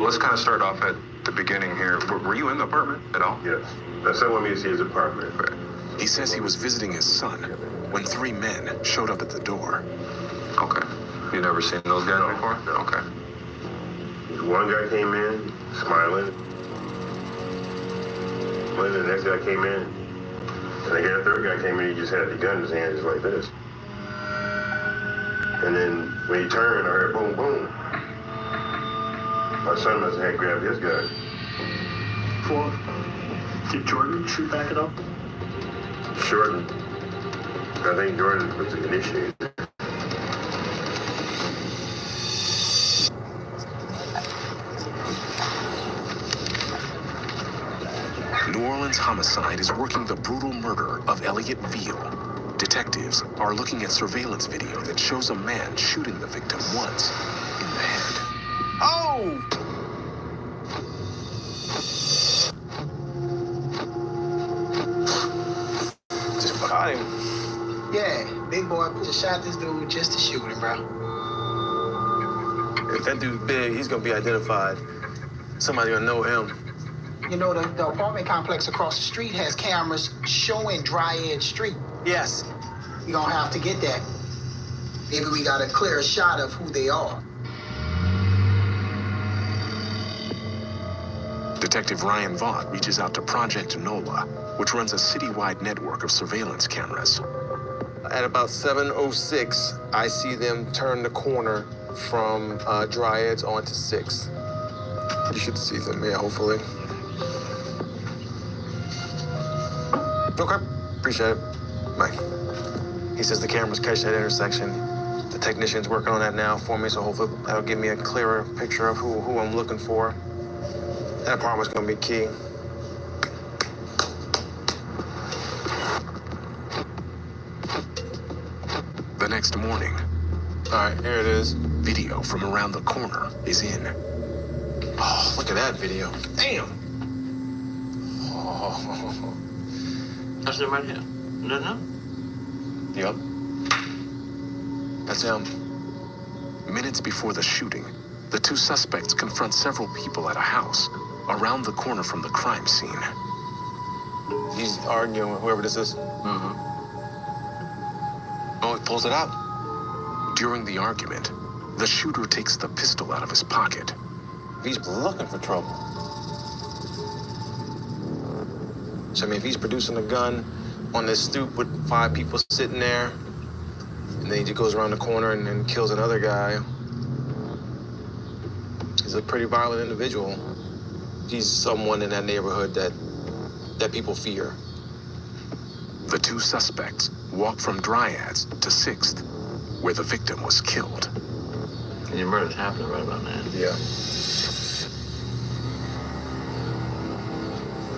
Let's kind of start off at the beginning here. Were you in the apartment at all? Yes. Someone wanted me to see his apartment. He says he was visiting his son when 3 men showed up at the door. Okay. You never seen those guys before? No. Okay. One guy came in, smiling. When the next guy came in, and the third guy came in, he just had the gun in his hand just like this. And then when he turned, I heard boom, boom. My son must have grabbed his gun. Well, did Jordan shoot back at all? Jordan. I think Jordan was the initiator. New Orleans homicide is working the brutal murder of Elliot Veal. Detectives are looking at surveillance video that shows a man shooting the victim once in the head. Oh! Just got him. Yeah, big boy just shot this dude just to shoot him, bro. If that dude's big, he's gonna be identified. Somebody gonna know him. You know, the apartment complex across the street has cameras showing Dry Edge Street. Yes. We're gonna have to get that. Maybe we got a clear shot of who they are. Detective Ryan Vaught reaches out to Project NOLA, which runs a citywide network of surveillance cameras. At about 7:06, I see them turn the corner from Dry Edge onto 6th. You should see them here, hopefully. Okay, appreciate it. Bye. He says the cameras catch that intersection. The technician's working on that now for me, so hopefully that'll give me a clearer picture of who I'm looking for. That apartment's gonna be key. The next morning, all right, here it is. Video from around the corner is in. Oh, look at that video. Damn. Oh. That's him right here. No? Yep. That's him. Minutes before the shooting, the 2 suspects confront several people at a house around the corner from the crime scene. He's arguing with whoever this is. Mm-hmm. Oh, he pulls it out. During the argument, the shooter takes the pistol out of his pocket. He's looking for trouble. So, I mean, if he's producing a gun on this stoop with 5 people sitting there, and then he just goes around the corner and kills another guy, he's a pretty violent individual. He's someone in that neighborhood that people fear. The two suspects walk from Dryads to 6th, where the victim was killed. And your murder's happening right about now. Yeah.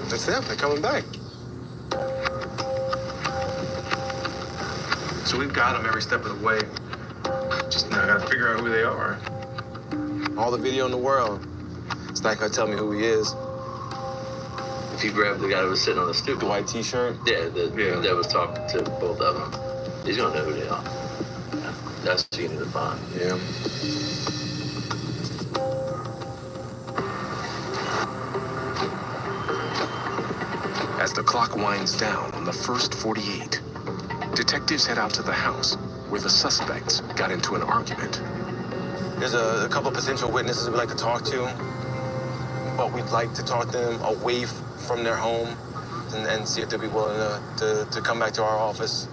That's them. They're coming back. So we've got them every step of the way. Just now gotta figure out who they are. All the video in the world. It's not gonna tell me who he is. If you grab the guy that was sitting on the stoop. The white t-shirt? Yeah, that was talking to both of them. He's gonna know who they are. That's what you need to find. Yeah. As the clock winds down on the first 48, detectives head out to the house where the suspects got into an argument. There's a couple of potential witnesses we'd like to talk to, but we'd like to talk to them away from their home and see if they'll be willing to come back to our office.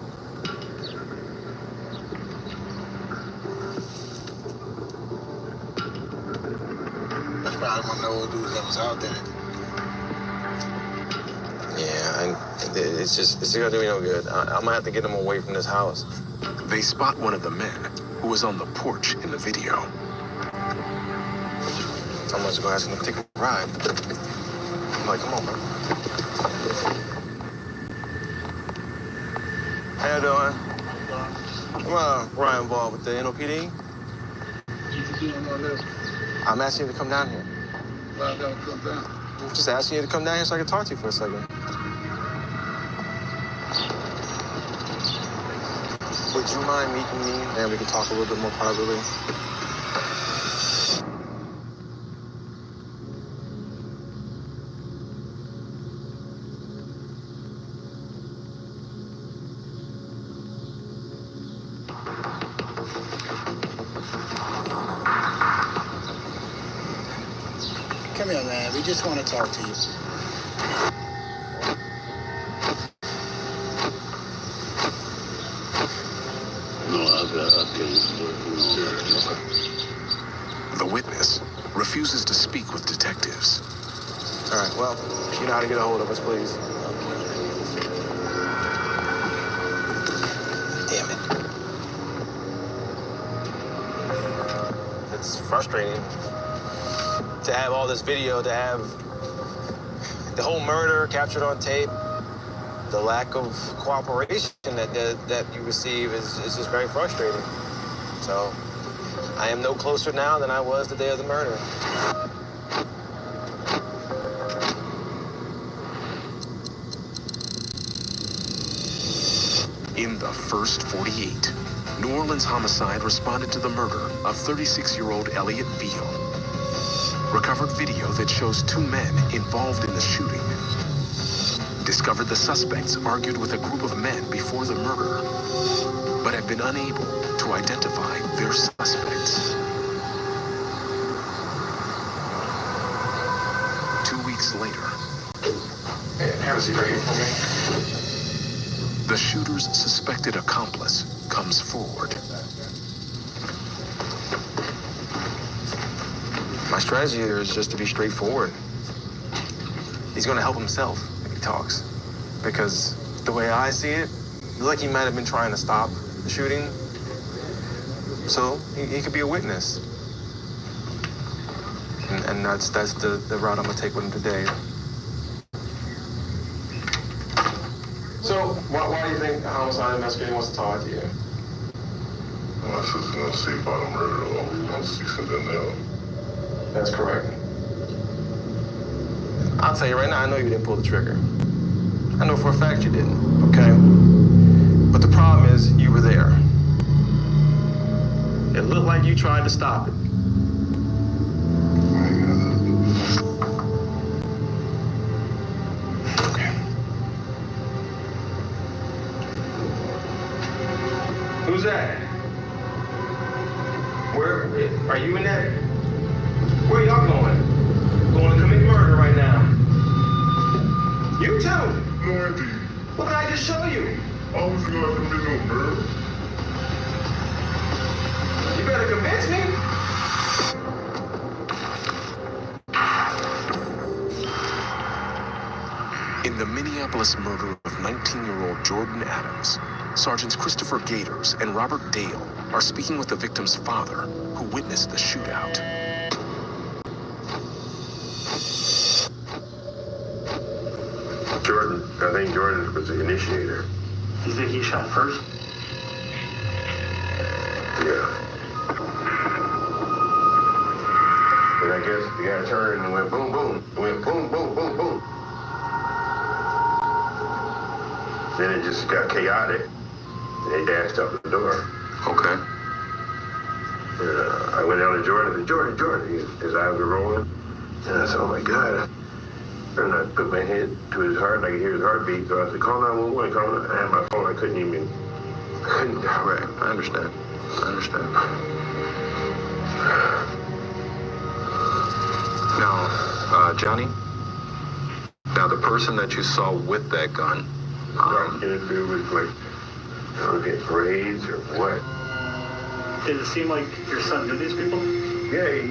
That's probably one of those dudes that was out there. Yeah, and it's just gonna do me no good. I'm gonna have to get them away from this house. They spot one of the men who was on the porch in the video. I'm just gonna ask him to take a ride. I'm like, come on, bro. How you doing? I'm Ryan involved with the NOPD. I'm asking you to come down here. Why I gotta come down? I'm just asking you to come down here so I can talk to you for a second. Would you mind meeting me and we can talk a little bit more privately? Come here, man. We just want to talk to you. The witness refuses to speak with detectives. All right, well, you know how to get a hold of us, please. Damn it. It's frustrating to have all this video, to have the whole murder captured on tape. The lack of cooperation that you receive is just very frustrating. So I am no closer now than I was the day of the murder. In the first 48, New Orleans homicide responded to the murder of 36-year-old Elliot Veal. Recovered video that shows two men involved in the shooting. Discovered the suspects argued with a group of men before the murder, but have been unable to identify their suspects. 2 weeks later, Have a seat right here for me. the shooter's suspected accomplice comes forward. My strategy here is just to be straightforward. He's gonna help himself if he talks. Because the way I see it, it's like he might have been trying to stop the shooting. So he could be a witness. And that's the route I'm gonna take with him today. So why do you think the homicide investigator wants to talk to you? My sister's gonna see about the murder of 116 and now. That's correct. I'll tell you right now, I know you didn't pull the trigger. I know for a fact you didn't, okay? But the problem is, you were there. It looked like you tried to stop it. Okay. Who's that? Where, are you in that? Where y'all going? Going to commit murder right now. You too. No, Auntie. What did I just show you? I was gonna commit no murder. You better convince me. In In the Minneapolis murder of 19-year-old Jordan Adams, Sergeants Christopher Gators and Robert Dale are speaking with the victim's father, who witnessed the shootout. Jordan, I think Jordan was the initiator. You think he shot first? Yeah. And I guess the guy turned and went boom, boom. It went boom, boom, boom, boom. Then it just got chaotic. And they dashed out the door. Okay. I went down to Jordan. I said, Jordan. His eyes were rolling. And I said, oh my God. And I put my head to his heart and I could hear his heartbeat. So I said, call 911, call 911. I had my phone. I couldn't. Right. I understand. Now, Johnny, now the person that you saw with that gun, If it was like, okay, grades or what? Did it seem like your son knew these people? Yeah, he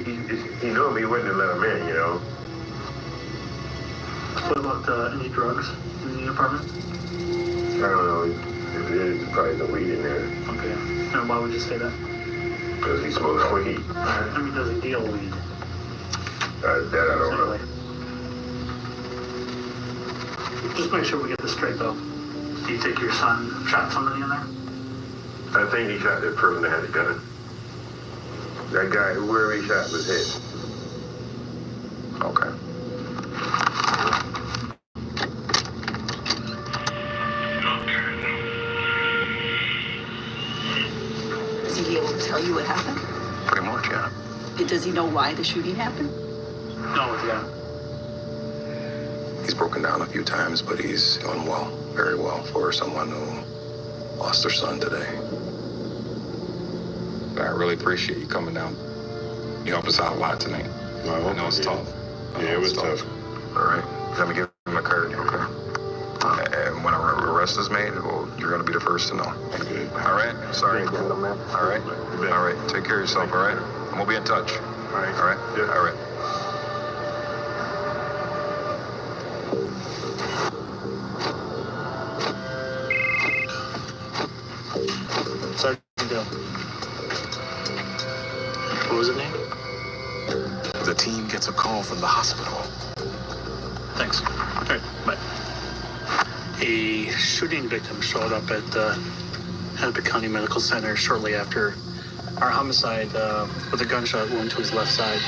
knew him. He wouldn't have let him in, you know. What about any drugs in the apartment? I don't know. If it is, probably the weed in there. Okay. And why would you say that? Because he smokes weed. I mean, does he deal weed? That I don't know. Just make sure we get this straight, though. Do you think your son shot somebody in there? I think he shot that person that had the gun. That guy, whoever he shot, was hit. okay. Is he able to tell you what happened? Pretty much, yeah. Does he know why the shooting happened? No, yeah. He's broken down a few times, but he's doing well, very well for someone who lost their son today. I really appreciate you coming down. You helped us out a lot tonight. I know it's tough. Yeah, it was tough. All right. Let me give him a card, okay? And when an arrest is made, well, you're going to be the first to know. Okay. All right? Sorry. All right? All right. Take care of yourself, all right? And we'll be in touch. All right. All right? Yeah. All right. Sergeant Dale. What was his name? The team gets a call from the hospital. Thanks. All right, bye. A shooting victim showed up at the Hennepin County Medical Center shortly after our homicide with a gunshot wound to his left side.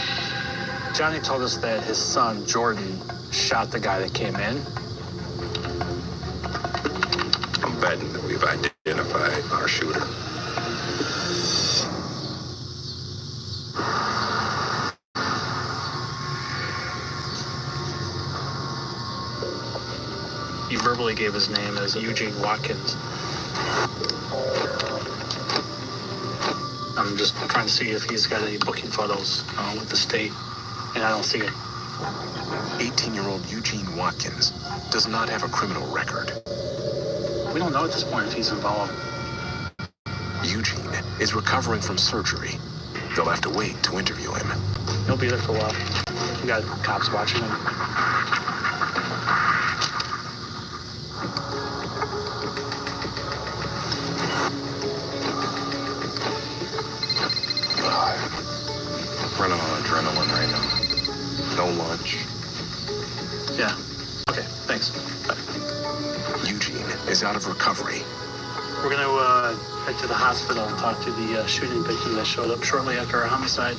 Johnny told us that his son, Jordan, shot the guy that came in. I'm betting that we've identified our shooter. He verbally gave his name as Eugene Watkins. I'm just trying to see if he's got any booking photos with the state, and I don't see it. 18-year-old Eugene Watkins does not have a criminal record. We don't know at this point if he's involved. Eugene is recovering from surgery. They'll have to wait to interview him. He'll be there for a while. We got cops watching him. Running on adrenaline right now. No lunch. Yeah. Okay, thanks. Bye. Eugene is out of recovery. We're going to head to the hospital and talk to the shooting victim that showed up shortly after our homicide.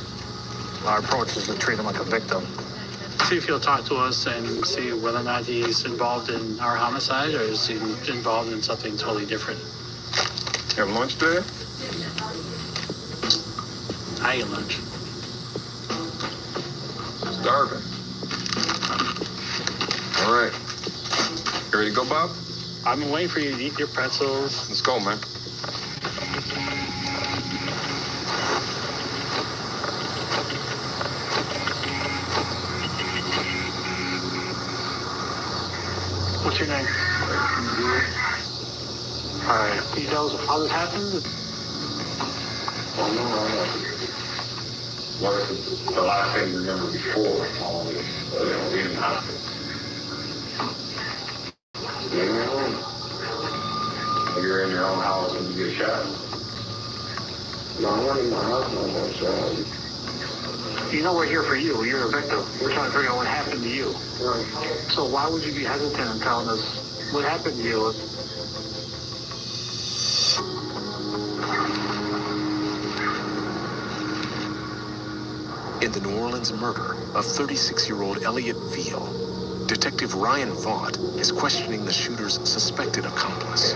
Our approach is to treat him like a victim. See if he'll talk to us and see whether or not he's involved in our homicide or is he involved in something totally different. You have lunch today? I ate lunch. Starving. All right. You ready to go, Bob? I've been waiting for you to eat your pretzels. Let's go, man. What's your name? Alright. Can you tell us how this happened? Oh, no. What is the last thing you remember before all this? In the hospital. Leave me alone. You're in your own house and you get shot. No, I'm not in my house no more, so. You know we're here for you. You're a victim. We're trying to figure out what happened to you. Right. So why would you be hesitant in telling us what happened to you? In the New Orleans murder of 36-year-old Elliot Veal, Detective Ryan Vaught is questioning the shooter's suspected accomplice.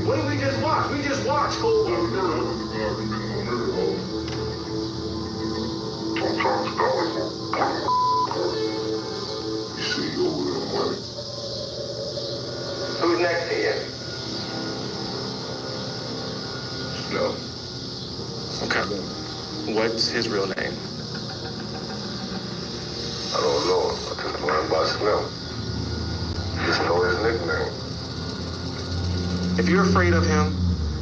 What did we just watch? We just watched, Cole. I'm trying to stop it. You see, you over there, money. Who's next to you? No. Okay. What's his real name? I don't know. I just learned by Slim. Just know his nickname. If you're afraid of him,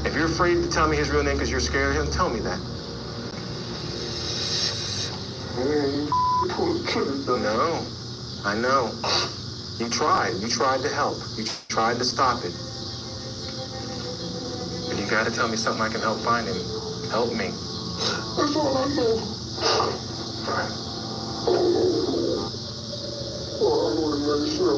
if you're afraid to tell me his real name because you're scared of him, tell me that. No, I know. You tried. You tried to help. You tried to stop it. But you gotta tell me something I can help find him. Help me. That's all I know. Right. Oh, I'm going to make sure.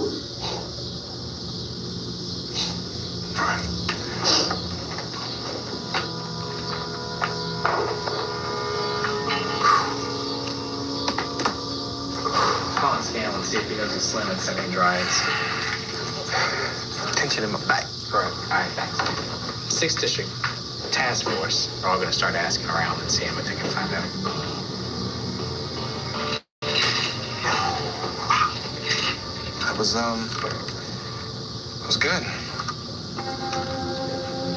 Call and scan and see if he knows the Slim and sending drives. Tension in my back. Correct. All right, thanks. 6th District Task Force are all going to start asking around and seeing what they can find out. That was good.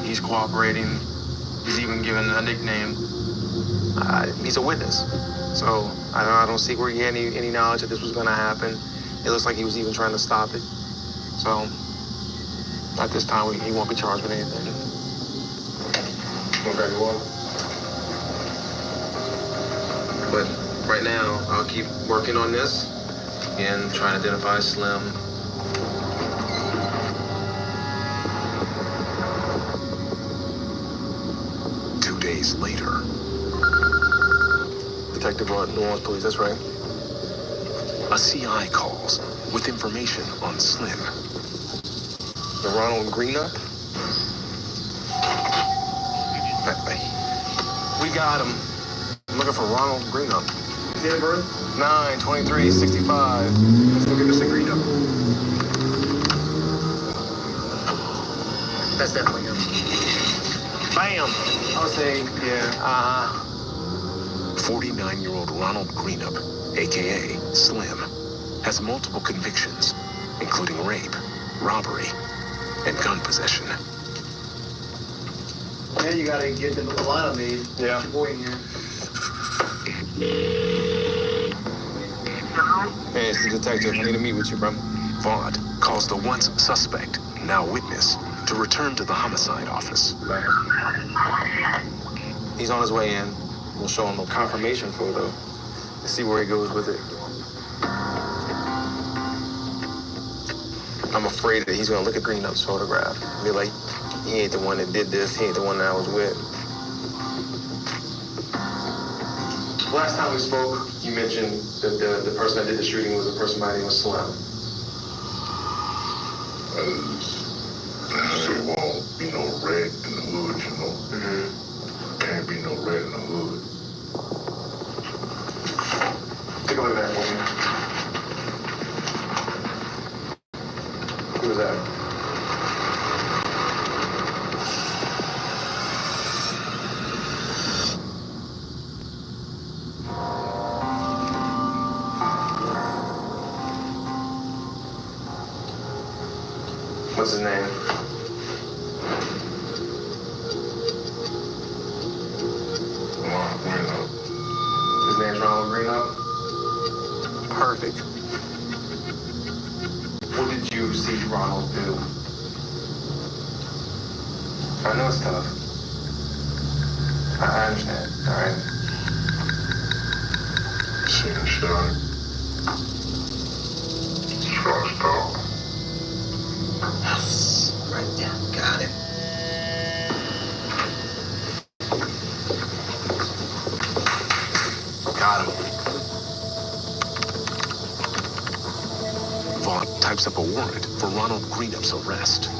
He's cooperating. He's even given a nickname. He's a witness. So I don't see where he had any knowledge that this was going to happen. It looks like he was even trying to stop it. So at this time, he won't be charged with anything. Okay, you want? But right now, I'll keep working on this and trying to identify Slim. Days later. Detective New Orleans Police, that's right. A CI calls with information on Slim. The Ronald Greenup? We got him. I'm looking for Ronald Greenup. Date of birth? 9/23/65. Let's look at Mr. Greenup. That's definitely him. Bam! I would say, yeah, 49-year-old Ronald Greenup, a.k.a. Slim, has multiple convictions, including rape, robbery, and gun possession. Man, you gotta get the lineup made. Yeah. Your boy in here. Hey, it's the detective. I need to meet with you, bro. Vaught calls the once suspect, now witness, to return to the homicide office. He's on his way in. We'll show him a confirmation photo and see where he goes with it. I'm afraid that he's gonna look at Greenup's photograph and be like, he ain't the one that did this, he ain't the one that I was with. Last time we spoke, you mentioned that the person that did the shooting was a person by the name of Slim. There won't be no red in the hood, you know. Mm-hmm. Can't be no red in the hood. Take a look at that for me. Who was that? What's his name? Ronald Greenup. His name's Ronald Greenup? Perfect. What did you see Ronald do? I know it's tough. I understand, all right? shot. Trust dog. Right there. Got it. Got him. Vaughn types up a warrant for Ronald Greenup's arrest.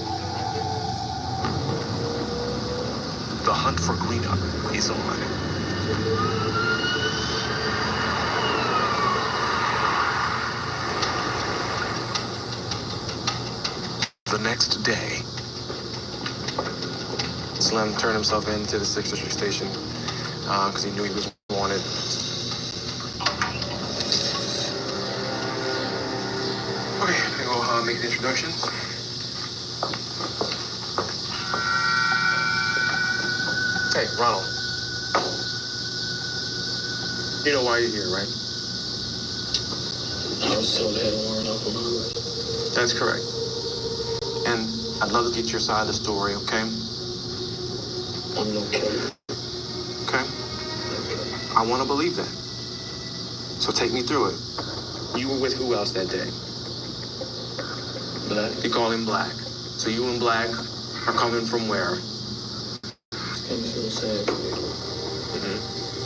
The hunt for Greenup is on. The next day, Slim turned himself into the 6th District Station because he knew he was wanted. Okay, I'm gonna go make the introductions. Hey, Ronald. You know why you're here, right? I was told I had a warrant out for my arrest. That's correct. And I'd love to get your side of the story, okay? I'm no killer. Okay? I want to believe that. So take me through it. You were with who else that day? Black. You call him Black. So you and Black are coming from where? Coming from the same.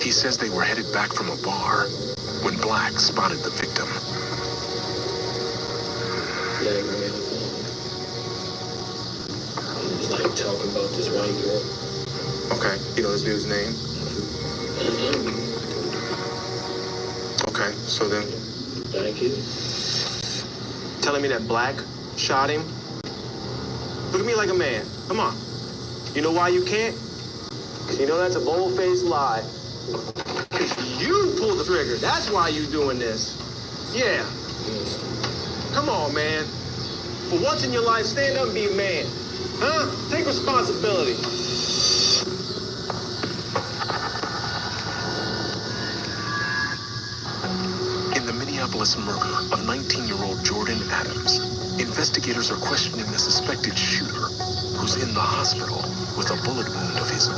He says they were headed back from a bar when Black spotted the victim. Black man. He was like talking about this white girl. Okay. You know this dude's name? Okay, so then. Thank you. Telling me that Black shot him? Look at me like a man. Come on. You know why you can't? Because you know that's a bold-faced lie. You pulled the trigger. That's why you doing this. Yeah. Yes. Come on, man. For once in your life, stand up and be a man. Huh? Take responsibility. In the Minneapolis murder of 19-year-old Jordan Adams, investigators are questioning the suspected shooter, who's in the hospital with a bullet wound of his own.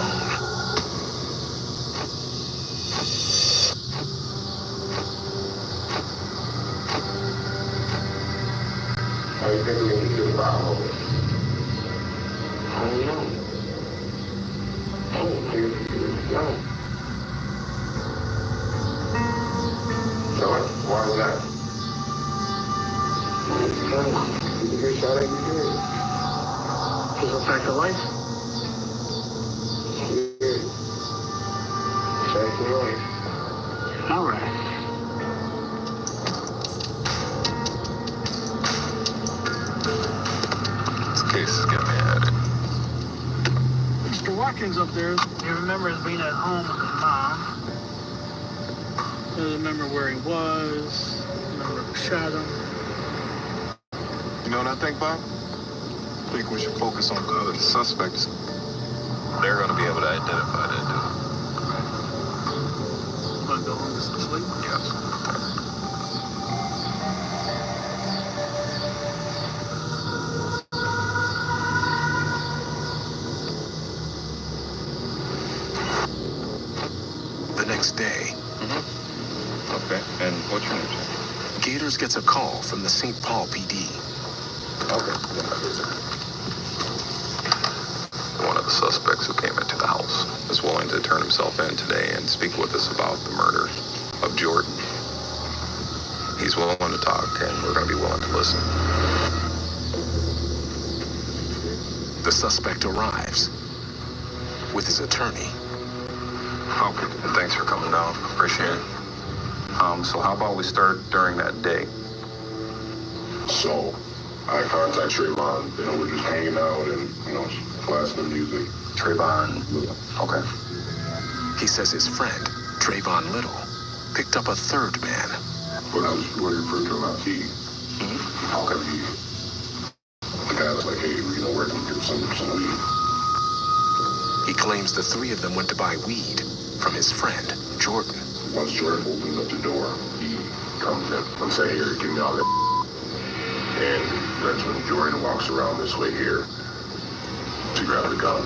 How you think we can get the bottom of it? I don't know. I don't think it's done. So why is that? You get shot every day. Just a fact of life. Yeah. Fact of life. All right. This case is getting me headed. Mr. Watkins up there, he remembers being at home with his mom. Doesn't remember where he was. Doesn't remember who shot him. You know what I think, Bob? I think we should focus on the other suspects. They're going to be able to identify that dude. Want to go home to some sleep? Yes. The next day, Okay, and what's your name, sir? Gators gets a call from the St. Paul PD. Okay. One of the suspects who came into the house is willing to turn himself in today and speak with us about the murder of Jordan. He's willing to talk, and we're going to be willing to listen. The suspect arrives with his attorney. Okay, and thanks for coming down. Appreciate it. So how about we start during that day? So, I contact Trayvon, we're just hanging out and, blasting the music. Trayvon, okay. He says his friend, Trayvon Little, picked up a third man. But I was what you refer to him as he. How come he? The guy was like, hey, where can we get some weed? He claims the three of them went to buy weed from his friend, Jordan. Once Jordan opens up the door, he comes in and says, here, give me all that. And that's when Jordan walks around this way here to grab the gun.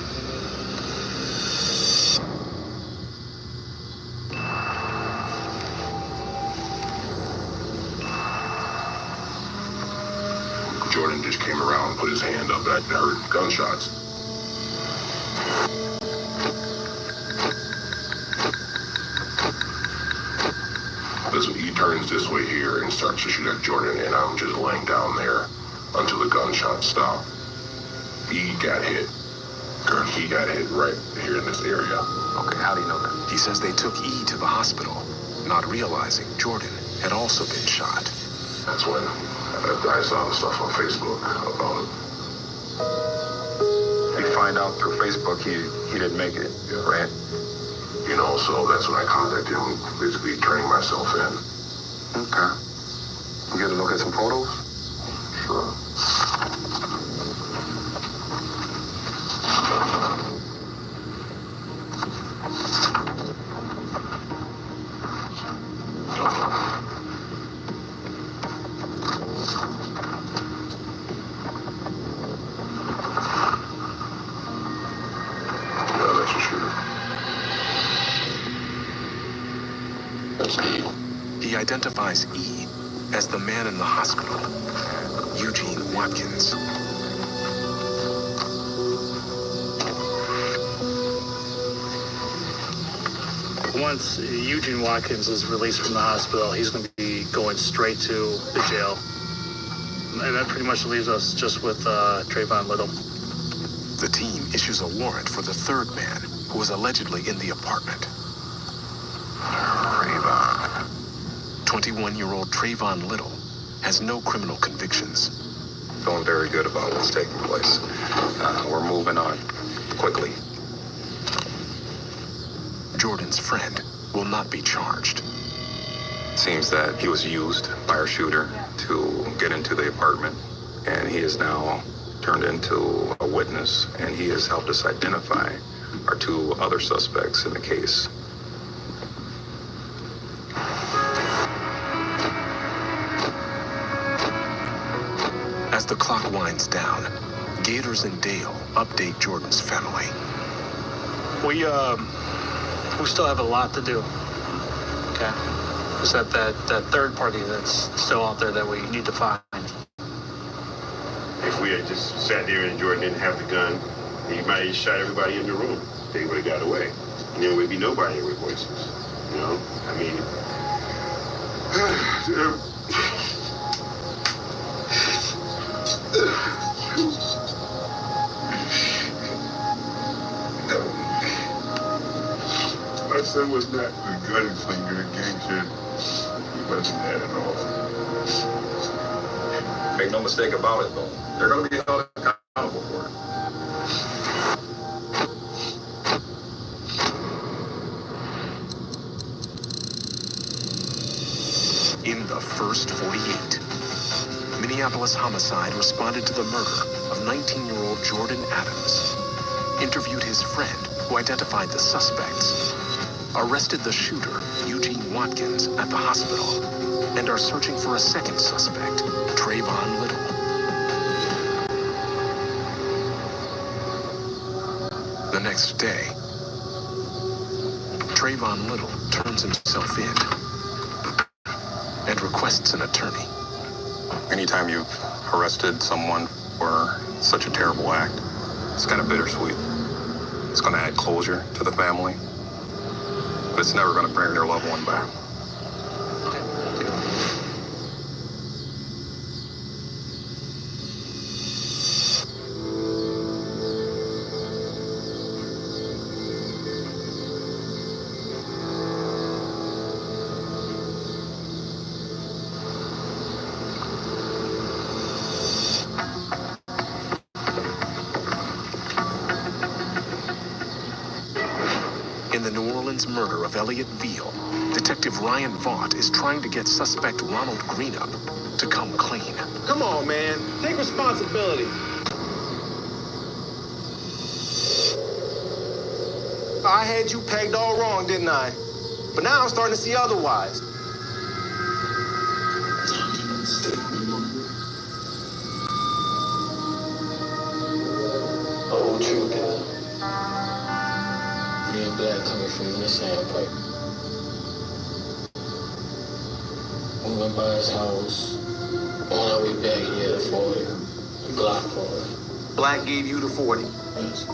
Jordan just came around and put his hand up, and I heard gunshots. That's when he turns this way here and starts to shoot at Jordan, and I'm just laying down there until the gunshots stop. He got hit. He got hit right here in this area. Okay, how do you know that? He says they took E to the hospital, not realizing Jordan had also been shot. That's when I saw the stuff on Facebook about it. You find out through Facebook he didn't make it, right? You know, so that's when I contacted him, basically turning myself in. Okay. We get a look at some photos? Sure. He identifies E as the man in the hospital, Eugene Watkins. Once Eugene Watkins is released from the hospital, he's going to be going straight to the jail. And that pretty much leaves us just with Trayvon Little. The team issues a warrant for the third man who was allegedly in the apartment. 21-year-old Trayvon Little has no criminal convictions. Feeling very good about what's taking place. We're moving on quickly. Jordan's friend will not be charged. Seems that he was used by our shooter to get into the apartment, and he is now turned into a witness, and he has helped us identify our two other suspects in the case. As the clock winds down, Gators and Dale update Jordan's family. We still have a lot to do. Okay. Is that third party that's still out there that we need to find. If we had just sat there and Jordan didn't have the gun, he might have shot everybody in the room. They would have got away. And there would be nobody with voices. You know? I mean, my son was not a gunslinger, a gangster. He wasn't that at all. Make no mistake about it, though. They're going to be held accountable for it. In the first 48, Minneapolis Homicide responded to the murder of 19-year-old Jordan Adams, interviewed his friend who identified the suspects, arrested the shooter, Eugene Watkins, at the hospital, and are searching for a second suspect, Trayvon Little. The next day, Trayvon Little turns himself in and requests an attorney. Anytime you've arrested someone for such a terrible act, it's kind of bittersweet. It's going to add closure to the family, but it's never going to bring their loved one back. In the New Orleans murder of Elliot Veal, Detective Ryan Vaught is trying to get suspect Ronald Greenup to come clean. Come on, man. Take responsibility. I had you pegged all wrong, didn't I? But now I'm starting to see otherwise. Oh, true, girl. Me and Black coming from the sandpipe. We went by his house. On our way back, he had a 40. Glock 40. Black gave you the 40. Yes.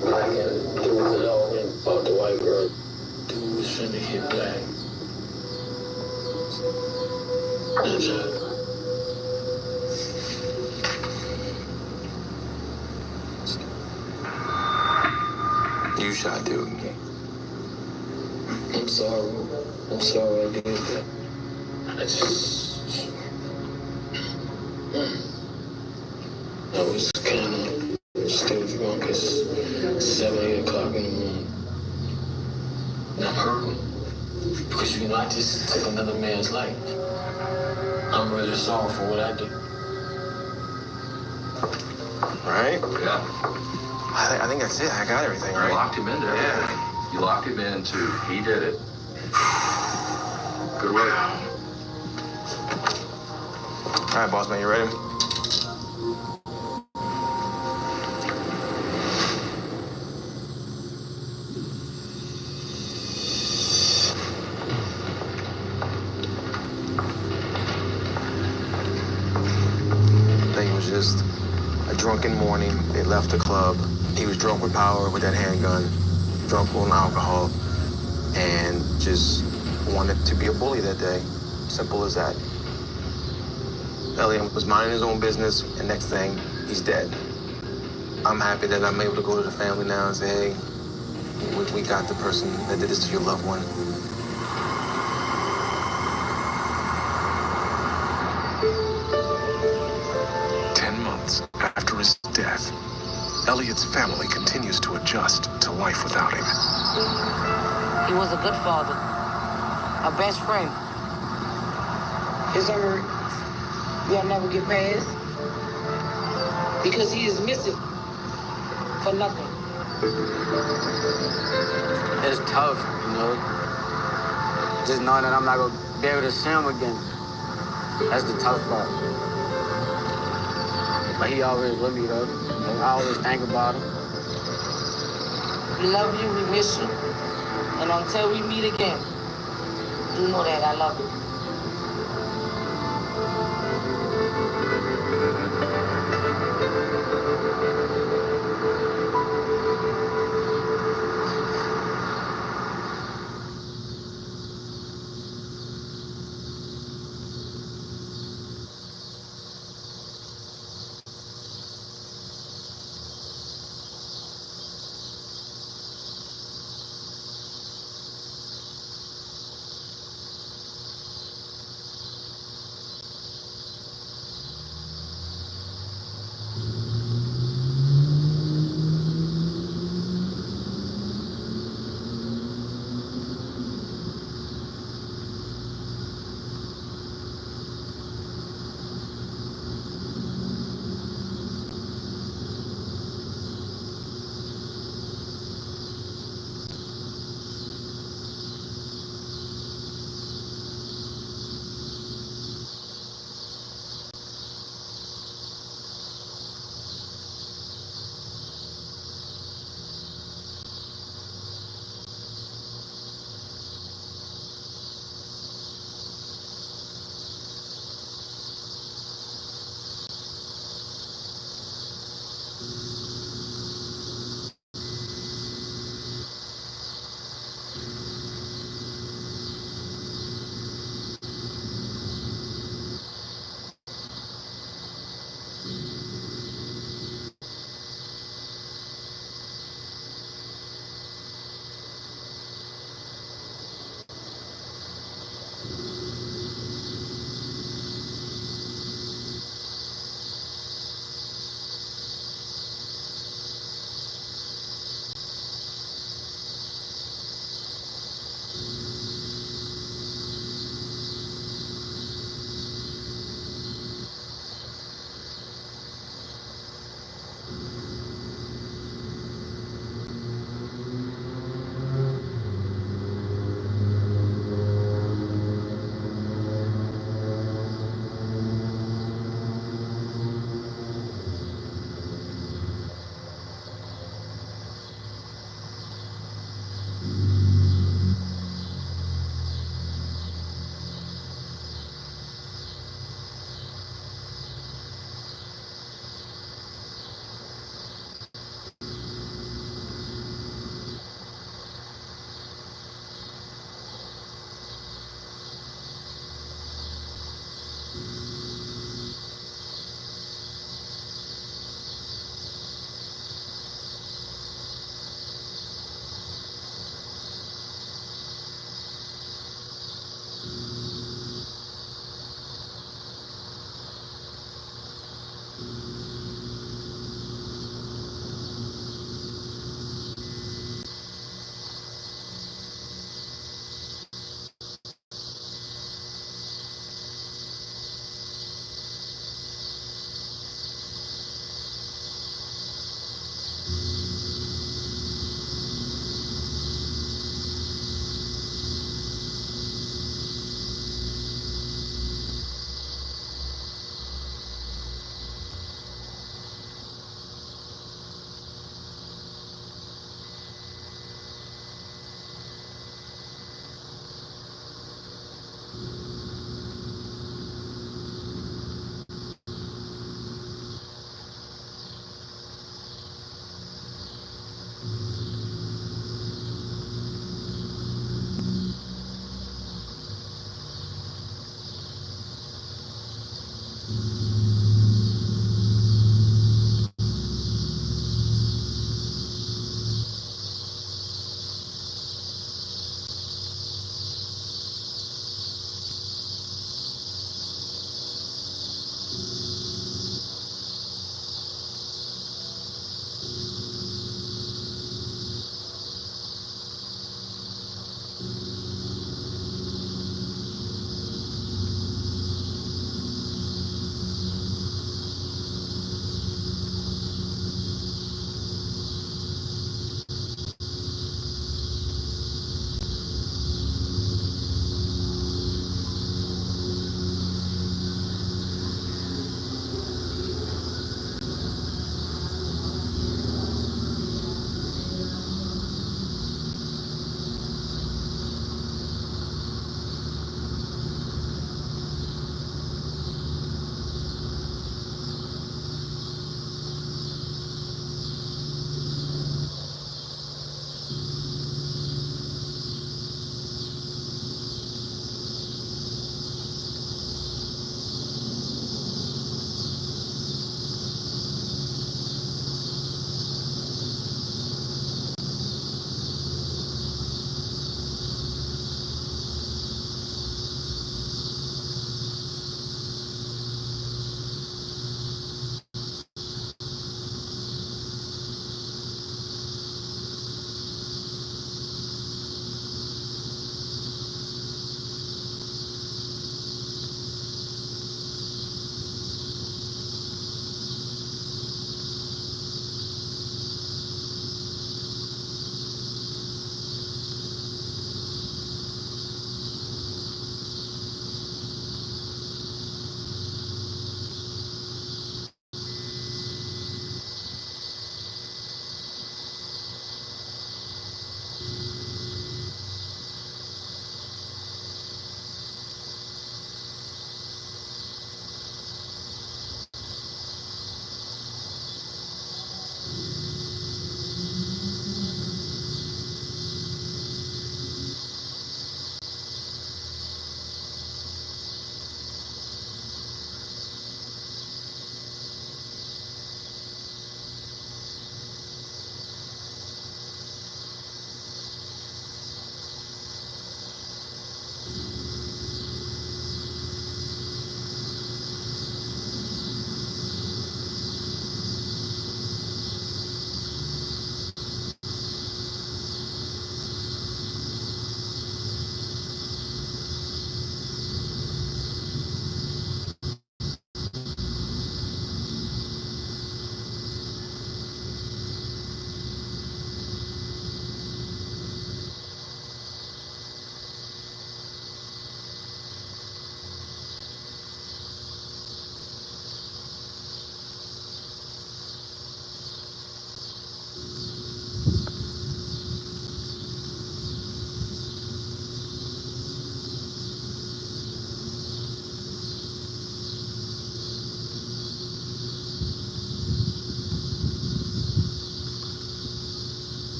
Black had to do with it all and fought the white girl. Dude was finna hit Black. That's it. You shot dude. I'm sorry. I'm sorry I did that. I just... I was kind of still drunk. It's 7, 8 o'clock in the morning. And I'm hurting. Because, you know, I just took another man's life. I'm really sorry for what I did. Right? Yeah. I think that's it. I got everything, right? You locked him into everything. Yeah. You locked him into, he did it. Good work. All right, boss man, you ready? I think it was just a drunken morning. They left the club. He was drunk with power with that handgun, drunk on alcohol, and just wanted to be a bully that day. Simple as that. Elliot was minding his own business, and next thing, he's dead. I'm happy that I'm able to go to the family now and say, hey, we got the person that did this to your loved one. After his death, Elliot's family continues to adjust to life without him. He was a good father, a best friend. His hurt will never get past because he is missing for nothing. It's tough, you know, just knowing that I'm not going to be able to see him again. That's the tough part. But he always with me, though. I always think about him. We love you, we miss you. And until we meet again, do know that I love you.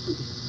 Thank you.